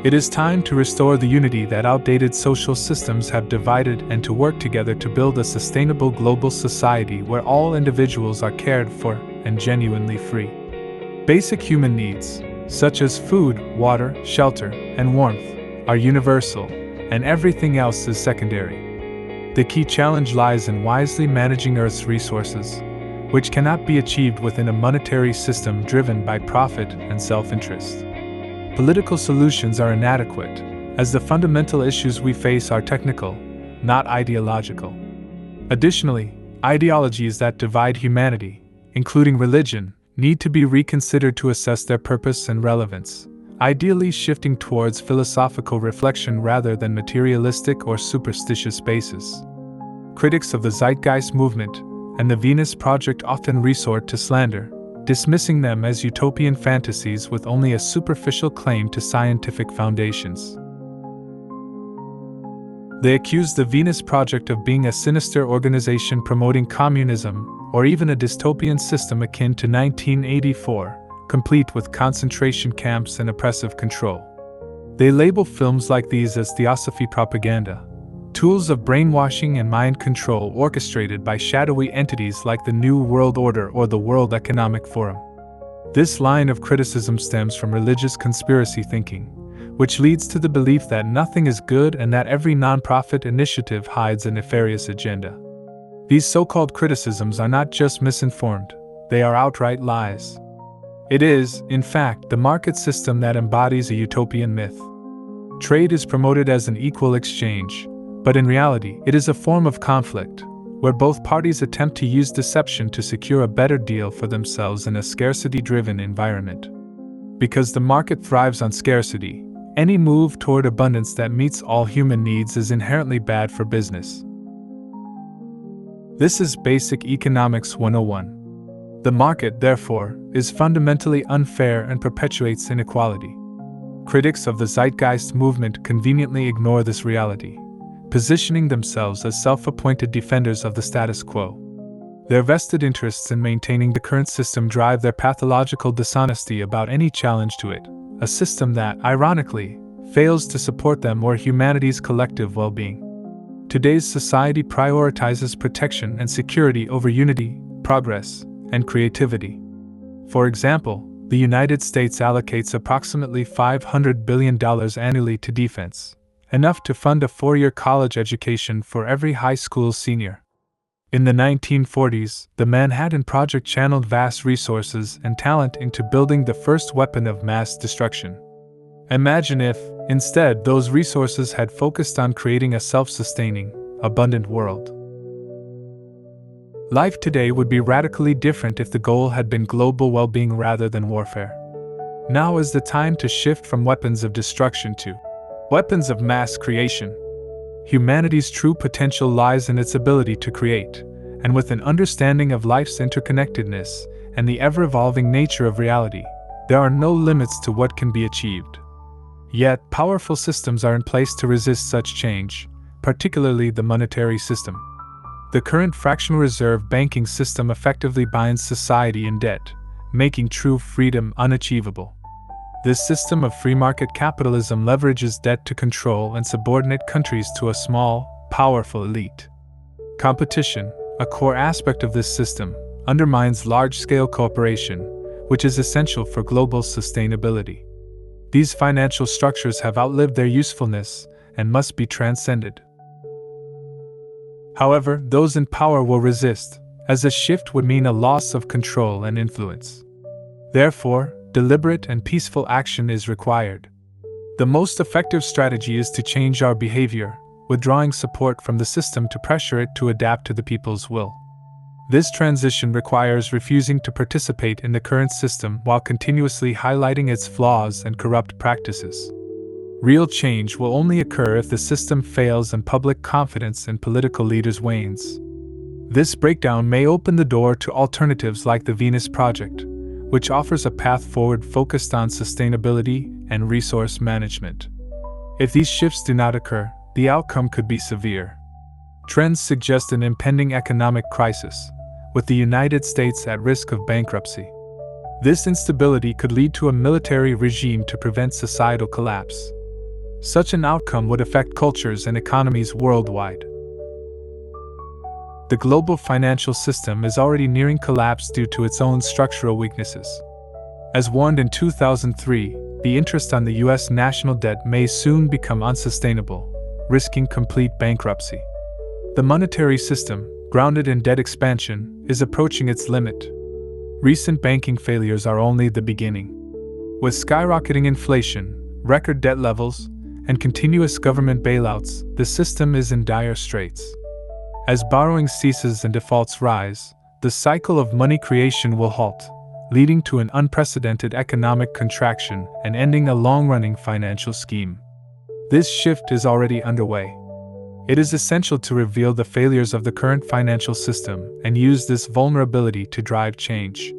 It is time to restore the unity that outdated social systems have divided and to work together to build a sustainable global society where all individuals are cared for and genuinely free. Basic human needs, such as food, water, shelter, and warmth, are universal, and everything else is secondary. The key challenge lies in wisely managing Earth's resources, which cannot be achieved within a monetary system driven by profit and self-interest. Political solutions are inadequate, as the fundamental issues we face are technical, not ideological. Additionally, ideologies that divide humanity, including religion, need to be reconsidered to assess their purpose and relevance, ideally shifting towards philosophical reflection rather than materialistic or superstitious bases. Critics of the Zeitgeist movement and the Venus Project often resort to slander, dismissing them as utopian fantasies with only a superficial claim to scientific foundations. They accuse the Venus Project of being a sinister organization promoting communism, or even a dystopian system akin to 1984, complete with concentration camps and oppressive control. They label films like these as theosophy propaganda, tools of brainwashing and mind control orchestrated by shadowy entities like the New World Order or the World Economic Forum. This line of criticism stems from religious conspiracy thinking, which leads to the belief that nothing is good and that every nonprofit initiative hides a nefarious agenda. These so-called criticisms are not just misinformed, they are outright lies. It is, in fact, the market system that embodies a utopian myth. Trade is promoted as an equal exchange, but in reality, it is a form of conflict, where both parties attempt to use deception to secure a better deal for themselves in a scarcity-driven environment. Because the market thrives on scarcity, any move toward abundance that meets all human needs is inherently bad for business. This is Basic Economics 101. The market, therefore, is fundamentally unfair and perpetuates inequality. Critics of the Zeitgeist movement conveniently ignore this reality, positioning themselves as self-appointed defenders of the status quo. Their vested interests in maintaining the current system drive their pathological dishonesty about any challenge to it, a system that, ironically, fails to support them or humanity's collective well-being. Today's society prioritizes protection and security over unity, progress, and creativity. For example, the United States allocates approximately $500 billion annually to defense, enough to fund a 4-year college education for every high school senior. In the 1940s, the Manhattan Project channeled vast resources and talent into building the first weapon of mass destruction. Imagine if, instead, those resources had focused on creating a self-sustaining, abundant world. Life today would be radically different if the goal had been global well-being rather than warfare. Now is the time to shift from weapons of destruction to weapons of mass creation. Humanity's true potential lies in its ability to create, and with an understanding of life's interconnectedness and the ever-evolving nature of reality, there are no limits to what can be achieved. Yet, powerful systems are in place to resist such change, particularly the monetary system. The current fractional reserve banking system effectively binds society in debt, making true freedom unachievable. This system of free market capitalism leverages debt to control and subordinate countries to a small, powerful elite. Competition, a core aspect of this system, undermines large-scale cooperation, which is essential for global sustainability. These financial structures have outlived their usefulness and must be transcended. However, those in power will resist, as a shift would mean a loss of control and influence. Therefore, deliberate and peaceful action is required. The most effective strategy is to change our behavior, withdrawing support from the system to pressure it to adapt to the people's will. This transition requires refusing to participate in the current system while continuously highlighting its flaws and corrupt practices. Real change will only occur if the system fails and public confidence in political leaders wanes. This breakdown may open the door to alternatives like the Venus Project, which offers a path forward focused on sustainability and resource management. If these shifts do not occur, the outcome could be severe. Trends suggest an impending economic crisis, with the United States at risk of bankruptcy. This instability could lead to a military regime to prevent societal collapse. Such an outcome would affect cultures and economies worldwide. The global financial system is already nearing collapse due to its own structural weaknesses. As warned in 2003, the interest on the U.S. national debt may soon become unsustainable, risking complete bankruptcy. The monetary system, grounded in debt expansion, is approaching its limit. Recent banking failures are only the beginning. With skyrocketing inflation, record debt levels, and continuous government bailouts, the system is in dire straits. As borrowing ceases and defaults rise, the cycle of money creation will halt, leading to an unprecedented economic contraction and ending a long-running financial scheme. This shift is already underway. It is essential to reveal the failures of the current financial system and use this vulnerability to drive change.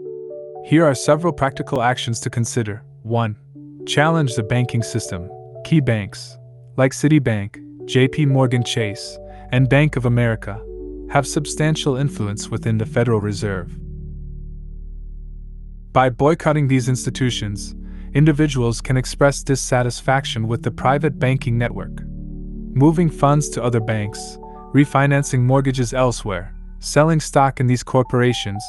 Here are several practical actions to consider. 1. Challenge the banking system. Key banks, like Citibank, JP Morgan Chase, and Bank of America, have substantial influence within the Federal Reserve. By boycotting these institutions, individuals can express dissatisfaction with the private banking network. Moving funds to other banks, refinancing mortgages elsewhere, selling stock in these corporations,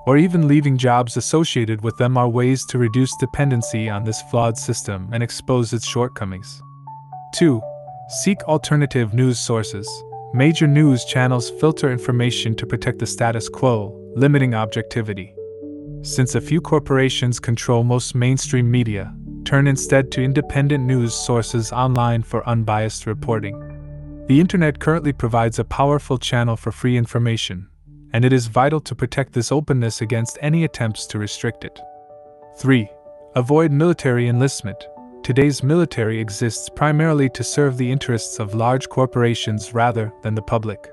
or even leaving jobs associated with them are ways to reduce dependency on this flawed system and expose its shortcomings. 2. Seek alternative news sources. Major news channels filter information to protect the status quo, limiting objectivity. Since a few corporations control most mainstream media, turn instead to independent news sources online for unbiased reporting. The internet currently provides a powerful channel for free information, and it is vital to protect this openness against any attempts to restrict it. 3. Avoid military enlistment. Today's military exists primarily to serve the interests of large corporations rather than the public.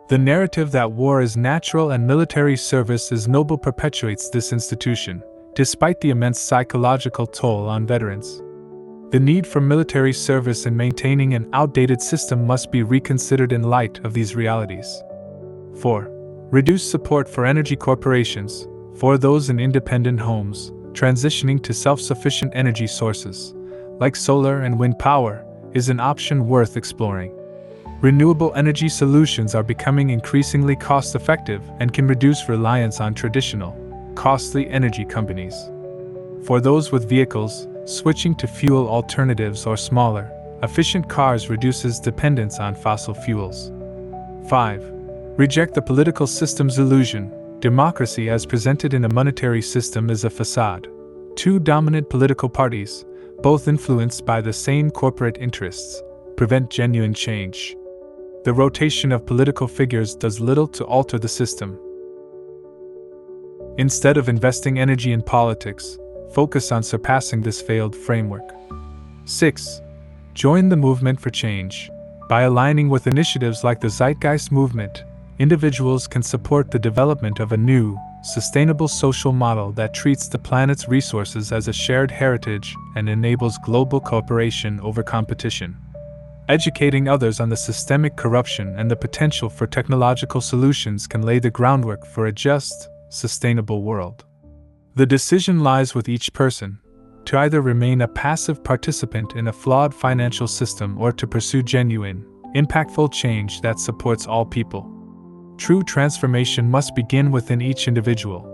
The narrative that war is natural and military service is noble perpetuates this institution, despite the immense psychological toll on veterans. The need for military service in maintaining an outdated system must be reconsidered in light of these realities. 4. Reduce support for energy corporations. For those in independent homes, transitioning to self-sufficient energy sources, like solar and wind power, is an option worth exploring. Renewable energy solutions are becoming increasingly cost-effective and can reduce reliance on traditional, costly energy companies. For those with vehicles, switching to fuel alternatives or smaller, efficient cars reduces dependence on fossil fuels. 5. Reject the political system's illusion. Democracy as presented in a monetary system is a facade. Two dominant political parties, both influenced by the same corporate interests, prevent genuine change. The rotation of political figures does little to alter the system. Instead of investing energy in politics, focus on surpassing this failed framework. 6. Join the movement for change. By aligning with initiatives like the Zeitgeist movement, individuals can support the development of a new, sustainable social model that treats the planet's resources as a shared heritage and enables global cooperation over competition. Educating others on the systemic corruption and the potential for technological solutions can lay the groundwork for a just, sustainable world. The decision lies with each person, to either remain a passive participant in a flawed financial system or to pursue genuine, impactful change that supports all people. True transformation must begin within each individual,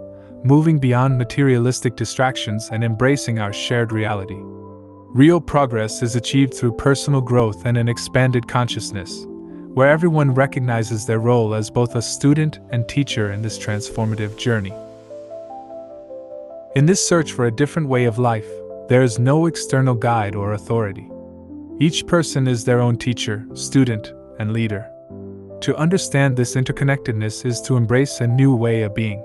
moving beyond materialistic distractions and embracing our shared reality. Real progress is achieved through personal growth and an expanded consciousness, where everyone recognizes their role as both a student and teacher in this transformative journey. In this search for a different way of life, there is no external guide or authority. Each person is their own teacher, student, and leader. To understand this interconnectedness is to embrace a new way of being.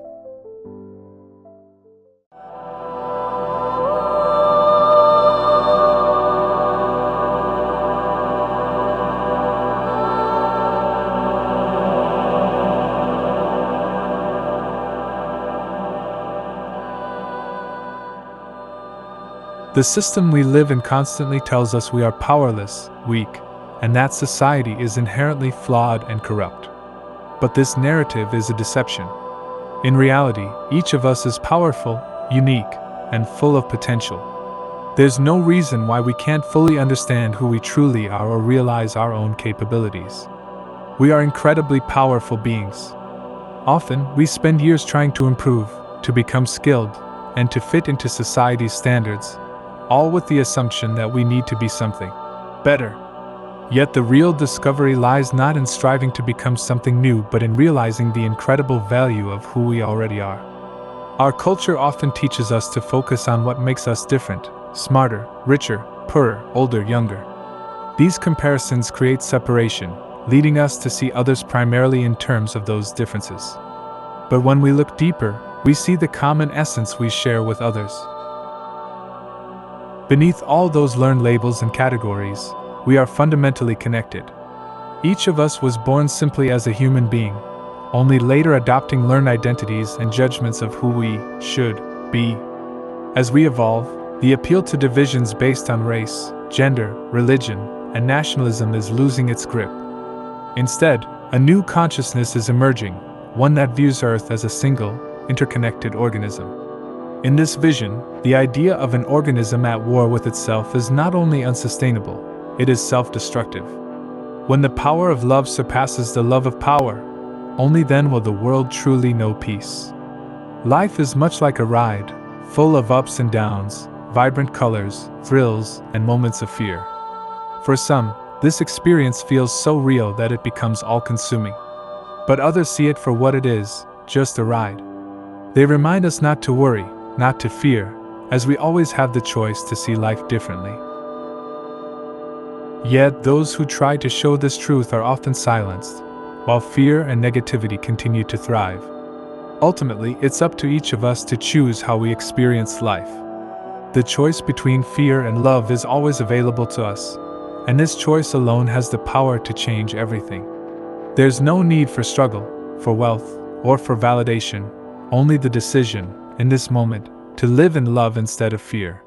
The system we live in constantly tells us we are powerless, weak, and that society is inherently flawed and corrupt. But this narrative is a deception. In reality, each of us is powerful, unique, and full of potential. There's no reason why we can't fully understand who we truly are or realize our own capabilities. We are incredibly powerful beings. Often, we spend years trying to improve, to become skilled, and to fit into society's standards, all with the assumption that we need to be something better. Yet the real discovery lies not in striving to become something new, but in realizing the incredible value of who we already are. Our culture often teaches us to focus on what makes us different, smarter, richer, poorer, older, younger. These comparisons create separation, leading us to see others primarily in terms of those differences. But when we look deeper, we see the common essence we share with others. Beneath all those learned labels and categories, we are fundamentally connected. Each of us was born simply as a human being, only later adopting learned identities and judgments of who we should be. As we evolve, the appeal to divisions based on race, gender, religion, and nationalism is losing its grip. Instead, a new consciousness is emerging, one that views Earth as a single, interconnected organism. In this vision, the idea of an organism at war with itself is not only unsustainable, it is self-destructive. When the power of love surpasses the love of power, only then will the world truly know peace. Life is much like a ride, full of ups and downs, vibrant colors, thrills, and moments of fear. For some, this experience feels so real that it becomes all-consuming. But others see it for what it is, just a ride. They remind us not to worry, not to fear, as we always have the choice to see life differently. Yet those who try to show this truth are often silenced, while fear and negativity continue to thrive. Ultimately, it's up to each of us to choose how we experience life. The choice between fear and love is always available to us, and this choice alone has the power to change everything. There's no need for struggle, for wealth, or for validation, only the decision, in this moment, to live in love instead of fear.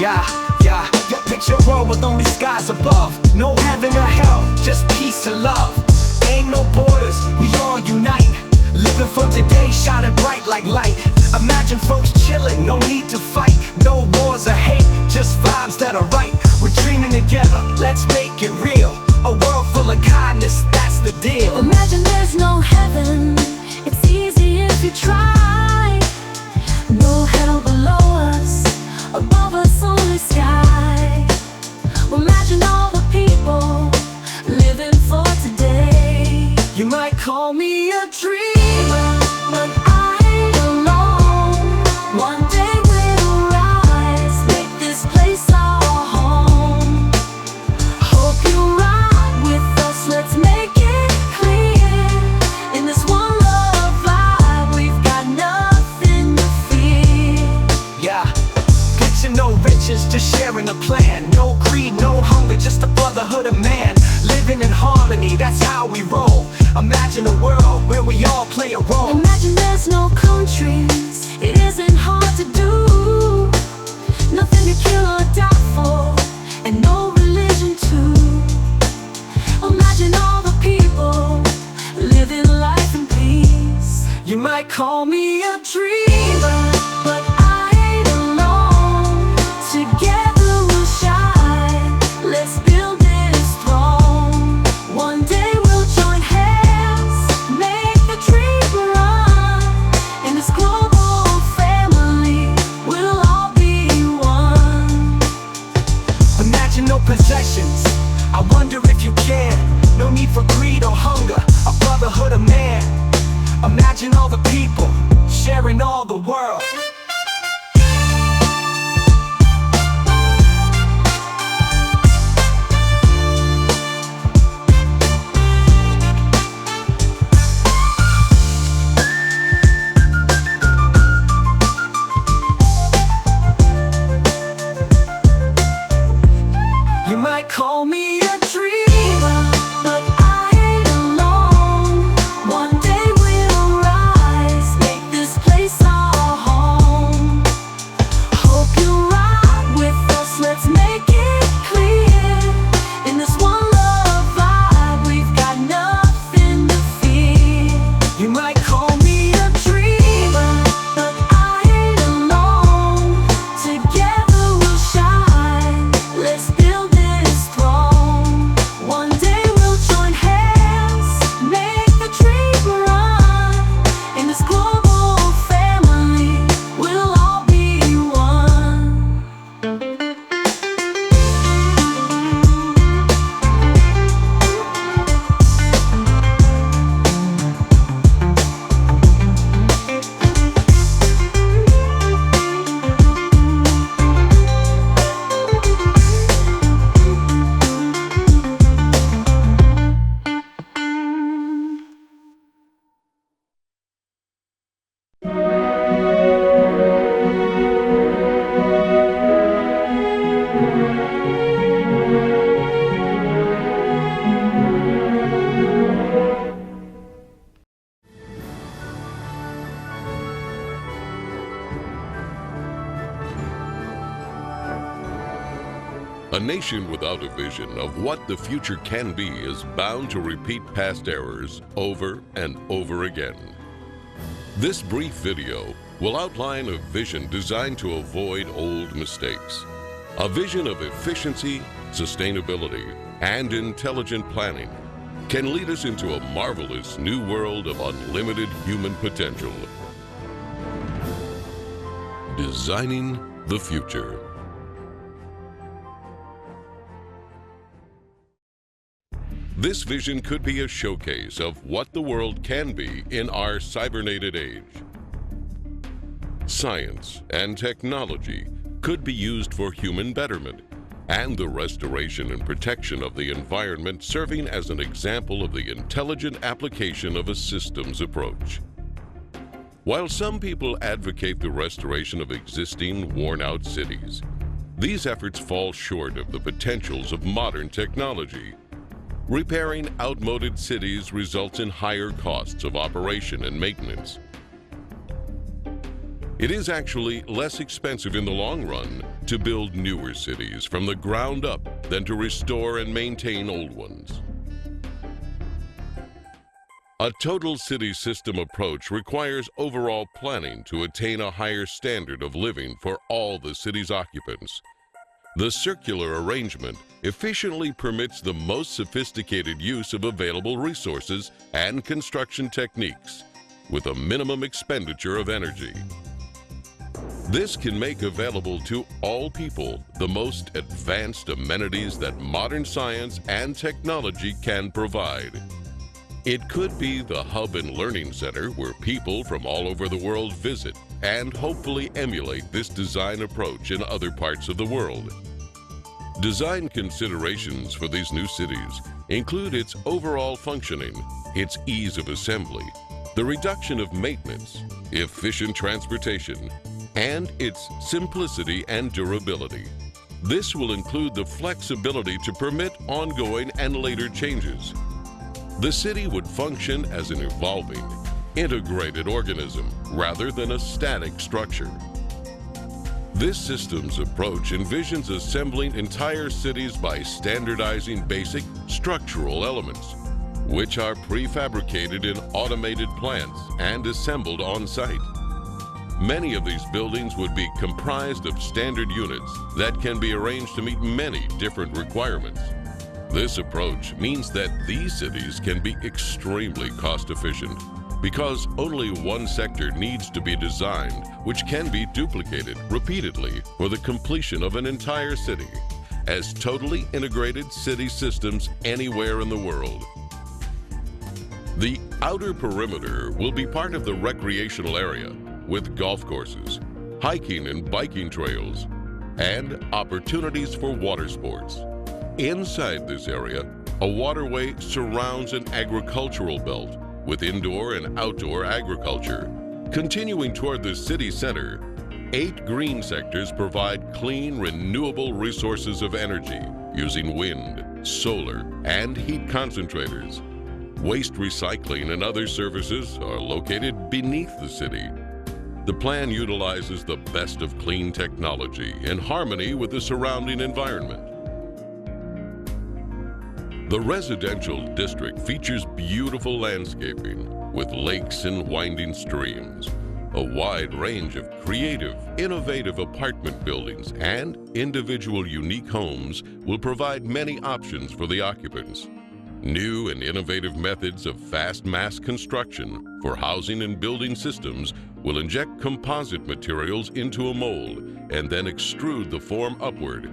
Yeah. Picture a world with only skies above. No heaven or hell, just peace and love. Ain't no borders, we all unite. Living for today, shining bright like light. Imagine folks chilling, no need to fight. No wars or hate, just vibes that are right. We're dreaming together, let's make it real. A world full of kindness, that's the deal. Imagine there's no heaven, it's easy if you try. No hell below us, above us only sky. Imagine all the people just sharing a plan. No greed, no hunger, just a brotherhood of man. Living in harmony, that's how we roll. Imagine a world where we all play a role. Imagine there's no countries, it isn't hard to do. Nothing to kill or die for, and no religion too. Imagine all the people living life in peace. You might call me a dreamer, but I ain't alone. Together we'll shine. Let's build this throne. One day we'll join hands, make the dream run. In this global family, we'll all be one. imagine no possessions, I wonder if you can. No need for greed or hunger, a brotherhood of man. Imagine all the people sharing all the world. You might call me a dreamer, but I ain't alone. One day we'll rise, make this place our home. Hope you ride with us, let's make it clear. In this one love vibe, we've got nothing to fear. you might call me a Dreamer, but I ain't alone. Together we'll shine. Let's build this throne. One day we'll join hands, make the dream run. In this global family, we'll all be one. A nation without a vision of what the future can be is bound to repeat past errors over and over again. This brief video will outline a vision designed to avoid old mistakes. A vision of efficiency, sustainability, and intelligent planning can lead us into a marvelous new world of unlimited human potential. Designing the future. This vision could be a showcase of what the world can be in our cybernated age. Science and technology could be used for human betterment and the restoration and protection of the environment, serving as an example of the intelligent application of a systems approach. While some people advocate the restoration of existing, worn-out cities, these efforts fall short of the potentials of modern technology. Repairing outmoded cities results in higher costs of operation and maintenance. It is actually less expensive in the long run to build newer cities from the ground up than to restore and maintain old ones. A total city system approach requires overall planning to attain a higher standard of living for all the city's occupants. The circular arrangement efficiently permits the most sophisticated use of available resources and construction techniques with a minimum expenditure of energy. This can make available to all people the most advanced amenities that modern science and technology can provide. It could be the hub and learning center where people from all over the world visit and hopefully emulate this design approach in other parts of the world. Design considerations for these new cities include its overall functioning, its ease of assembly, the reduction of maintenance, efficient transportation, and its simplicity and durability. This will include the flexibility to permit ongoing and later changes. The city would function as an evolving, integrated organism rather than a static structure. This systems approach envisions assembling entire cities by standardizing basic structural elements, which are prefabricated in automated plants and assembled on site. Many of these buildings would be comprised of standard units that can be arranged to meet many different requirements. This approach means that these cities can be extremely cost efficient because only one sector needs to be designed, which can be duplicated repeatedly for the completion of an entire city as totally integrated city systems anywhere in the world. The outer perimeter will be part of the recreational area with golf courses, hiking and biking trails, and opportunities for water sports. Inside this area, a waterway surrounds an agricultural belt with indoor and outdoor agriculture. Continuing toward the city center, 8 green sectors provide clean, renewable resources of energy using wind, solar, and heat concentrators. Waste recycling and other services are located beneath the city. The plan utilizes the best of clean technology in harmony with the surrounding environment. The residential district features beautiful landscaping with lakes and winding streams, a wide range of creative, innovative apartment buildings, and individual unique homes will provide many options for the occupants. New and innovative methods of fast mass construction for housing and building systems will inject composite materials into a mold and then extrude the form upward.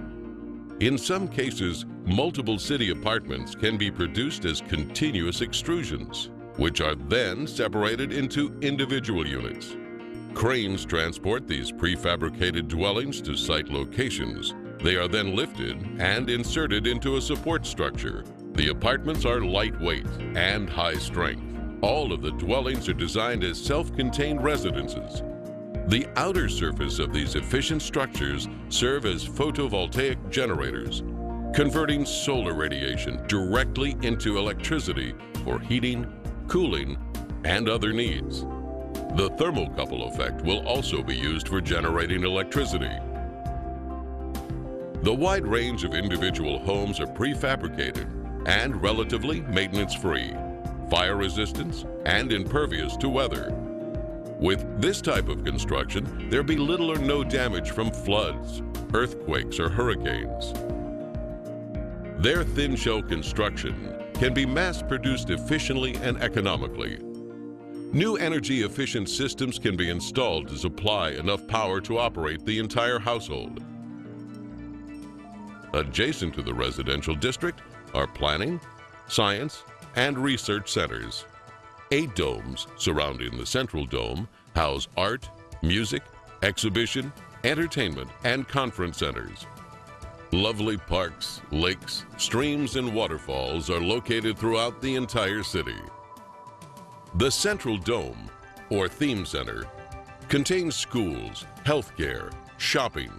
In some cases, multiple city apartments can be produced as continuous extrusions, which are then separated into individual units. Cranes transport these prefabricated dwellings to site locations. They are then lifted and inserted into a support structure. The apartments are lightweight and high strength. All of the dwellings are designed as self-contained residences. The outer surface of these efficient structures serve as photovoltaic generators, converting solar radiation directly into electricity for heating, cooling, and other needs. The thermocouple effect will also be used for generating electricity. The wide range of individual homes are prefabricated and relatively maintenance-free, fire-resistant, and impervious to weather. With this type of construction, there'll be little or no damage from floods, earthquakes, or hurricanes. Their thin shell construction can be mass-produced efficiently and economically. New energy-efficient systems can be installed to supply enough power to operate the entire household. Adjacent to the residential district are planning, science, and research centers. 8 domes surrounding the central dome house art, music, exhibition, entertainment, and conference centers. Lovely parks, lakes, streams, and waterfalls are located throughout the entire city. The central dome, or theme center, contains schools, healthcare, shopping,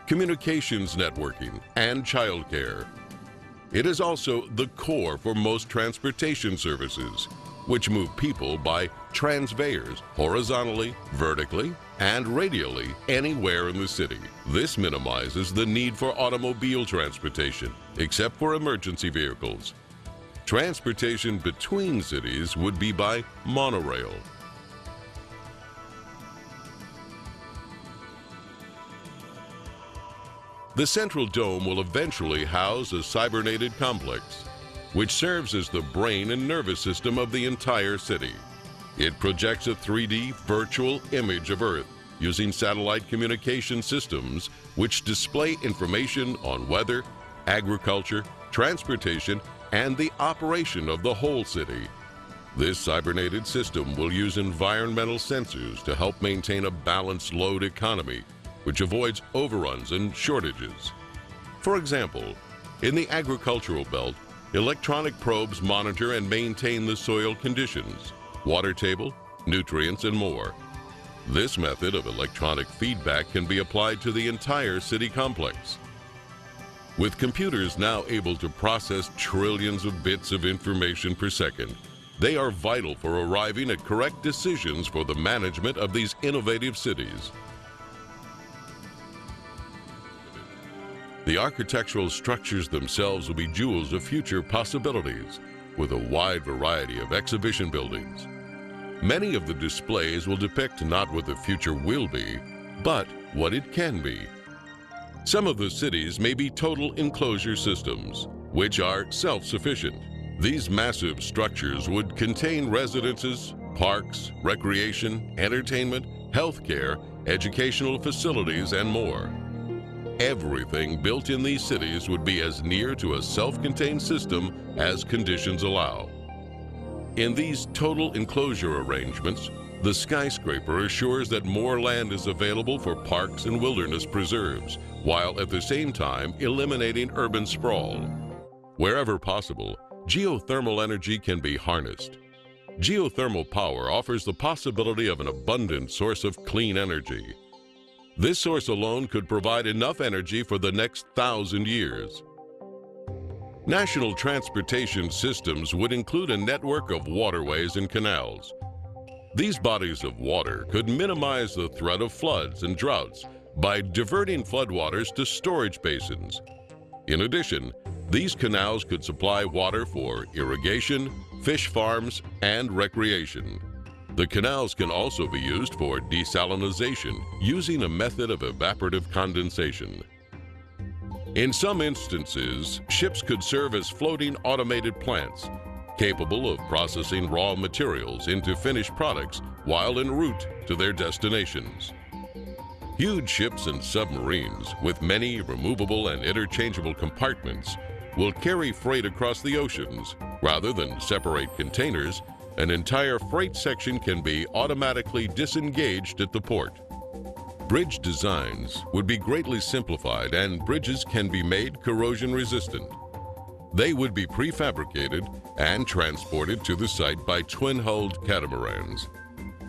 communications networking, and childcare. It is also the core for most transportation services, which move people by transveyors horizontally, vertically, and radially anywhere in the city. This minimizes the need for automobile transportation, except for emergency vehicles. Transportation between cities would be by monorail. The central dome will eventually house a cybernated complex, which serves as the brain and nervous system of the entire city. It projects a 3D virtual image of Earth using satellite communication systems which display information on weather, agriculture, transportation, and the operation of the whole city. This cybernated system will use environmental sensors to help maintain a balanced load economy, which avoids overruns and shortages. For example, in the agricultural belt, electronic probes monitor and maintain the soil conditions, water table, nutrients, and more. This method of electronic feedback can be applied to the entire city complex. With computers now able to process trillions of bits of information per second, they are vital for arriving at correct decisions for the management of these innovative cities. The architectural structures themselves will be jewels of future possibilities, with a wide variety of exhibition buildings. Many of the displays will depict not what the future will be, but what it can be. Some of the cities may be total enclosure systems, which are self-sufficient. These massive structures would contain residences, parks, recreation, entertainment, healthcare, educational facilities, and more. Everything built in these cities would be as near to a self-contained system as conditions allow. In these total enclosure arrangements, the skyscraper assures that more land is available for parks and wilderness preserves, while at the same time eliminating urban sprawl. Wherever possible, geothermal energy can be harnessed. Geothermal power offers the possibility of an abundant source of clean energy. This source alone could provide enough energy for the next 1,000 years. National transportation systems would include a network of waterways and canals. These bodies of water could minimize the threat of floods and droughts by diverting floodwaters to storage basins. In addition, these canals could supply water for irrigation, fish farms, and recreation. The canals can also be used for desalination using a method of evaporative condensation. In some instances, ships could serve as floating automated plants, capable of processing raw materials into finished products while en route to their destinations. Huge ships and submarines with many removable and interchangeable compartments will carry freight across the oceans. Rather than separate containers, an entire freight section can be automatically disengaged at the port. Bridge designs would be greatly simplified, and bridges can be made corrosion resistant. They would be prefabricated and transported to the site by twin-hulled catamarans.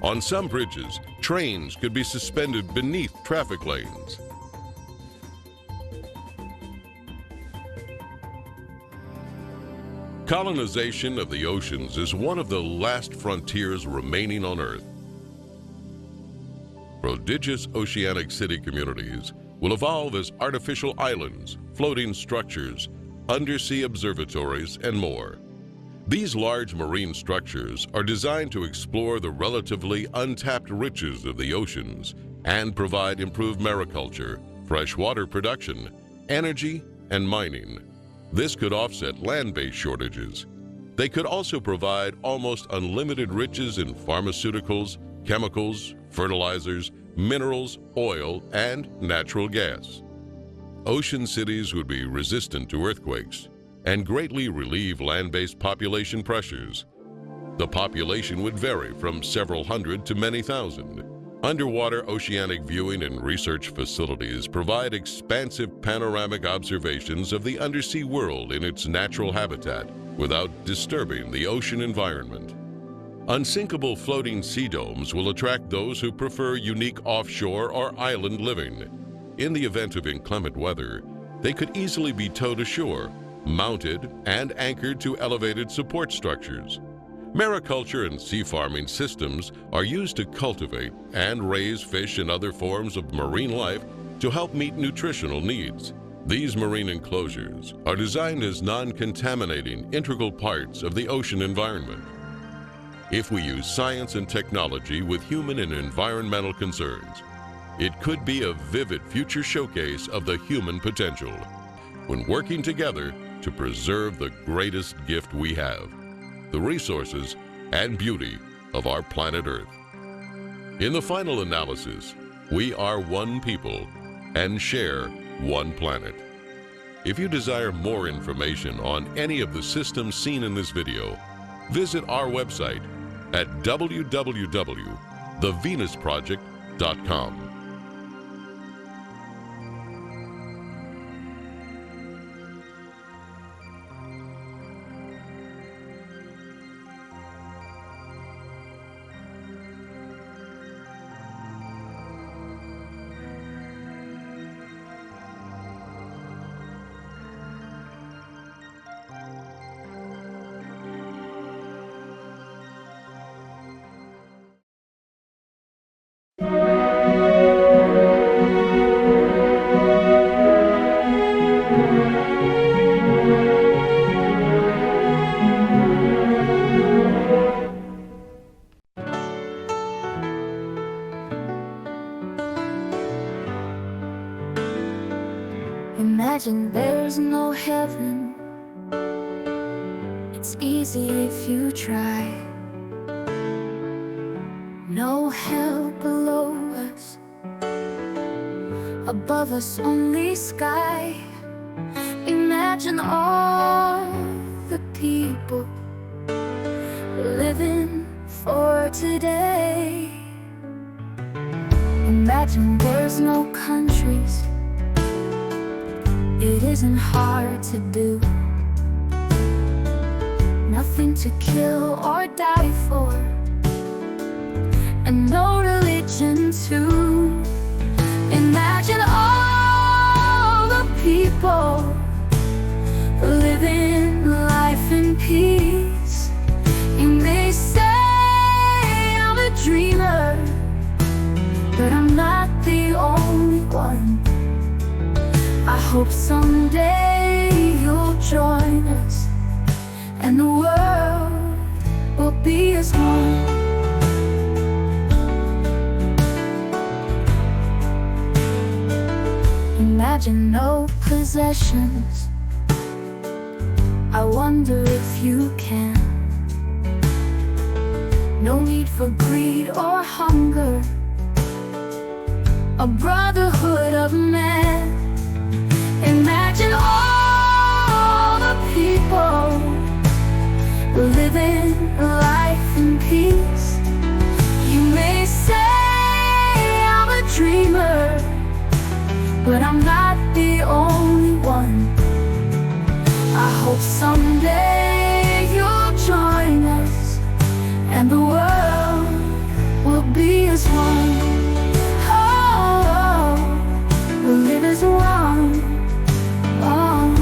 On some bridges, trains could be suspended beneath traffic lanes. Colonization of the oceans is one of the last frontiers remaining on Earth. Prodigious oceanic city communities will evolve as artificial islands, floating structures, undersea observatories, and more. These large marine structures are designed to explore the relatively untapped riches of the oceans and provide improved mariculture, freshwater production, energy, and mining. This could offset land-based shortages. They could also provide almost unlimited riches in pharmaceuticals, chemicals, fertilizers, minerals, oil, and natural gas. Ocean cities would be resistant to earthquakes and greatly relieve land-based population pressures. The population would vary from several hundred to many thousand. Underwater oceanic viewing and research facilities provide expansive panoramic observations of the undersea world in its natural habitat without disturbing the ocean environment. Unsinkable floating sea domes will attract those who prefer unique offshore or island living. In the event of inclement weather, they could easily be towed ashore, mounted and anchored to elevated support structures. Mariculture and sea farming systems are used to cultivate and raise fish and other forms of marine life to help meet nutritional needs. These marine enclosures are designed as non-contaminating integral parts of the ocean environment. If we use science and technology with human and environmental concerns, it could be a vivid future showcase of the human potential when working together to preserve the greatest gift we have, the resources and beauty of our planet Earth. In the final analysis, we are one people and share one planet. If you desire more information on any of the systems seen in this video, visit our website at www.thevenusproject.com. Imagine there's no heaven. It's easy if you try. No hell below us, above us only sky. Imagine all the people living for today. Imagine there's no countries. It isn't hard to do. Nothing to kill or die for, and no religion too. Imagine all the people living life in peace. You may say I'm a dreamer, but I'm not the only one. I hope someday you'll join us, and the world will be as one. Imagine no possessions. I wonder if you can. No need for greed or hunger. A brotherhood of man. Imagine all the people living life in peace. You may say I'm a dreamer, but I'm not the only one. I hope someday you'll join us, and the world will be as one. Oh, we'll live as one. Oh.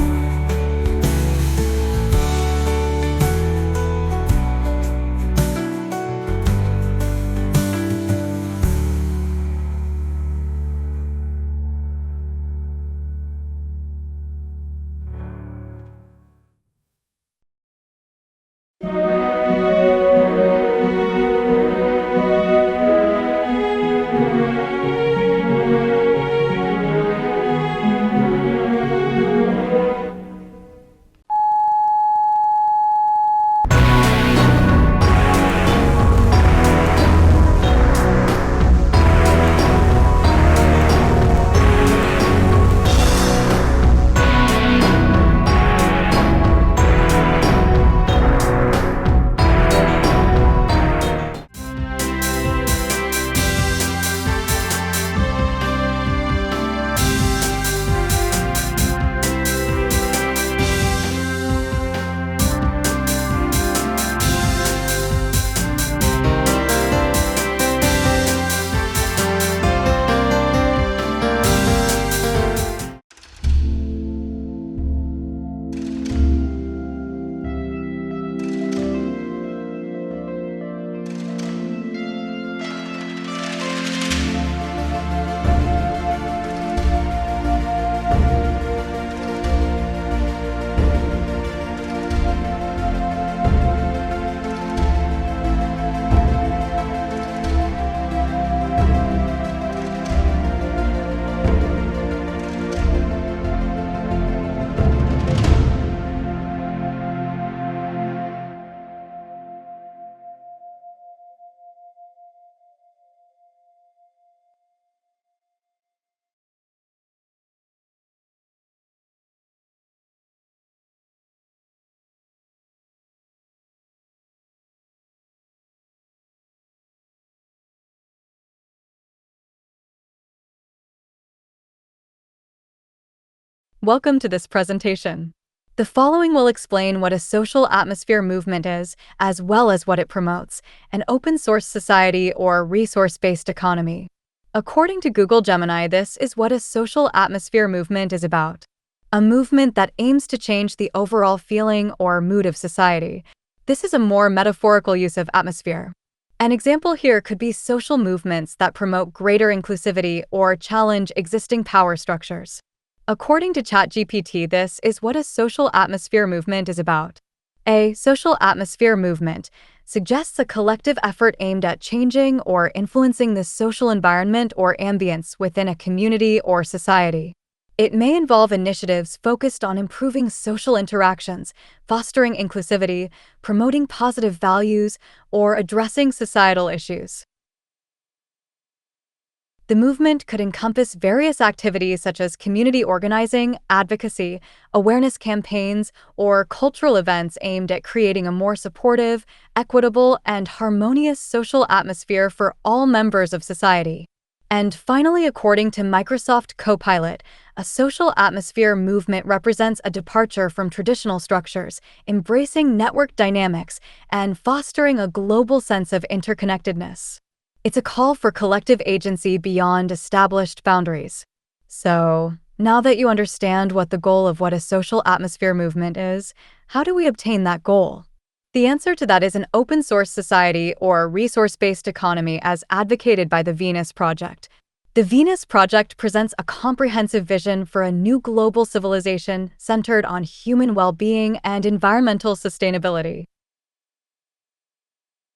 Welcome to this presentation. The following will explain what a social atmosphere movement is, as well as what it promotes: an open-source society or resource-based economy. According to Google Gemini, this is what a social atmosphere movement is about. A movement that aims to change the overall feeling or mood of society. This is a more metaphorical use of atmosphere. An example here could be social movements that promote greater inclusivity or challenge existing power structures. According to ChatGPT, this is what a social atmosphere movement is about. A social atmosphere movement suggests a collective effort aimed at changing or influencing the social environment or ambience within a community or society. It may involve initiatives focused on improving social interactions, fostering inclusivity, promoting positive values, or addressing societal issues. The movement could encompass various activities such as community organizing, advocacy, awareness campaigns, or cultural events aimed at creating a more supportive, equitable, and harmonious social atmosphere for all members of society. And finally, according to Microsoft Copilot, a social atmosphere movement represents a departure from traditional structures, embracing network dynamics and fostering a global sense of interconnectedness. It's a call for collective agency beyond established boundaries. So, now that you understand what the goal of what a social atmosphere movement is, how do we obtain that goal? The answer to that is an open source society or resource-based economy as advocated by the Venus Project. The Venus Project presents a comprehensive vision for a new global civilization centered on human well-being and environmental sustainability.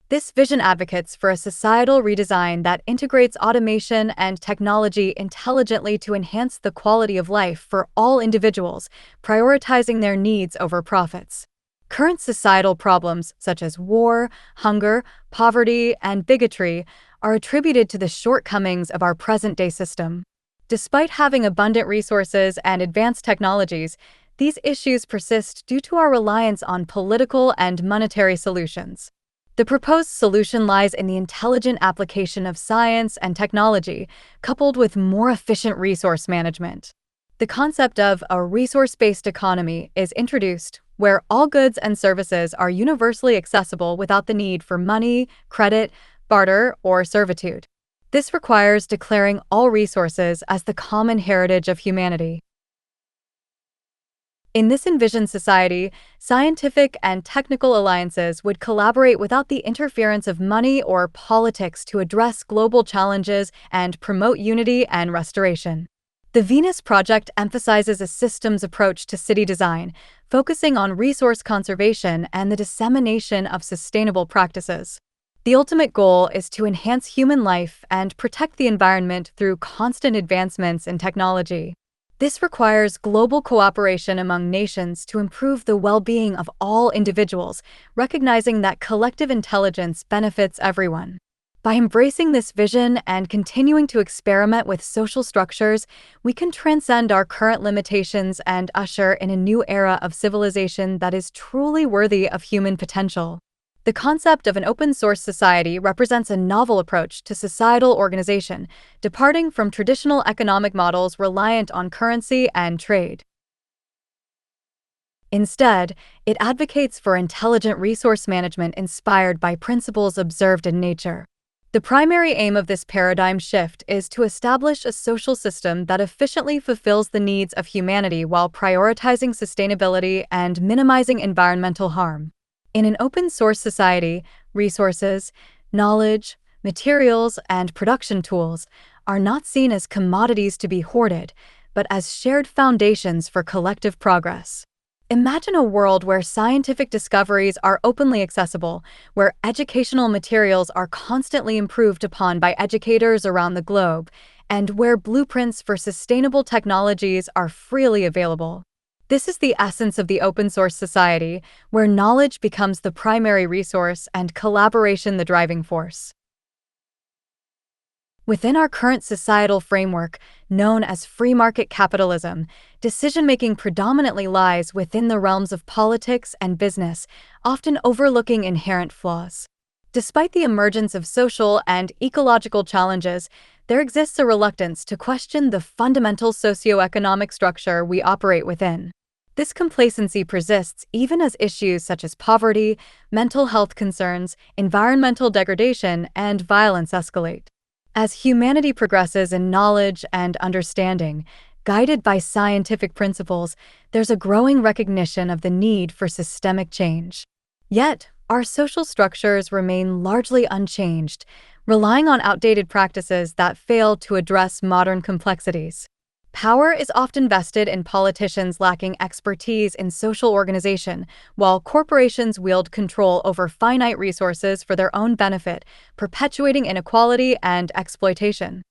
This vision advocates for a societal redesign that integrates automation and technology intelligently to enhance the quality of life for all individuals, prioritizing their needs over profits. Current societal problems such as war, hunger, poverty, and bigotry are attributed to the shortcomings of our present-day system. Despite having abundant resources and advanced technologies, these issues persist due to our reliance on political and monetary solutions. The proposed solution lies in the intelligent application of science and technology, coupled with more efficient resource management. The concept of a resource-based economy is introduced, where all goods and services are universally accessible without the need for money, credit, barter, or servitude. This requires declaring all resources as the common heritage of humanity. In this envisioned society, scientific and technical alliances would collaborate without the interference of money or politics to address global challenges and promote unity and restoration. The Venus Project emphasizes a systems approach to city design, focusing on resource conservation and the dissemination of sustainable practices. The ultimate goal is to enhance human life and protect the environment through constant advancements in technology. This requires global cooperation among nations to improve the well-being of all individuals, recognizing that collective intelligence benefits everyone. By embracing this vision and continuing to experiment with social structures, we can transcend our current limitations and usher in a new era of civilization that is truly worthy of human potential. The concept of an open-source society represents a novel approach to societal organization, departing from traditional economic models reliant on currency and trade. Instead, it advocates for intelligent resource management inspired by principles observed in nature. The primary aim of this paradigm shift is to establish a social system that efficiently fulfills the needs of humanity while prioritizing sustainability and minimizing environmental harm. In an open-source society, resources, knowledge, materials, and production tools are not seen as commodities to be hoarded, but as shared foundations for collective progress. Imagine a world where scientific discoveries are openly accessible, where educational materials are constantly improved upon by educators around the globe, and where blueprints for sustainable technologies are freely available. This is the essence of the open-source society, where knowledge becomes the primary resource and collaboration the driving force. Within our current societal framework, known as free market capitalism, decision-making predominantly lies within the realms of politics and business, often overlooking inherent flaws. Despite the emergence of social and ecological challenges, there exists a reluctance to question the fundamental socioeconomic structure we operate within. This complacency persists even as issues such as poverty, mental health concerns, environmental degradation, and violence escalate. As humanity progresses in knowledge and understanding, guided by scientific principles, there's a growing recognition of the need for systemic change. Yet, our social structures remain largely unchanged, relying on outdated practices that fail to address modern complexities. Power is often vested in politicians lacking expertise in social organization, while corporations wield control over finite resources for their own benefit, perpetuating inequality and exploitation.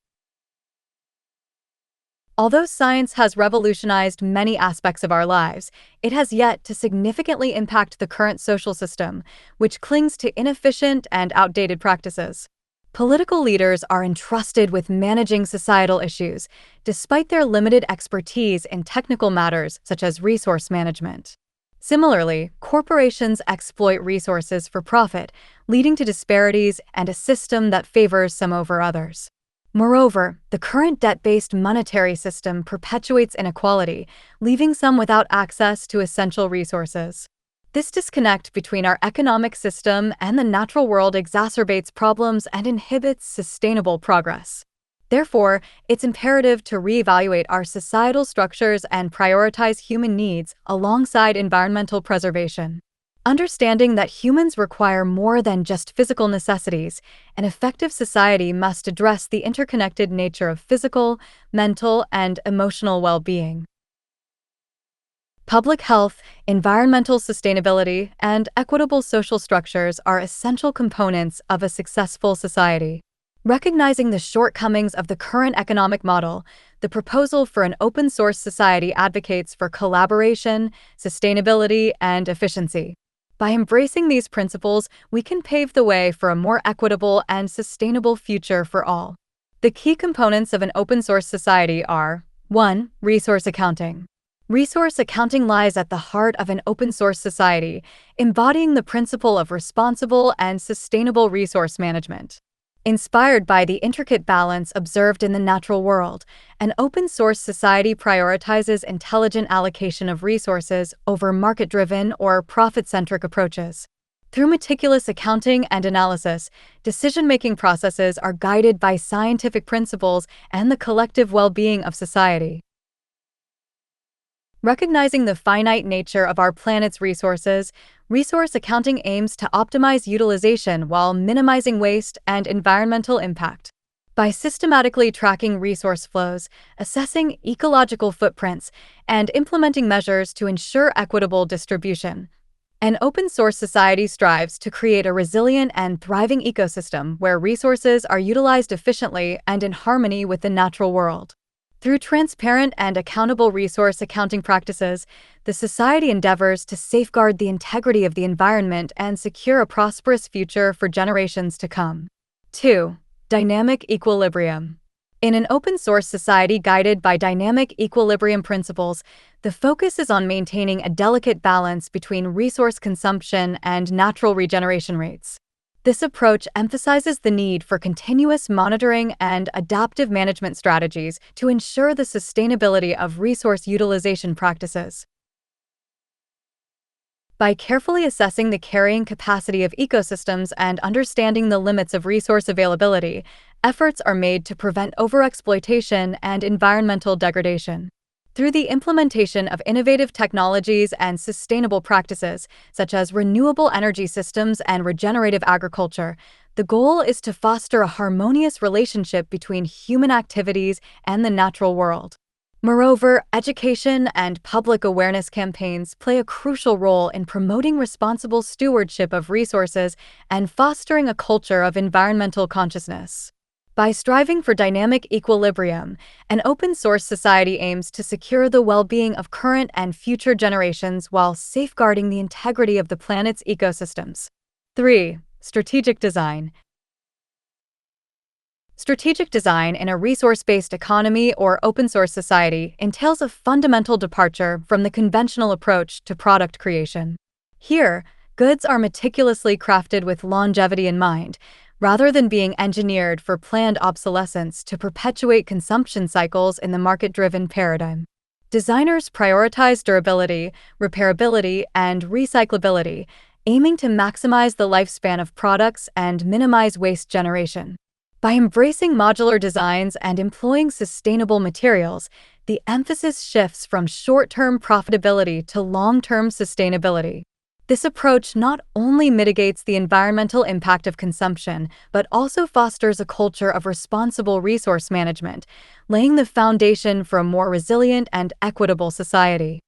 Although science has revolutionized many aspects of our lives, it has yet to significantly impact the current social system, which clings to inefficient and outdated practices. Political leaders are entrusted with managing societal issues, despite their limited expertise in technical matters such as resource management. Similarly, corporations exploit resources for profit, leading to disparities and a system that favors some over others. Moreover, the current debt-based monetary system perpetuates inequality, leaving some without access to essential resources. This disconnect between our economic system and the natural world exacerbates problems and inhibits sustainable progress. Therefore, it's imperative to reevaluate our societal structures and prioritize human needs alongside environmental preservation. Understanding that humans require more than just physical necessities, an effective society must address the interconnected nature of physical, mental, and emotional well-being. Public health, environmental sustainability, and equitable social structures are essential components of a successful society. Recognizing the shortcomings of the current economic model, the proposal for an open-source society advocates for collaboration, sustainability, and efficiency. By embracing these principles, we can pave the way for a more equitable and sustainable future for all. The key components of an open-source society are: 1. Resource accounting. Resource accounting lies at the heart of an open-source society, embodying the principle of responsible and sustainable resource management. Inspired by the intricate balance observed in the natural world, an open-source society prioritizes intelligent allocation of resources over market-driven or profit-centric approaches. Through meticulous accounting and analysis, decision-making processes are guided by scientific principles and the collective well-being of society. Recognizing the finite nature of our planet's resources, resource accounting aims to optimize utilization while minimizing waste and environmental impact. By systematically tracking resource flows, assessing ecological footprints, and implementing measures to ensure equitable distribution, an open-source society strives to create a resilient and thriving ecosystem where resources are utilized efficiently and in harmony with the natural world. Through transparent and accountable resource accounting practices, the society endeavors to safeguard the integrity of the environment and secure a prosperous future for generations to come. 2. Dynamic equilibrium. In an open-source society guided by dynamic equilibrium principles, the focus is on maintaining a delicate balance between resource consumption and natural regeneration rates. This approach emphasizes the need for continuous monitoring and adaptive management strategies to ensure the sustainability of resource utilization practices. By carefully assessing the carrying capacity of ecosystems and understanding the limits of resource availability, efforts are made to prevent overexploitation and environmental degradation. Through the implementation of innovative technologies and sustainable practices, such as renewable energy systems and regenerative agriculture, the goal is to foster a harmonious relationship between human activities and the natural world. Moreover, education and public awareness campaigns play a crucial role in promoting responsible stewardship of resources and fostering a culture of environmental consciousness. By striving for dynamic equilibrium, an open-source society aims to secure the well-being of current and future generations while safeguarding the integrity of the planet's ecosystems. 3. Strategic design. Strategic design in a resource-based economy or open-source society entails a fundamental departure from the conventional approach to product creation. Here, goods are meticulously crafted with longevity in mind, rather than being engineered for planned obsolescence to perpetuate consumption cycles in the market-driven paradigm. Designers prioritize durability, repairability, and recyclability, aiming to maximize the lifespan of products and minimize waste generation. By embracing modular designs and employing sustainable materials, the emphasis shifts from short-term profitability to long-term sustainability. This approach not only mitigates the environmental impact of consumption, but also fosters a culture of responsible resource management, laying the foundation for a more resilient and equitable society.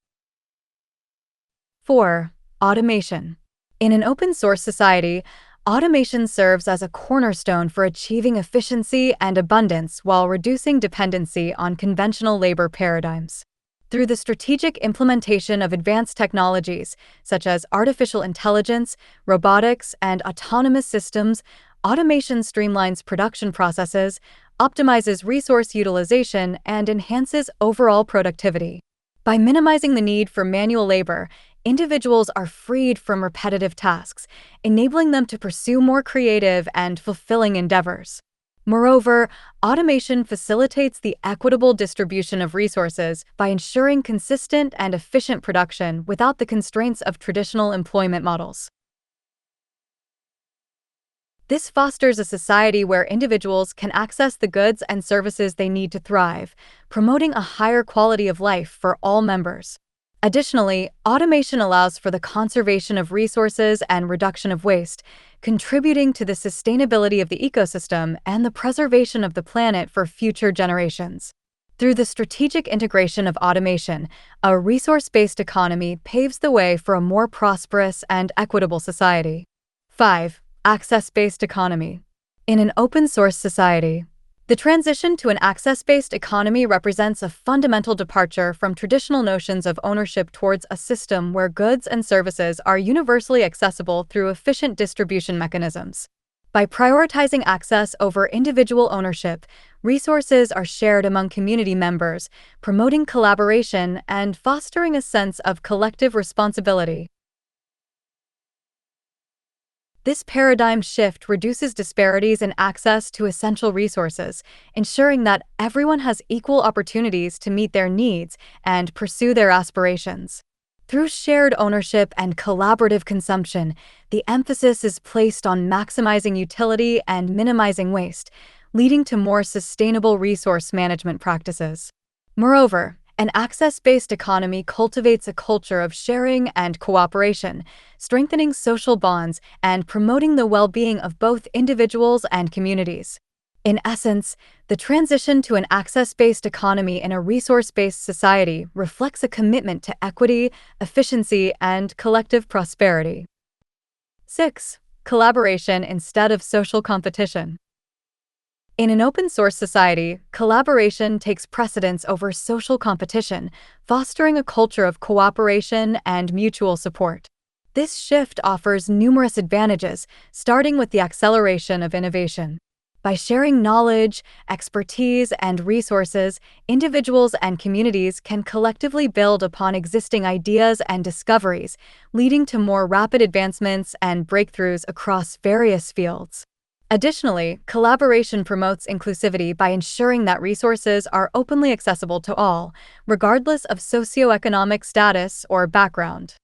4. Automation. In an open-source society, automation serves as a cornerstone for achieving efficiency and abundance while reducing dependency on conventional labor paradigms. Through the strategic implementation of advanced technologies, such as artificial intelligence, robotics, and autonomous systems, automation streamlines production processes, optimizes resource utilization, and enhances overall productivity. By minimizing the need for manual labor, individuals are freed from repetitive tasks, enabling them to pursue more creative and fulfilling endeavors. Moreover, automation facilitates the equitable distribution of resources by ensuring consistent and efficient production without the constraints of traditional employment models. This fosters a society where individuals can access the goods and services they need to thrive, promoting a higher quality of life for all members. Additionally, automation allows for the conservation of resources and reduction of waste, contributing to the sustainability of the ecosystem and the preservation of the planet for future generations. Through the strategic integration of automation, a resource-based economy paves the way for a more prosperous and equitable society. 5. Access-based economy. In an open-source society, the transition to an access-based economy represents a fundamental departure from traditional notions of ownership towards a system where goods and services are universally accessible through efficient distribution mechanisms. By prioritizing access over individual ownership, resources are shared among community members, promoting collaboration and fostering a sense of collective responsibility. This paradigm shift reduces disparities in access to essential resources, ensuring that everyone has equal opportunities to meet their needs and pursue their aspirations. Through shared ownership and collaborative consumption, the emphasis is placed on maximizing utility and minimizing waste, leading to more sustainable resource management practices. Moreover, an access-based economy cultivates a culture of sharing and cooperation, strengthening social bonds and promoting the well-being of both individuals and communities. In essence, the transition to an access-based economy in a resource-based society reflects a commitment to equity, efficiency, and collective prosperity. 6. Collaboration instead of social competition. In an open-source society, collaboration takes precedence over social competition, fostering a culture of cooperation and mutual support. This shift offers numerous advantages, starting with the acceleration of innovation. By sharing knowledge, expertise, and resources, individuals and communities can collectively build upon existing ideas and discoveries, leading to more rapid advancements and breakthroughs across various fields. Additionally, collaboration promotes inclusivity by ensuring that resources are openly accessible to all, regardless of socioeconomic status or background.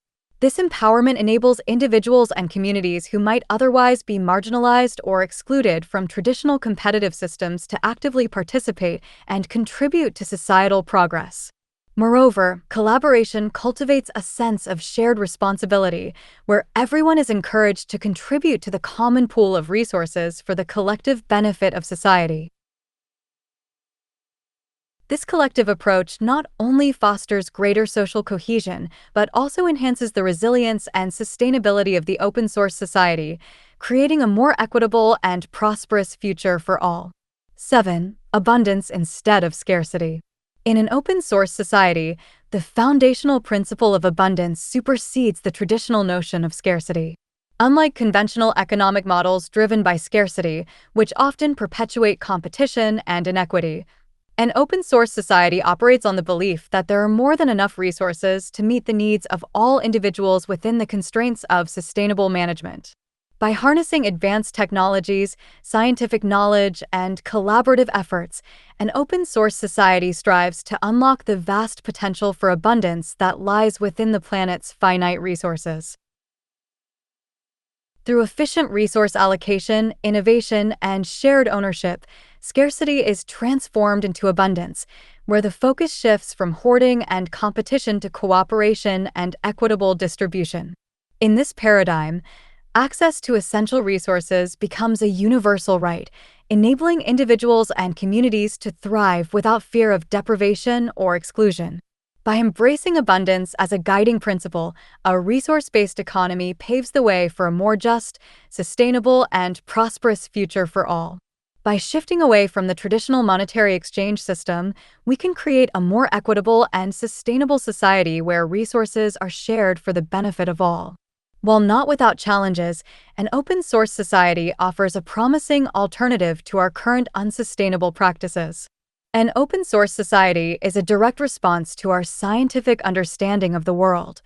This empowerment enables individuals and communities who might otherwise be marginalized or excluded from traditional competitive systems to actively participate and contribute to societal progress. Moreover, collaboration cultivates a sense of shared responsibility, where everyone is encouraged to contribute to the common pool of resources for the collective benefit of society. This collective approach not only fosters greater social cohesion, but also enhances the resilience and sustainability of the open-source society, creating a more equitable and prosperous future for all. 7. Abundance instead of scarcity. In an open-source society, the foundational principle of abundance supersedes the traditional notion of scarcity. Unlike conventional economic models driven by scarcity, which often perpetuate competition and inequity, an open-source society operates on the belief that there are more than enough resources to meet the needs of all individuals within the constraints of sustainable management. By harnessing advanced technologies, scientific knowledge, and collaborative efforts, an open-source society strives to unlock the vast potential for abundance that lies within the planet's finite resources. Through efficient resource allocation, innovation, and shared ownership, scarcity is transformed into abundance, where the focus shifts from hoarding and competition to cooperation and equitable distribution. In this paradigm, access to essential resources becomes a universal right, enabling individuals and communities to thrive without fear of deprivation or exclusion. By embracing abundance as a guiding principle, a resource-based economy paves the way for a more just, sustainable, and prosperous future for all. By shifting away from the traditional monetary exchange system, we can create a more equitable and sustainable society where resources are shared for the benefit of all. While not without challenges, an open-source society offers a promising alternative to our current unsustainable practices. An open-source society is a direct response to our scientific understanding of the world.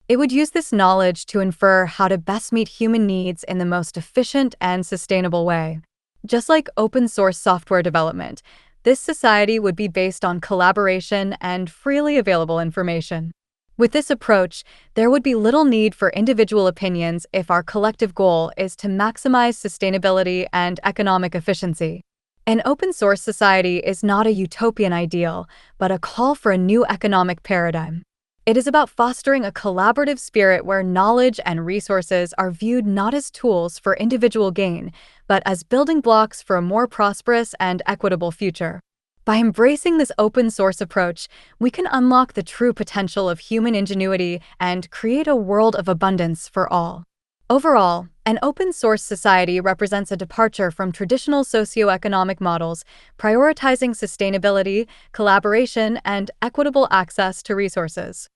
It would use this knowledge to infer how to best meet human needs in the most efficient and sustainable way. Just like open-source software development, this society would be based on collaboration and freely available information. With this approach, there would be little need for individual opinions if our collective goal is to maximize sustainability and economic efficiency. An open-source society is not a utopian ideal, but a call for a new economic paradigm. It is about fostering a collaborative spirit where knowledge and resources are viewed not as tools for individual gain, but as building blocks for a more prosperous and equitable future. By embracing this open-source approach, we can unlock the true potential of human ingenuity and create a world of abundance for all. Overall, an open-source society represents a departure from traditional socioeconomic models, prioritizing sustainability, collaboration, and equitable access to resources.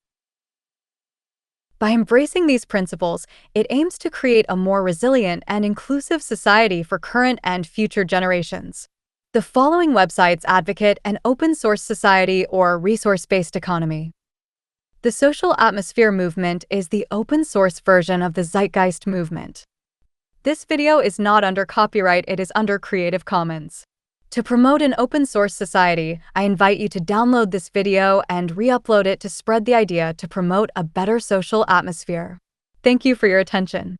By embracing these principles, it aims to create a more resilient and inclusive society for current and future generations. The following websites advocate an open-source society or resource-based economy. The social atmosphere movement is the open-source version of the Zeitgeist movement. This video is not under copyright, it is under Creative Commons. To promote an open-source society, I invite you to download this video and re-upload it to spread the idea to promote a better social atmosphere. Thank you for your attention.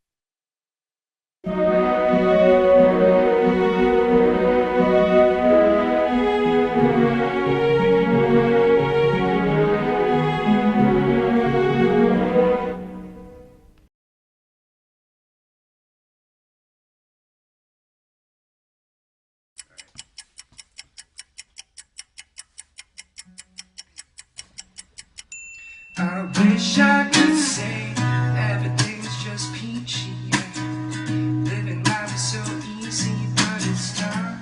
I wish I could say everything's just peachy, yeah. Living life is so easy, but it's not.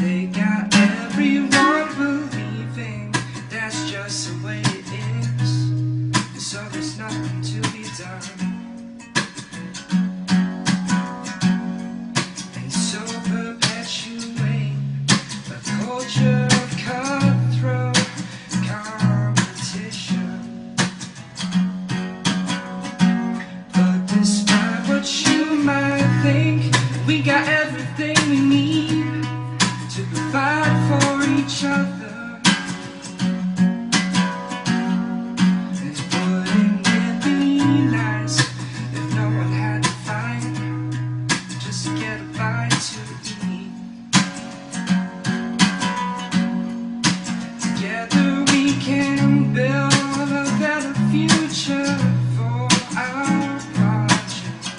They got everyone believing that's just the way it is, so there's nothing to be done. And so perpetuate a culture of cutthroat competition. But despite what you might think, we got everything we need to provide for each other. It wouldn't it be nice if no one had to fight just to get a bite to eat? Together we can build a better future for our project.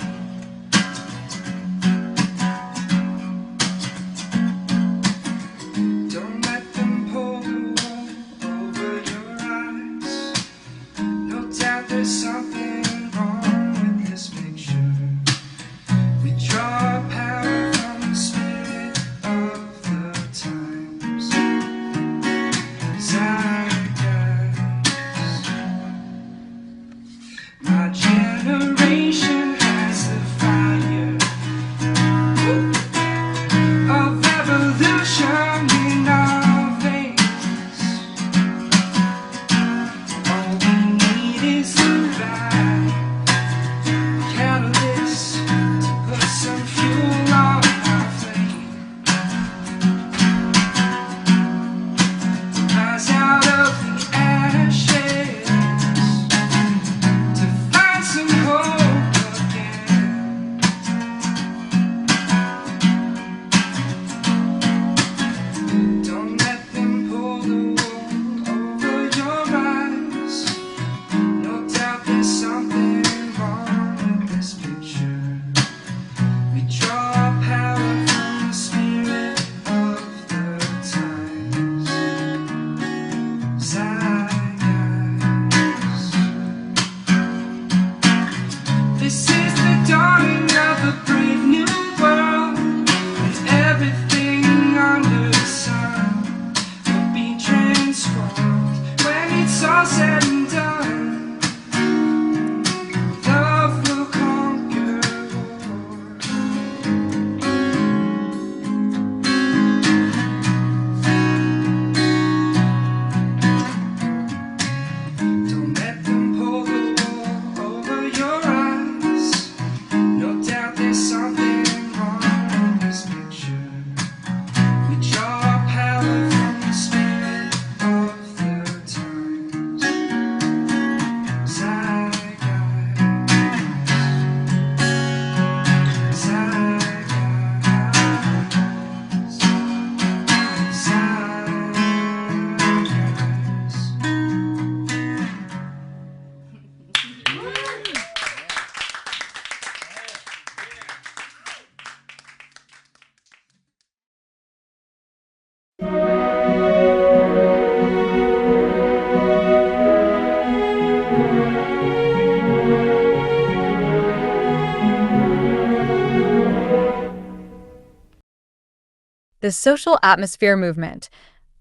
The Social Atmosphere Movement,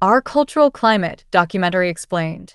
Our Cultural Climate documentary explained.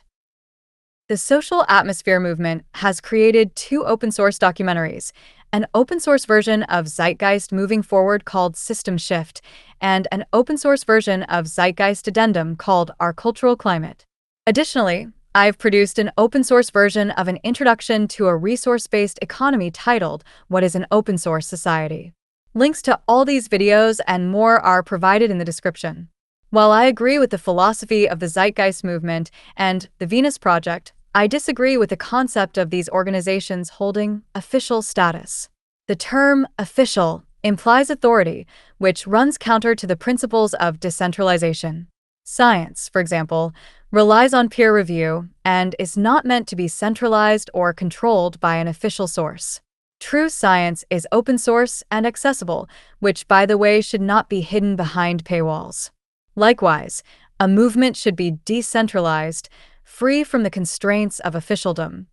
The Social Atmosphere Movement has created 2 open-source documentaries, an open-source version of Zeitgeist Moving Forward called System Shift, and an open-source version of Zeitgeist Addendum called Our Cultural Climate. Additionally, I've produced an open-source version of an introduction to a resource-based economy titled What is an Open Source Society? Links to all these videos and more are provided in the description. While I agree with the philosophy of the Zeitgeist movement and the Venus Project, I disagree with the concept of these organizations holding official status. The term official implies authority, which runs counter to the principles of decentralization. Science, for example, relies on peer review and is not meant to be centralized or controlled by an official source. True science is open source and accessible, which, by the way, should not be hidden behind paywalls. Likewise, a movement should be decentralized, free from the constraints of officialdom.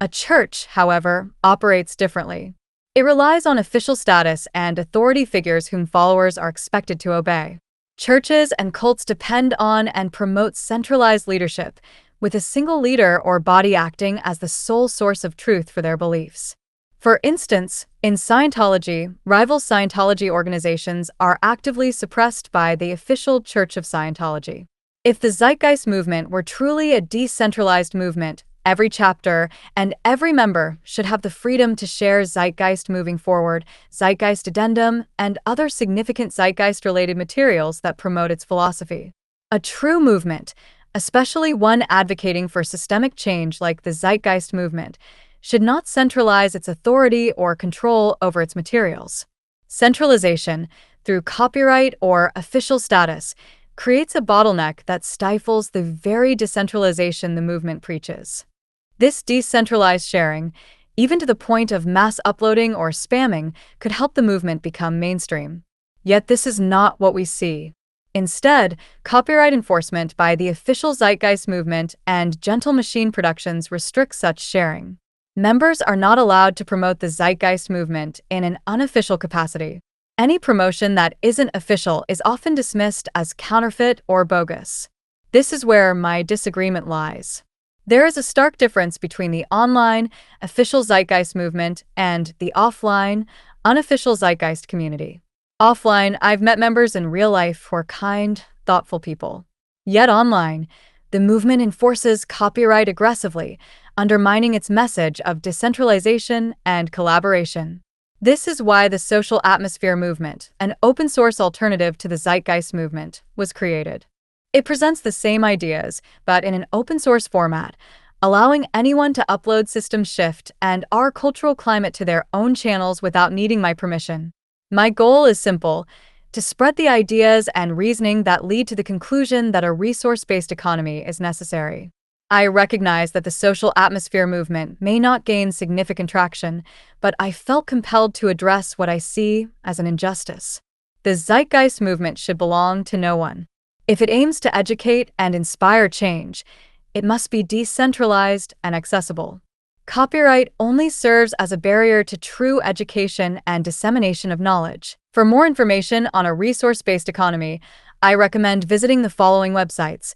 A church, however, operates differently. It relies on official status and authority figures whom followers are expected to obey. Churches and cults depend on and promote centralized leadership, with a single leader or body acting as the sole source of truth for their beliefs. For instance, in Scientology, rival Scientology organizations are actively suppressed by the official Church of Scientology. If the Zeitgeist movement were truly a decentralized movement, every chapter and every member should have the freedom to share Zeitgeist Moving Forward, Zeitgeist Addendum, and other significant Zeitgeist-related materials that promote its philosophy. A true movement, especially one advocating for systemic change like the Zeitgeist movement, should not centralize its authority or control over its materials. Centralization, through copyright or official status, creates a bottleneck that stifles the very decentralization the movement preaches. This decentralized sharing, even to the point of mass uploading or spamming, could help the movement become mainstream. Yet this is not what we see. Instead, copyright enforcement by the official Zeitgeist movement and Gentle Machine Productions restricts such sharing. Members are not allowed to promote the Zeitgeist movement in an unofficial capacity. Any promotion that isn't official is often dismissed as counterfeit or bogus. This is where my disagreement lies. There is a stark difference between the online, official Zeitgeist movement and the offline, unofficial Zeitgeist community. Offline, I've met members in real life who are kind, thoughtful people. Yet online, the movement enforces copyright aggressively, undermining its message of decentralization and collaboration. This is why the Social Atmosphere Movement, an open-source alternative to the Zeitgeist movement, was created. It presents the same ideas, but in an open-source format, allowing anyone to upload System Shift and Our Cultural Climate to their own channels without needing my permission. My goal is simple: to spread the ideas and reasoning that lead to the conclusion that a resource-based economy is necessary. I recognize that the Social Atmosphere Movement may not gain significant traction, but I felt compelled to address what I see as an injustice. The Zeitgeist movement should belong to no one. If it aims to educate and inspire change, it must be decentralized and accessible. Copyright only serves as a barrier to true education and dissemination of knowledge. For more information on a resource-based economy, I recommend visiting the following websites.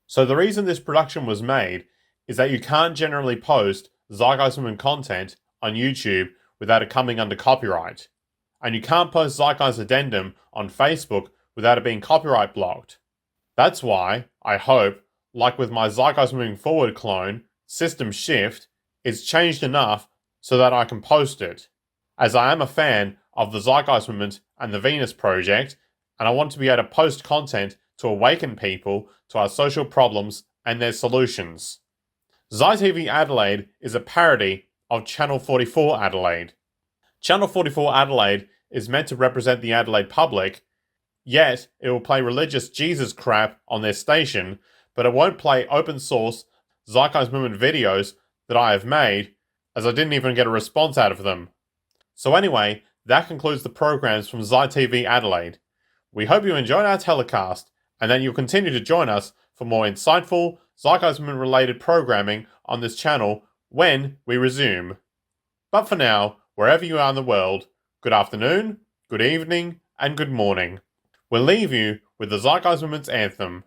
So the reason this production was made is that you can't generally post Zeitgeist Movement content on YouTube without it coming under copyright. And you can't post Zeitgeist Addendum on Facebook without it being copyright blocked. That's why, I hope, like with my Zeitgeist Moving Forward clone, System Shift, it's changed enough so that I can post it. As I am a fan of the Zeitgeist Movement and the Venus Project, and I want to be able to post content to awaken people to our social problems and their solutions. ZyTV Adelaide is a parody of Channel 44 Adelaide. Channel 44 Adelaide is meant to represent the Adelaide public, yet it will play religious Jesus crap on their station, but it won't play open source Zeitgeist Movement videos that I have made, as I didn't even get a response out of them. So anyway, that concludes the programs from ZyTV Adelaide. We hope you enjoyed our telecast, and that you'll continue to join us for more insightful, Zeitgeist Movement related programming on this channel when we resume. But for now, wherever you are in the world, good afternoon, good evening, and good morning. We'll leave you with the Zeitgeist Movement's anthem.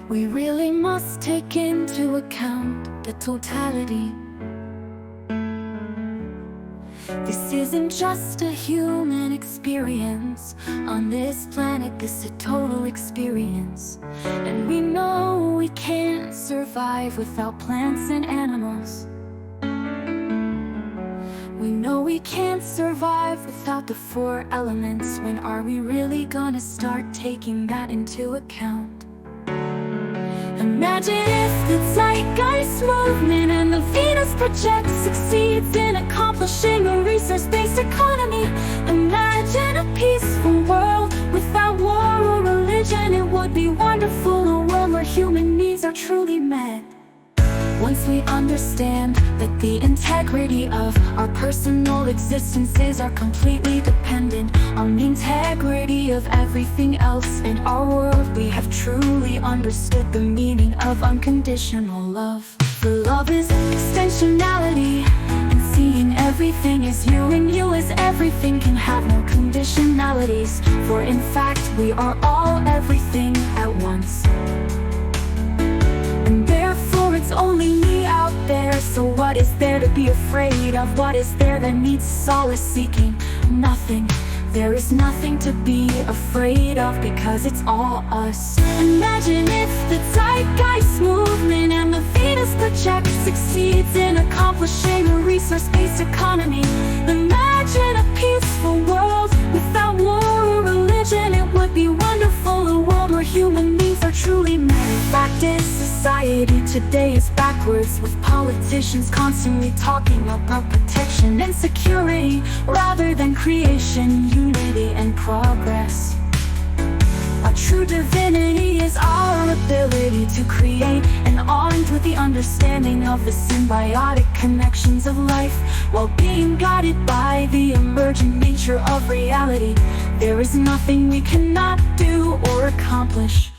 We really must take into account the totality. This isn't just a human experience. On this planet, this is a total experience. And we know we can't survive without plants and animals. We know we can't survive without the 4 elements. When are we really gonna start taking that into account? Imagine if the Zeitgeist movement and the Venus Project succeeds in accomplishing a resource-based economy. Imagine a peaceful world without war or religion. It would be wonderful, a world where human needs are truly met. Once we understand that the integrity of our personal existences are completely dependent on the integrity of everything else in our world, we have truly understood the meaning of unconditional love. For love is extensionality, and seeing everything as you and you as everything can have no conditionalities. For in fact, we are all everything at once. And therefore it's only me out there. So what is there to be afraid of? What is there that needs solace seeking? Nothing. There is nothing to be afraid of, because it's all us. Imagine if the Zeitgeist movement and the Venus Project succeeds in accomplishing a resource-based economy. Imagine a peaceful world without war or religion. It would be wonderful, a world where human needs are truly met. Fact is, society today is backwards, with politicians constantly talking about protection and security rather than creation, unity, and progress. Our true divinity is our ability to create, and armed with the understanding of the symbiotic connections of life, while being guided by the emergent nature of reality. There is nothing we cannot do or accomplish.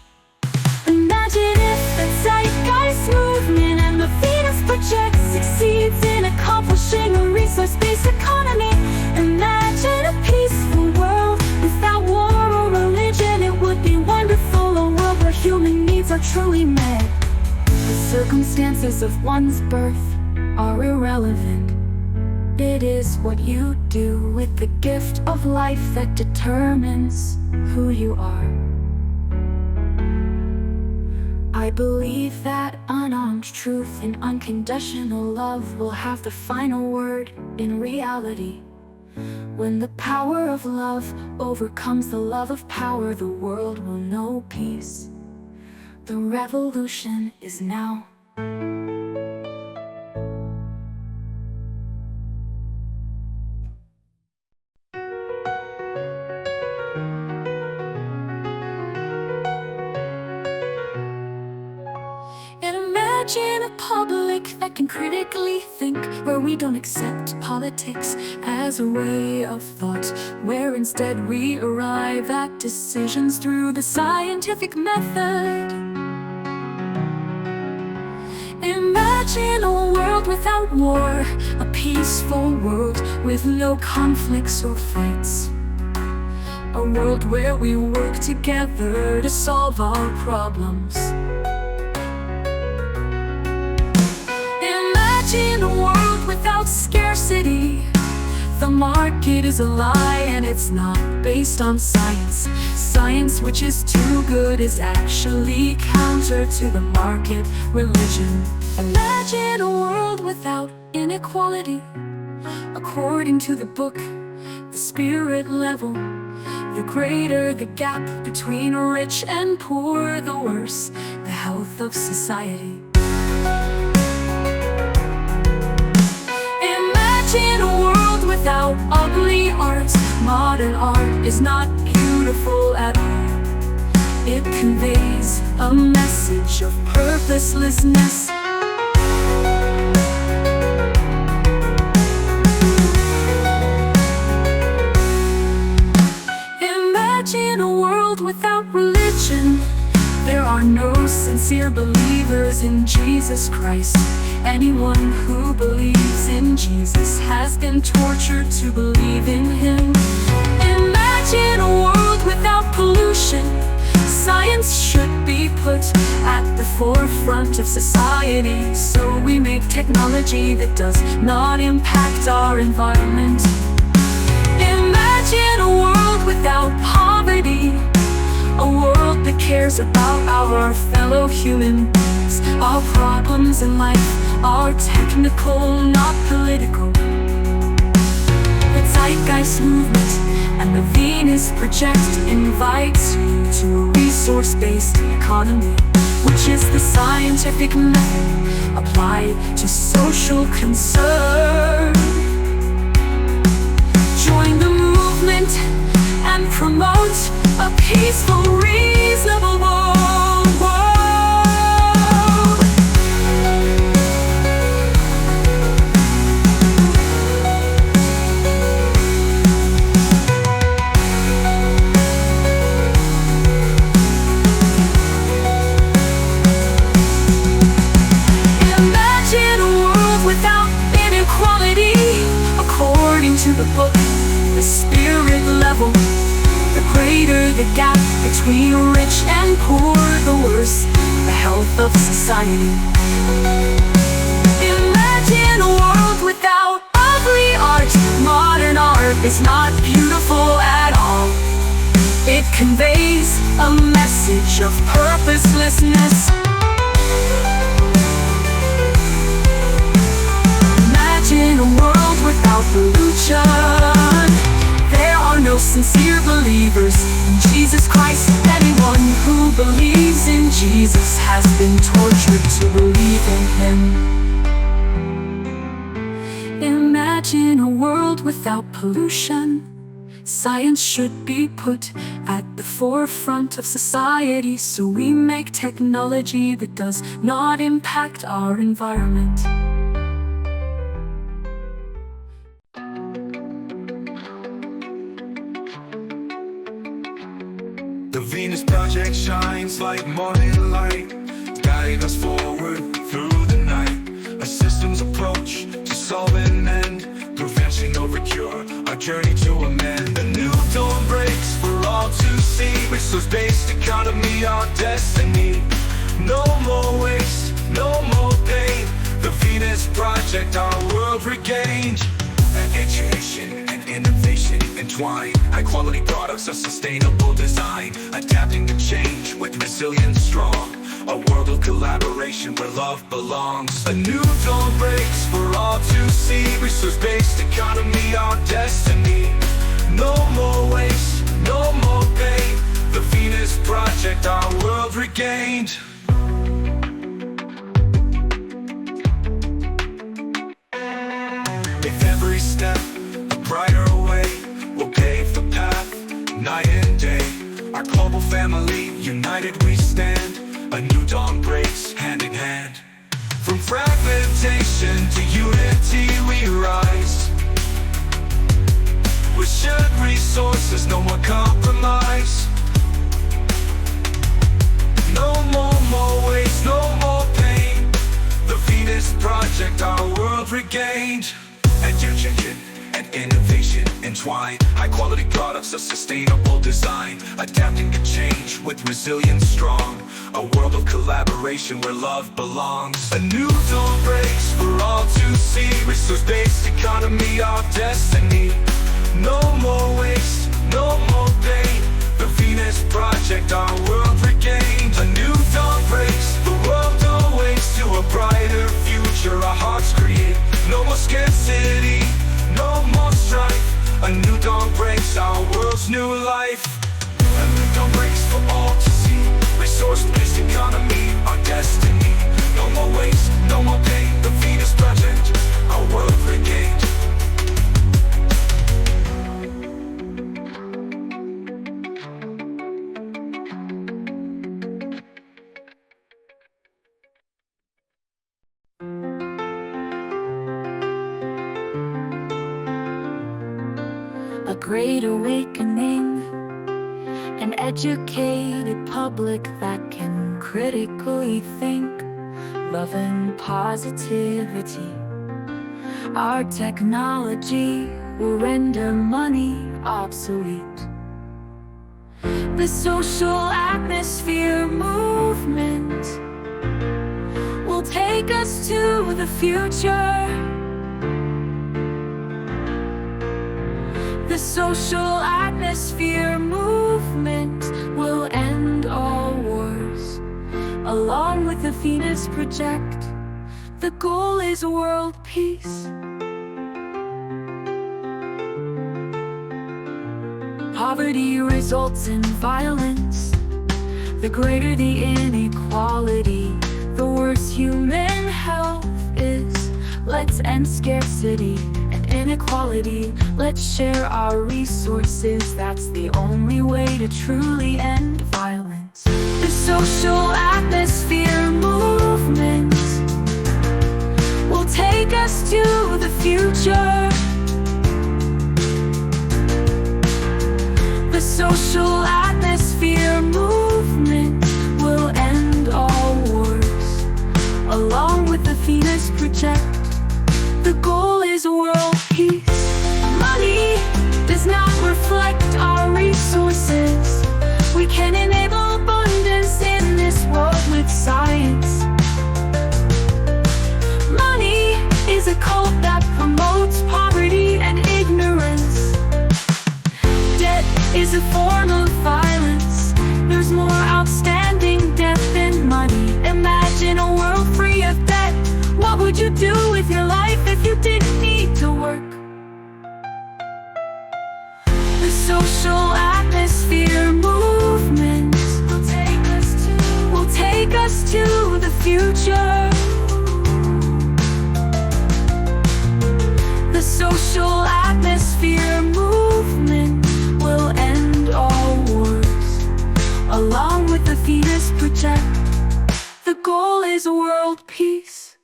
Imagine if the Zeitgeist movement and the Venus Project succeeds in accomplishing a resource-based economy. Imagine a peaceful world without war or religion. It would be wonderful, a world where human needs are truly met. The circumstances of one's birth are irrelevant. It is what you do with the gift of life that determines who you are. I believe that unarmed truth and unconditional love will have the final word in reality. When the power of love overcomes the love of power, the world will know peace. The revolution is now. Imagine a public that can critically think, where we don't accept politics as a way of thought, where instead we arrive at decisions through the scientific method. Imagine a world without war, a peaceful world with no conflicts or fights. A world where we work together to solve our problems. Imagine a world without scarcity. The market is a lie, and it's not based on science. Science which is too good is actually counter to the market religion. Imagine a world without inequality. According to the book, the spirit level, the greater the gap between rich and poor, the worse the health of society. Imagine a world without ugly art. Modern art is not beautiful at all. It conveys a message of purposelessness. Imagine a world without religion. There are no sincere believers in Jesus Christ. Anyone who believes in Jesus has been tortured to believe in him. Imagine a world without pollution. Science should be put at the forefront of society, so we make technology that does not impact our environment. Imagine a world without poverty, a world that cares about our fellow human beings. Our problems in life are technical, not political. The Zeitgeist movement and the Venus Project invites you to a resource-based economy, which is the scientific method applied to social concern. Join the movement and promote a peaceful, reasonable world. between rich and poor, the worse the health of society. Imagine a world without ugly art. Modern art is not beautiful at all. It conveys a message of purposelessness. Imagine a world without pollution. There are no sincere believers in Jesus Christ. Anyone who believes in Jesus has been tortured to believe in Him. Imagine a world without pollution. Science should be put at the forefront of society, so we make technology that does not impact our environment. The Venus Project shines like morning light, guiding us forward through the night. A systems approach to solve and end, prevention over cure, our journey to amend. A new dawn breaks for all to see. Resource-based economy, our destiny. No more waste, no more pain. The Venus Project, our world regained. Education and innovation entwined. High-quality products of sustainable design, adapting to change with resilience strong. A world of collaboration where love belongs. A new dawn breaks for all to see. Resource-based economy, our destiny. No more waste, no more pain. The Venus Project, our world regained. If every step a brighter way will pave the path, night and day. Our global family, united we stand. A new dawn breaks hand in hand. From fragmentation to unity we rise. With shared resources, no more compromise. No more waste, no more pain. The Venus Project, our world regained. Education and innovation entwined. High-quality products of sustainable design, adapting to change with resilience strong. A world of collaboration where love belongs. A new dawn breaks for all to see. Resource-based economy, our destiny. No more waste, no more pain. The Venus Project, our world regained. A new dawn breaks, the world awaits to a brighter future our hearts create. No more scarcity, no more strife. A new dawn breaks our world's new life. A new dawn breaks for all to see. Resource-based economy, our destiny. No more waste, no more pain. The Venus Project, our world regained. A great awakening, an educated public that can critically think, love and positivity. Our technology will render money obsolete. The social atmosphere movement will take us to the future. The social atmosphere movement will end all wars. Along with the Venus Project, the goal is world peace. Poverty results in violence. The greater the inequality, the worse human health is. Let's end scarcity and inequality. Let's share our resources. That's the only way to truly end violence. The social atmosphere movement will take us to the future. The social atmosphere movement will end all wars. Along with the Venus Project, the goal is world peace. Money does not reflect our resources. We can enable abundance in this world with science. Money is a cult that promotes poverty and ignorance. Debt is a form of violence. There's more outstanding debt than money. Imagine a world free of debt. What would you do with your life if you didn't need to work? The social atmosphere movement will take us to the future. The social atmosphere movement will end all wars, along with the fetus project. The goal is world peace.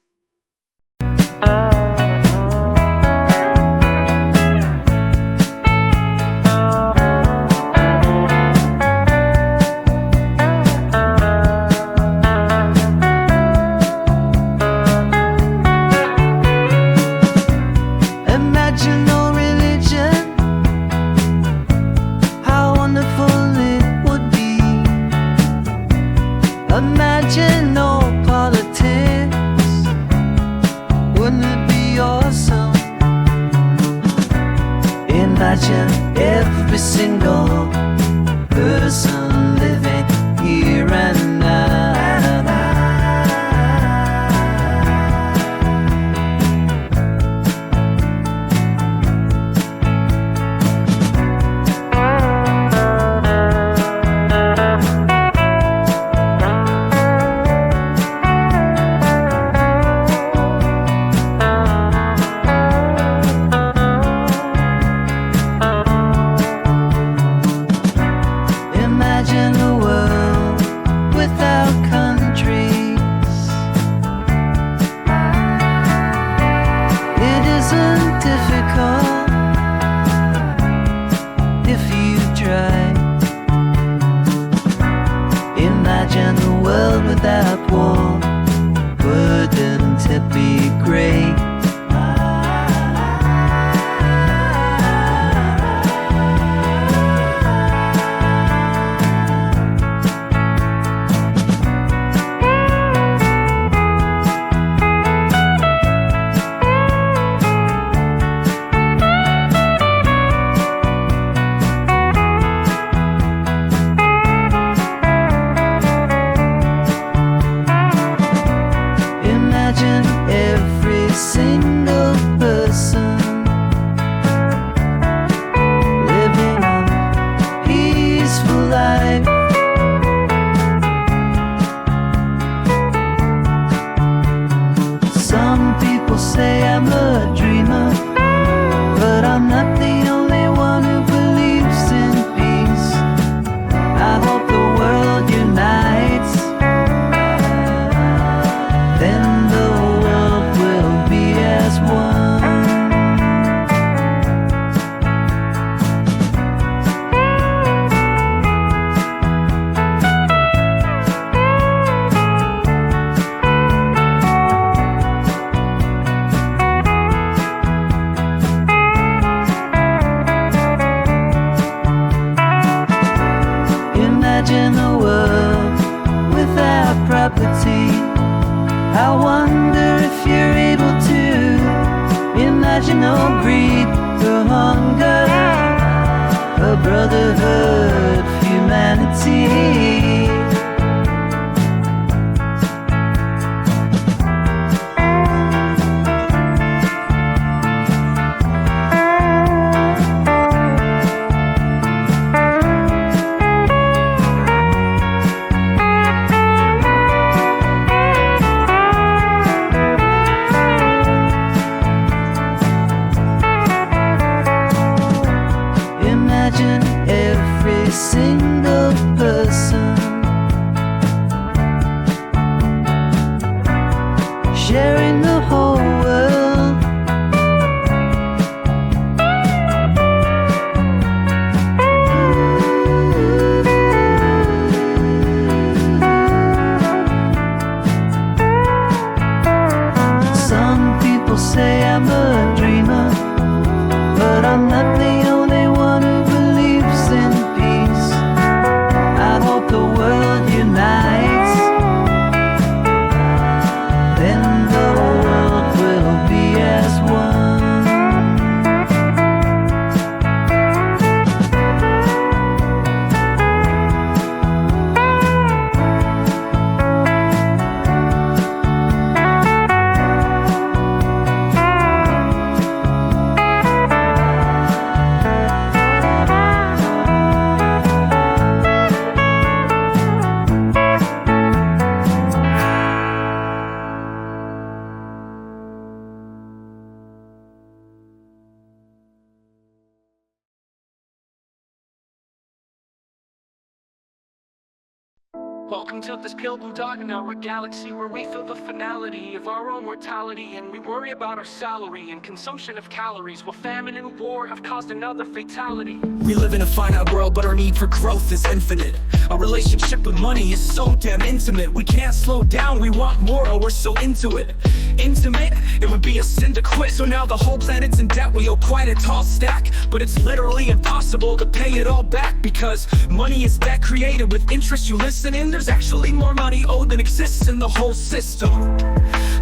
Welcome to this pale blue dot in our galaxy, where we feel the finality of our own mortality, and we worry about our salary and consumption of calories, while famine and war have caused another fatality. We live in a finite world, but our need for growth is infinite. Our relationship with money is so damn intimate. We can't slow down, we want more, oh we're so into it. Intimate, it would be a sin to quit. So now the whole planet's in debt, we owe quite a tall stack. But it's literally impossible to pay it all back, because money is debt created with interest. You listen in, there's actually more money owed than exists in the whole system.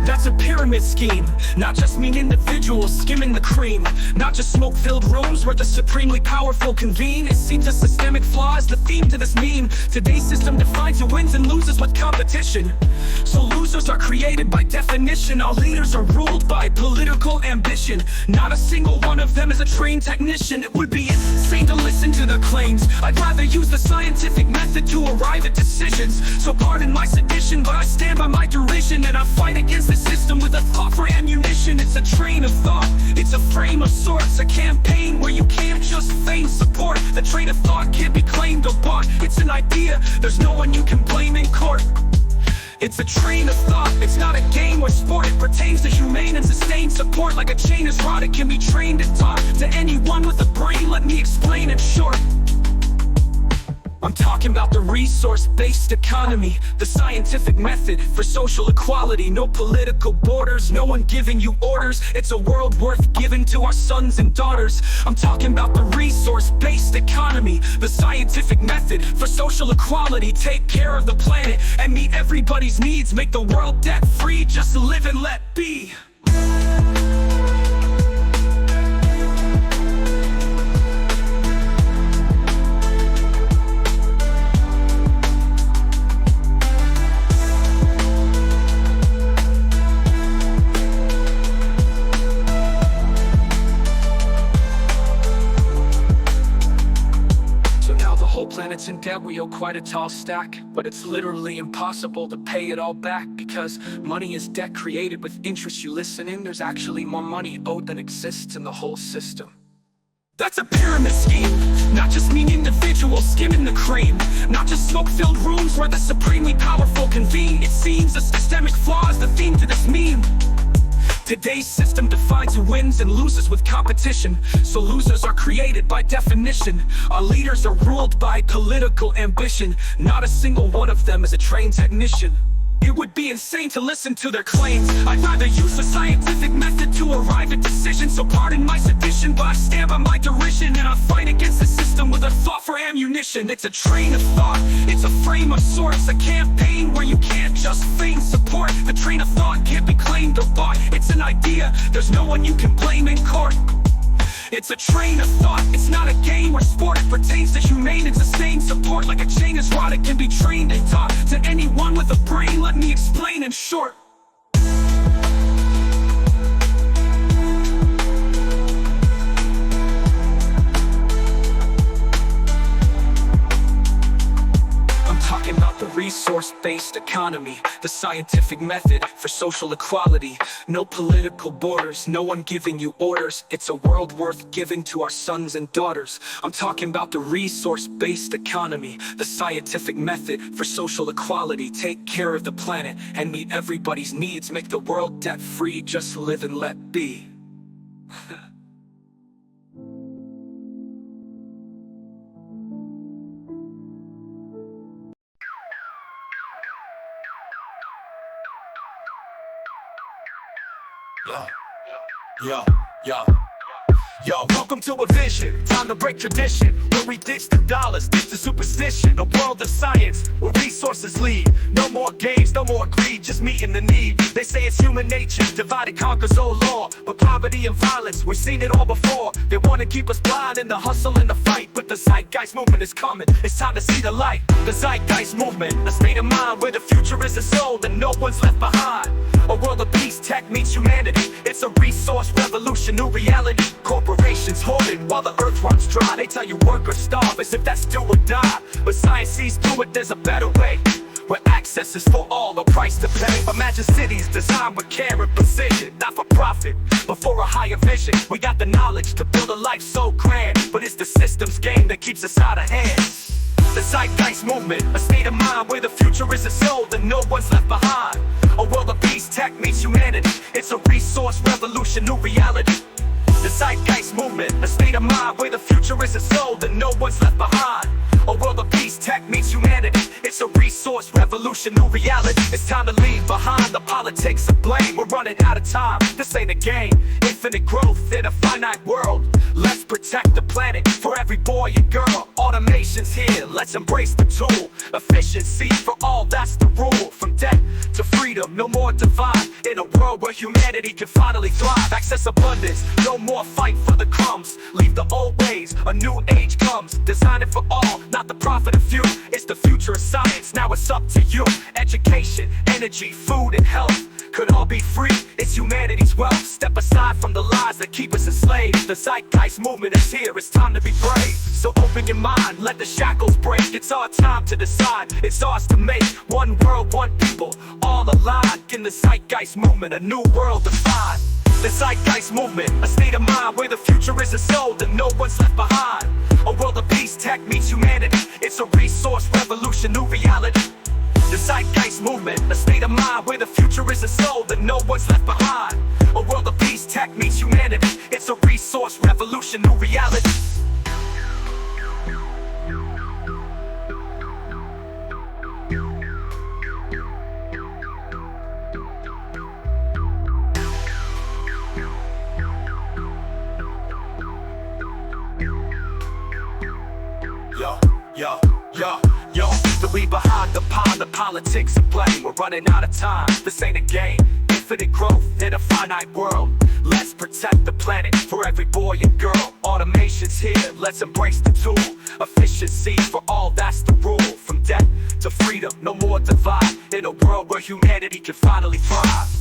That's a pyramid scheme, not just mean individuals skimming the cream. Not just smoke-filled rooms where the supremely powerful convene. It seems a systemic flaw is the theme to this meme. Today's system defines who wins and loses with competition. So losers are created by definition. All leaders are ruled by political ambition. Not a single one of them is a trained technician. It would be insane to listen to their claims. I'd rather use the scientific method to arrive at decisions. So pardon my sedition, but I stand by my derision, and I fight against the system with a thought for ammunition. It's a train of thought, it's a frame of sorts, a campaign where you can't just feign support. The train of thought can't be claimed or bought. It's an idea, there's no one you can blame in court. It's a train of thought, it's not a game or sport. It pertains to humane and sustained support. Like a chain is rod, it can be trained and taught. To anyone with a brain, let me explain in short. I'm talking about the resource-based economy, the scientific method for social equality. No political borders, no one giving you orders. It's a world worth giving to our sons and daughters. I'm talking about the resource-based economy, the scientific method for social equality. Take care of the planet and meet everybody's needs. Make the world debt-free, just live and let be. Planets in debt, we owe quite a tall stack, but it's literally impossible to pay it all back, because money is debt created with interest. You listen in, there's actually more money owed than exists in the whole system. That's a pyramid scheme, not just mean individuals skimming the cream. Not just smoke-filled rooms where the supremely powerful convene. It seems a systemic flaw is the theme to this meme. Today's system defines who wins and loses with competition. So losers are created by definition. Our leaders are ruled by political ambition. Not a single one of them is a trained technician. It would be insane to listen to their claims. I'd rather use the scientific method to arrive at decisions. So pardon my sedition, but I stand by my derision, and I fight against the system with a thought for ammunition. It's a train of thought, it's a frame of sorts, a campaign where you can't just feign support. The train of thought can't be claimed or bought. It's an idea, there's no one you can blame in court. It's a train of thought, it's not a game or sport. It pertains to humane and sustained support. Like a chain is rod, it can be trained and taught. To anyone with a brain, let me explain in short. Talking about the resource-based economy, the scientific method for social equality. No political borders, no one giving you orders. It's a world worth giving to our sons and daughters. I'm talking about the resource-based economy, the scientific method for social equality. Take care of the planet and meet everybody's needs. Make the world debt-free, just live and let be. Yo, welcome to a vision, time to break tradition, where we ditch the dollars, ditch the superstition. A world of science, where resources lead. No more games, no more greed, just meeting the need. They say it's human nature, divide and conquers, oh law. But poverty and violence, we've seen it all before. They want to keep us blind in the hustle and the fight, but the Zeitgeist movement is coming, it's time to see the light. The Zeitgeist movement, a state of mind where the future is a soul and no one's left behind. A world of peace, tech meets humanity. It's a resource revolution, new reality. Corporations hoarding while the earth runs dry. They tell you work or starve as if that's do or die. But science sees through it, there's a better way, where access is for all, no price to pay. Imagine cities designed with care and precision, not for profit, but for a higher vision. We got the knowledge to build a life so grand, but it's the system's game that keeps us out of hand. The Zeitgeist movement, a state of mind where the future isn't sold and no one's left behind. A world of peace, tech meets humanity. It's a resource revolution, new reality. The Zeitgeist movement, a state of mind where the future isn't sold and no one's left behind. A world of peace, tech meets humanity. It's a resource revolution, new reality. It's time to leave behind the politics of blame. We're running out of time, this ain't a game. Infinite growth in a finite world. Let's protect the planet for every boy and girl. Automation's here, let's embrace the tool. Efficiency for all, that's the rule. From debt to freedom, no more divide. In a world where humanity can finally thrive. Access abundance, no more fight for the crumbs. Leave the old ways, a new age comes. Design it for all, not the profit of few. It's the future of science, now it's up to you. Education, energy, food and health could all be free, it's humanity's wealth. Step aside from the lies that keep us enslaved. The Zeitgeist movement is here, it's time to be brave. So open your mind, let the shackles break. It's our time to decide, it's ours to make. One world, one people, all aligned. In the Zeitgeist movement, a new world defined. The Zeitgeist movement, a state of mind where the future isn't sold and no one's left behind. A world of peace, tech meets humanity. It's a resource revolution, new reality. The Zeitgeist movement, a state of mind where the future isn't sold and no one's left behind. A world of peace, tech meets humanity. It's a resource revolution, new reality. Yo, to leave behind the pond, the politics of blame. We're running out of time, this ain't a game. Infinite growth in a finite world. Let's protect the planet for every boy and girl. Automation's here, let's embrace the tool. Efficiency for all, that's the rule. From debt to freedom, no more divide. In a world where humanity can finally thrive.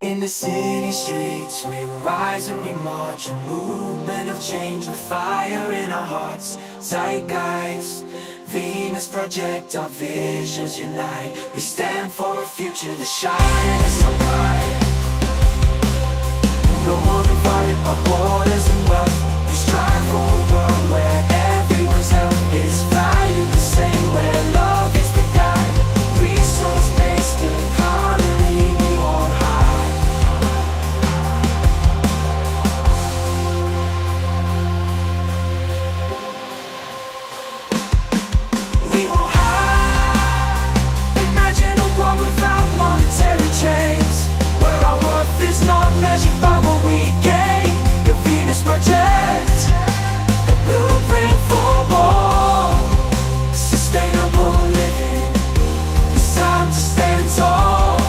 In the city streets, we rise and we march. A movement of change with fire in our hearts. Zeitgeist, Venus project, our visions unite. We stand for a future that shines so bright. No more divided by borders and wealth. We strive for a world where everyone's health is valued the same. Where love is the guide, resource-based economy we on high. Not measured by what we gain. The Venus Project, a blueprint for more sustainable living. It's time to stand tall.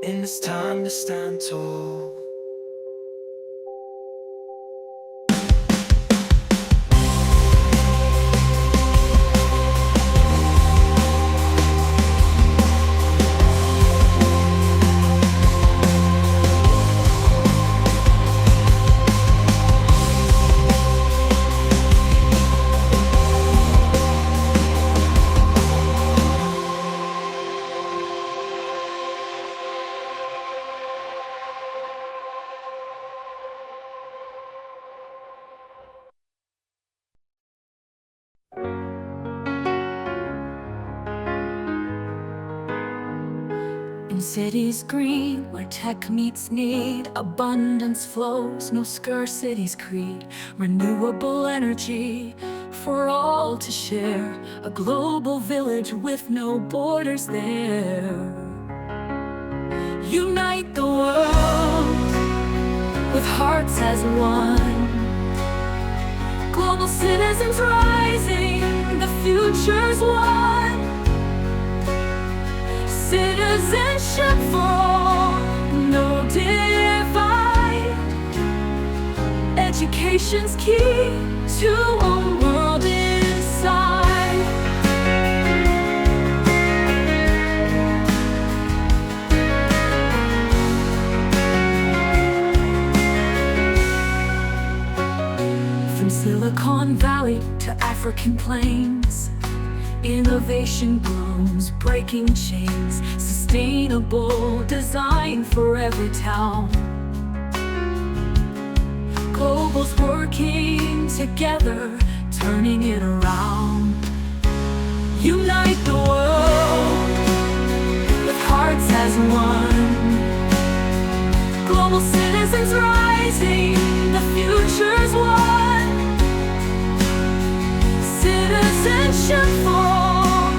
And it's time to stand tall. In cities green, where tech meets need, abundance flows, no scarcity's creed. Renewable energy for all to share, a global village with no borders there. Unite the world with hearts as one. Global citizens rising, the future's one. Citizenship for all, no divide. Education's key to a world inside. From Silicon Valley to African plains, innovation blooms, breaking chains. Sustainable design for every town. Global's working together, turning it around. Unite the world with hearts as one. Global citizens rising, the future's one. Citizenship for all,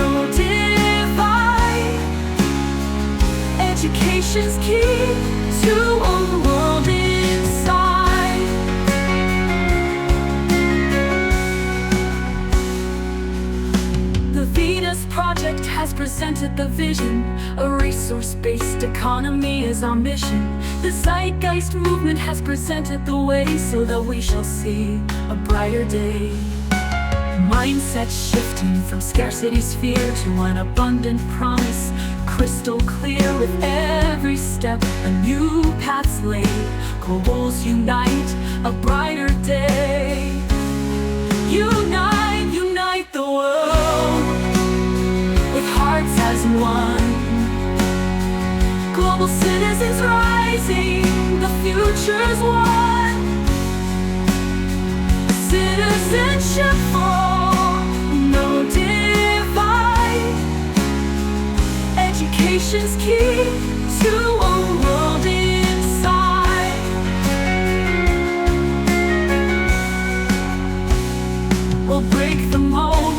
no divide. Education's key to a world inside. The Venus Project has presented the vision. A resource-based economy is our mission. The Zeitgeist movement has presented the way so that we shall see a brighter day. Mindset shifting from scarcity's fear to an abundant promise. Crystal clear with every step, a new path's laid. Globals unite, a brighter day. Unite, unite the world with hearts as one. Global citizens rising, the future's one. Citizenship for all, no divide. Education's key to a world inside. We'll break the mold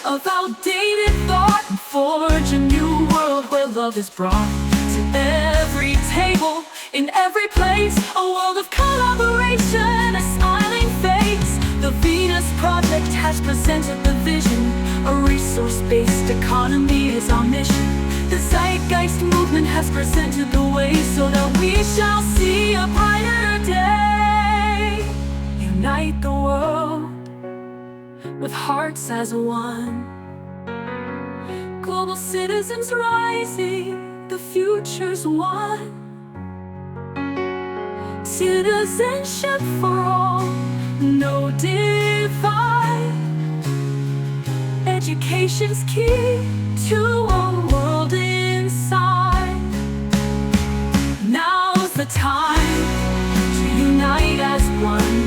of outdated thought and forge a new world where love is brought to every table, in every place. A world of collaboration, a smiling face. The Venus Project has presented the vision. A resource-based economy is our mission. The Zeitgeist movement has presented the way so that we shall see a brighter day. Unite the world with hearts as one. Global citizens rising, the future's one. Citizenship for all, no divide. Education's key to a world inside. Now's the time to unite as one.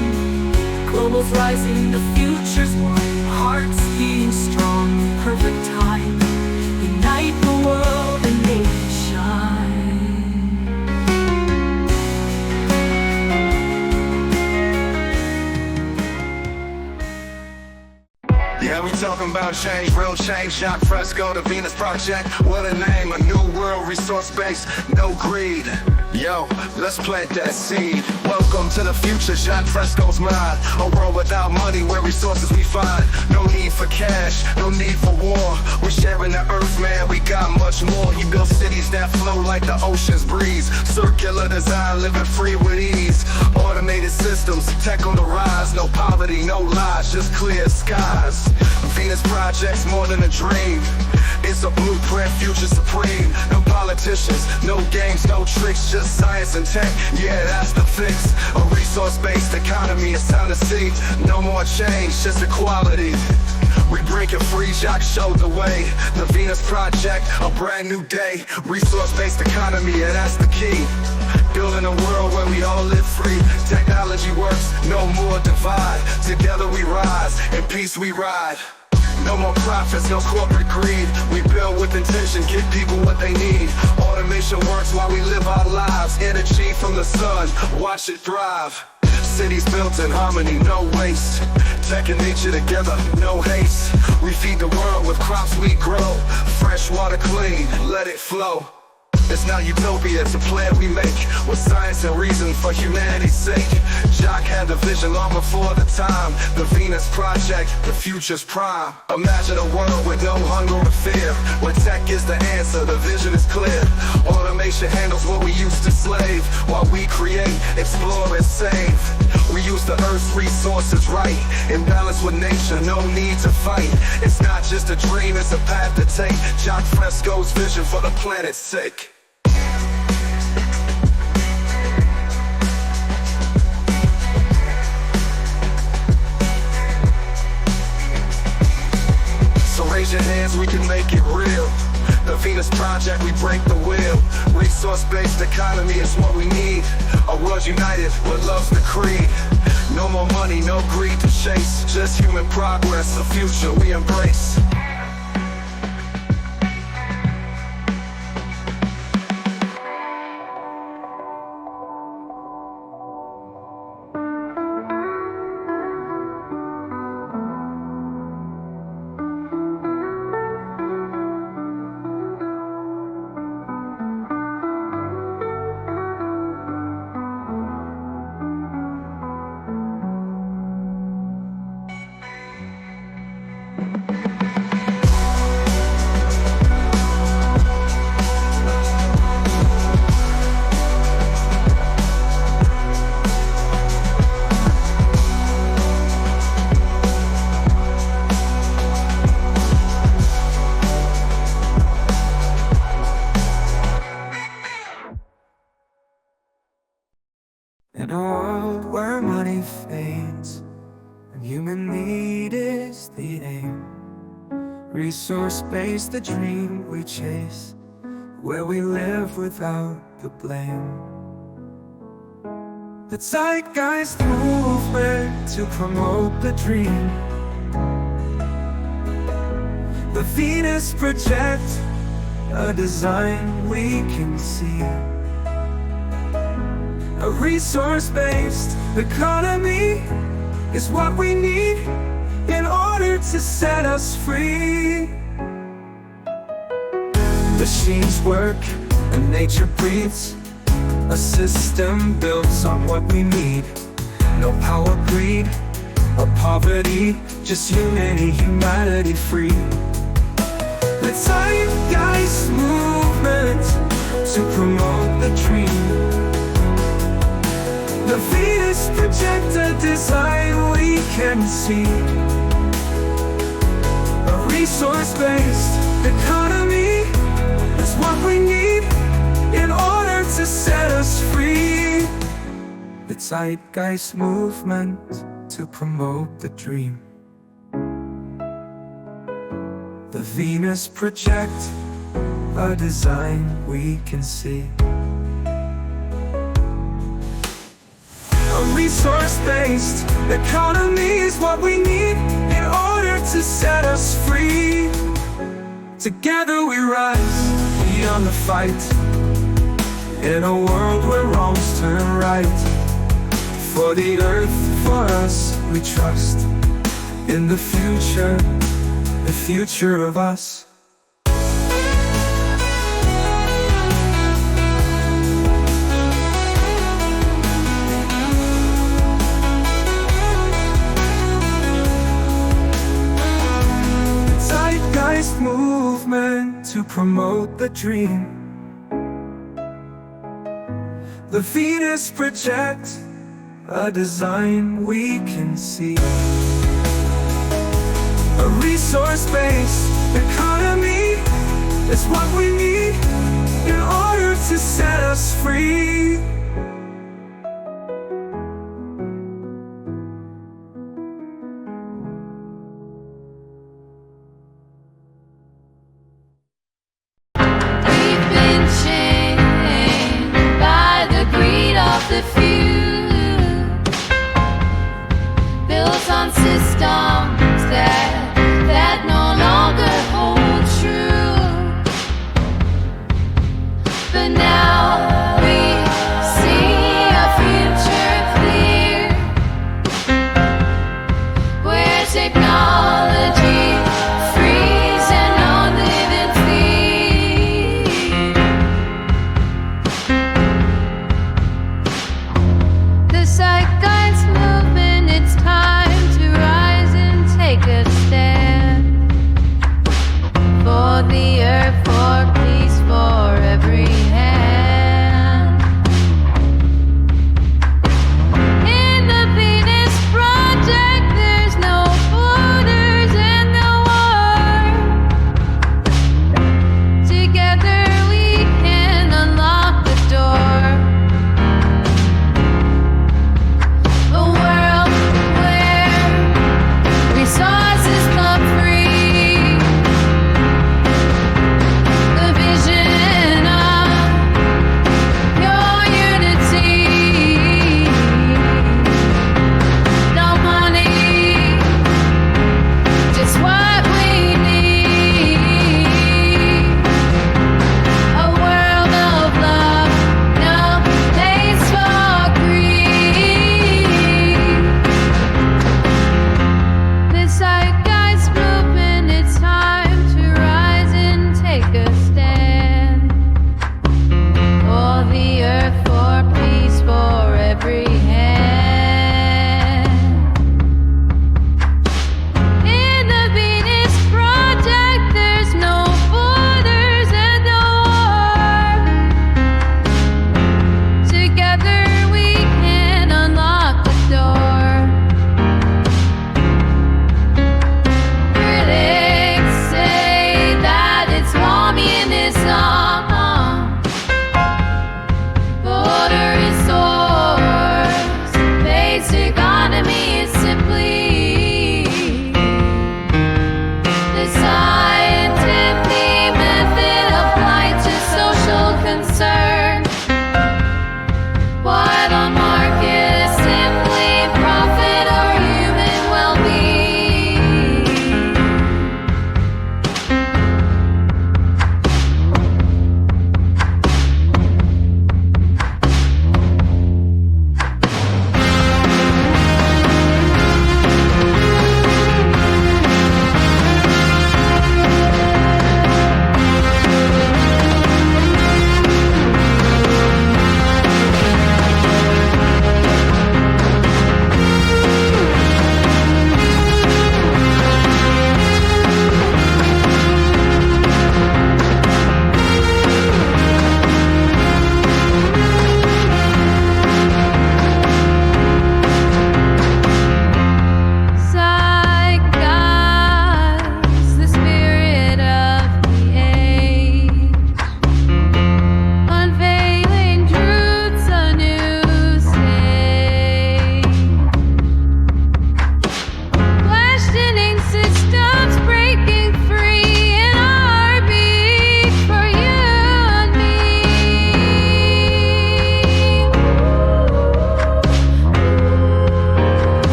Global's rising, the future's one. Hearts beating strong, perfect time. Unite the world and make it shine. Yeah, we talking about change, real change, shot fresco, the Venus Project. What a name, a new world, resource base, no greed. Yo, let's plant that seed. Welcome to the future, shot fresco's mind. A world without money, where resources we find. No need for cash, no need for war. We're sharing the earth, man, we got much more. You build cities that flow like the ocean's breeze. Circular design, living free with ease. Automated systems, tech on the rise. No poverty, no lies, just clear skies. Venus Project's more than a dream. It's a blueprint, future supreme. No politicians, no games, no tricks, just science and tech. Yeah, that's the fix. A resource-based economy, it's time to see. No more change, just equality. We break it free, Jacques showed the way. The Venus Project, a brand new day. Resource-based economy, yeah, that's the key. Building a world where we all live free. Technology works, no more divide. Together we rise, in peace we ride. No more profits, no corporate greed. We build with intention, give people what they need. Automation works while we live our lives. Energy from the sun, watch it thrive. Cities built in harmony, no waste. Tech and nature together, no haste. We feed the world with crops we grow. Fresh water clean, let it flow. It's not utopia, it's a plan we make with science and reason for humanity's sake. Jock had the vision long before the time. The Venus Project, the future's prime. Imagine a world with no hunger or fear, where tech is the answer, the vision is clear. Automation handles what we used to slave, while we create, explore and save. We use the earth's resources right, in balance with nature, no need to fight. It's not just a dream, it's a path to take. Jock Fresco's vision for the planet's sake. So raise your hands, we can make it real. The Venus Project, we break the wheel. Resource-based economy is what we need. A world united with love's the creed. No more money, no greed to chase. Just human progress, a future we embrace. In a world where money fades and human need is the aim, resource-based the dream we chase, where we live without the blame. The Zeitgeist movement to promote the dream. The Venus Project, a design we can see. A resource-based economy is what we need in order to set us free. Machines work and nature breathes, a system built on what we need. No power, greed, or poverty, just humanity free. The Zeitgeist movement to promote the dream. The Venus Project, a design we can see. A resource-based economy is what we need in order to set us free. The Zeitgeist movement to promote the dream. The Venus Project, a design we can see. A resource-based economy is what we need in order to set us free. Together we rise beyond the fight, in a world where wrongs turn right. For the earth, for us, we trust in the future of us. Movement to promote the dream. The Venus Project, a design we can see. A resource-based economy is what we need in order to set us free. The few built on systems that no longer hold true. But now we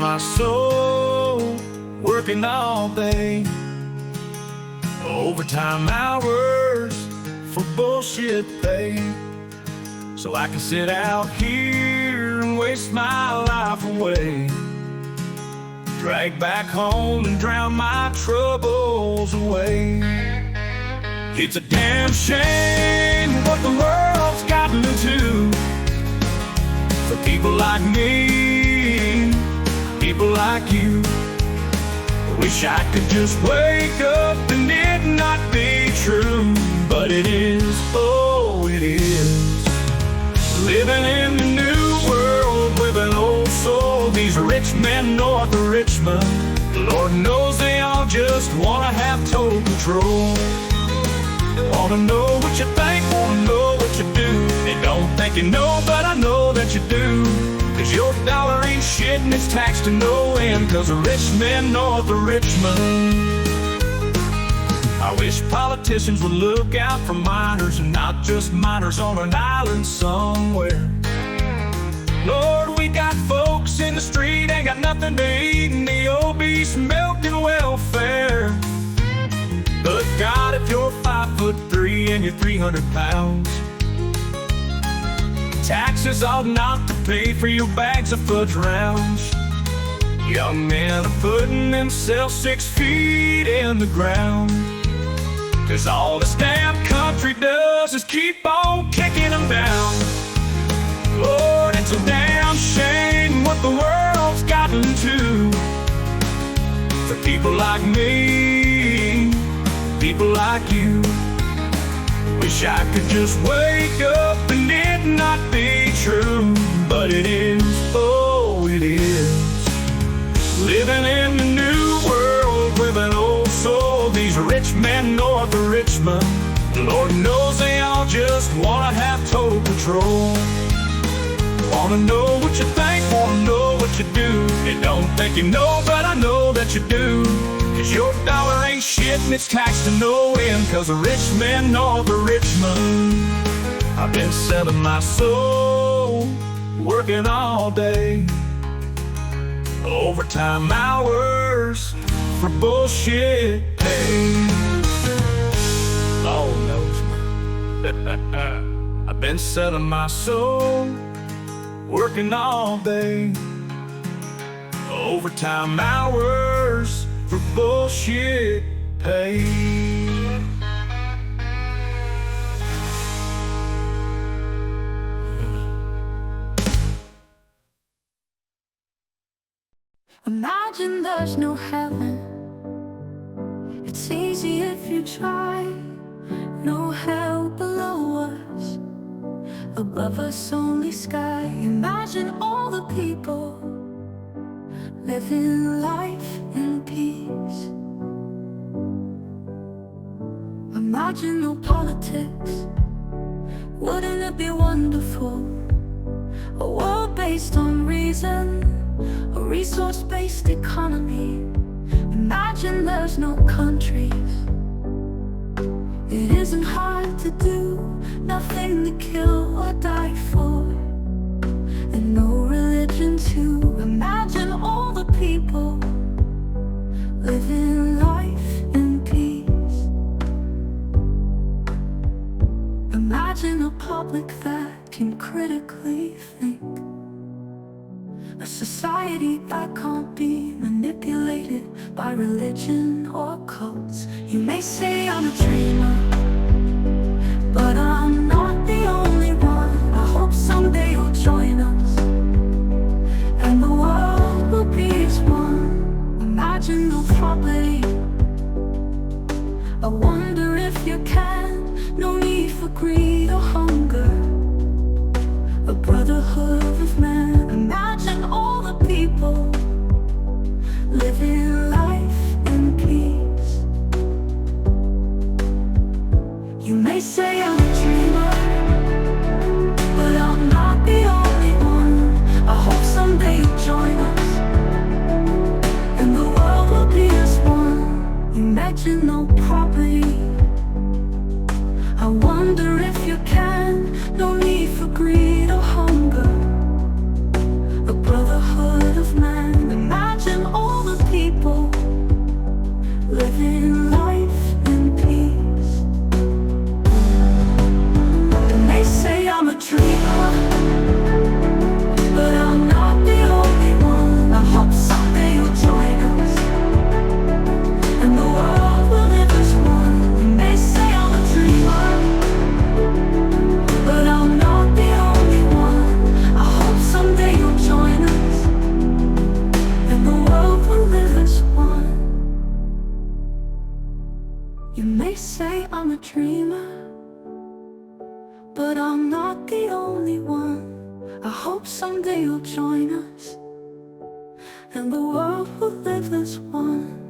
my soul, working all day, overtime hours for bullshit pay, so I can sit out here and waste my life away, drag back home and drown my troubles away. It's a damn shame what the world's gotten into, for people like me, people like you. Wish I could just wake up and it not be true, but it is, oh it is. Living in the new world with an old soul. These rich men north of Richmond, Lord knows they all just wanna have total control. Wanna know what you think, wanna know what you do. They don't think you know, but I know that you do. Cause your dollar ain't shit and it's taxed to no end, cause the rich men north of Richmond. I wish politicians would look out for miners, and not just miners on an island somewhere. Lord, we got folks in the street, ain't got nothing to eat, and the obese milking welfare. But God, if you're 5'3" and you're 300 pounds, taxes ought not to pay for your bags of fudge rounds. Young men are putting themselves 6 feet in the ground, cause all this damn country does is keep on kicking them down. Lord, it's a damn shame what the world's gotten to, for people like me, people like you. Wish I could just wake up and it not be true, but it is, oh it is. Living in the new world with an old soul. These rich men north of Richmond, Lord knows they all just wanna have total control. Wanna know what you think, wanna know what you do. They don't think you know, but I know that you do. Cause your dollar ain't shit and it's taxed to no end, cause the rich men north of Richmond. I've been selling my soul, working all day, overtime hours for bullshit pay. Lord knows. I've been selling my soul, working all day, overtime hours for bullshit pay. Imagine there's no heaven. It's easy if you try. No hell below us, above us only sky. Imagine all the people living life in peace. Imagine no politics. Wouldn't it be wonderful? A world based on reason, a resource-based economy. Imagine there's no countries. It isn't hard to do, nothing to kill or die for, and no religion too. Imagine all the people living life in peace. Imagine a public that can critically think, a society that can't be manipulated by religion or cults. You may say I'm a dreamer, but I'm not the only one. I hope someday you'll join us, and the world will be as one. Imagine no property. I wonder if you can. No need for greed or hunger, a brotherhood of man. Imagine all the people living life in peace. You may say I'm a dreamer, but I'm not the only one. I hope someday you'll join us, and the world will be as one. Imagine no property. I wonder if you can. No need for greed or hunger, a brotherhood of man. You may say I'm a dreamer, but I'm not the only one. I hope someday you'll join us, and the world will live as one.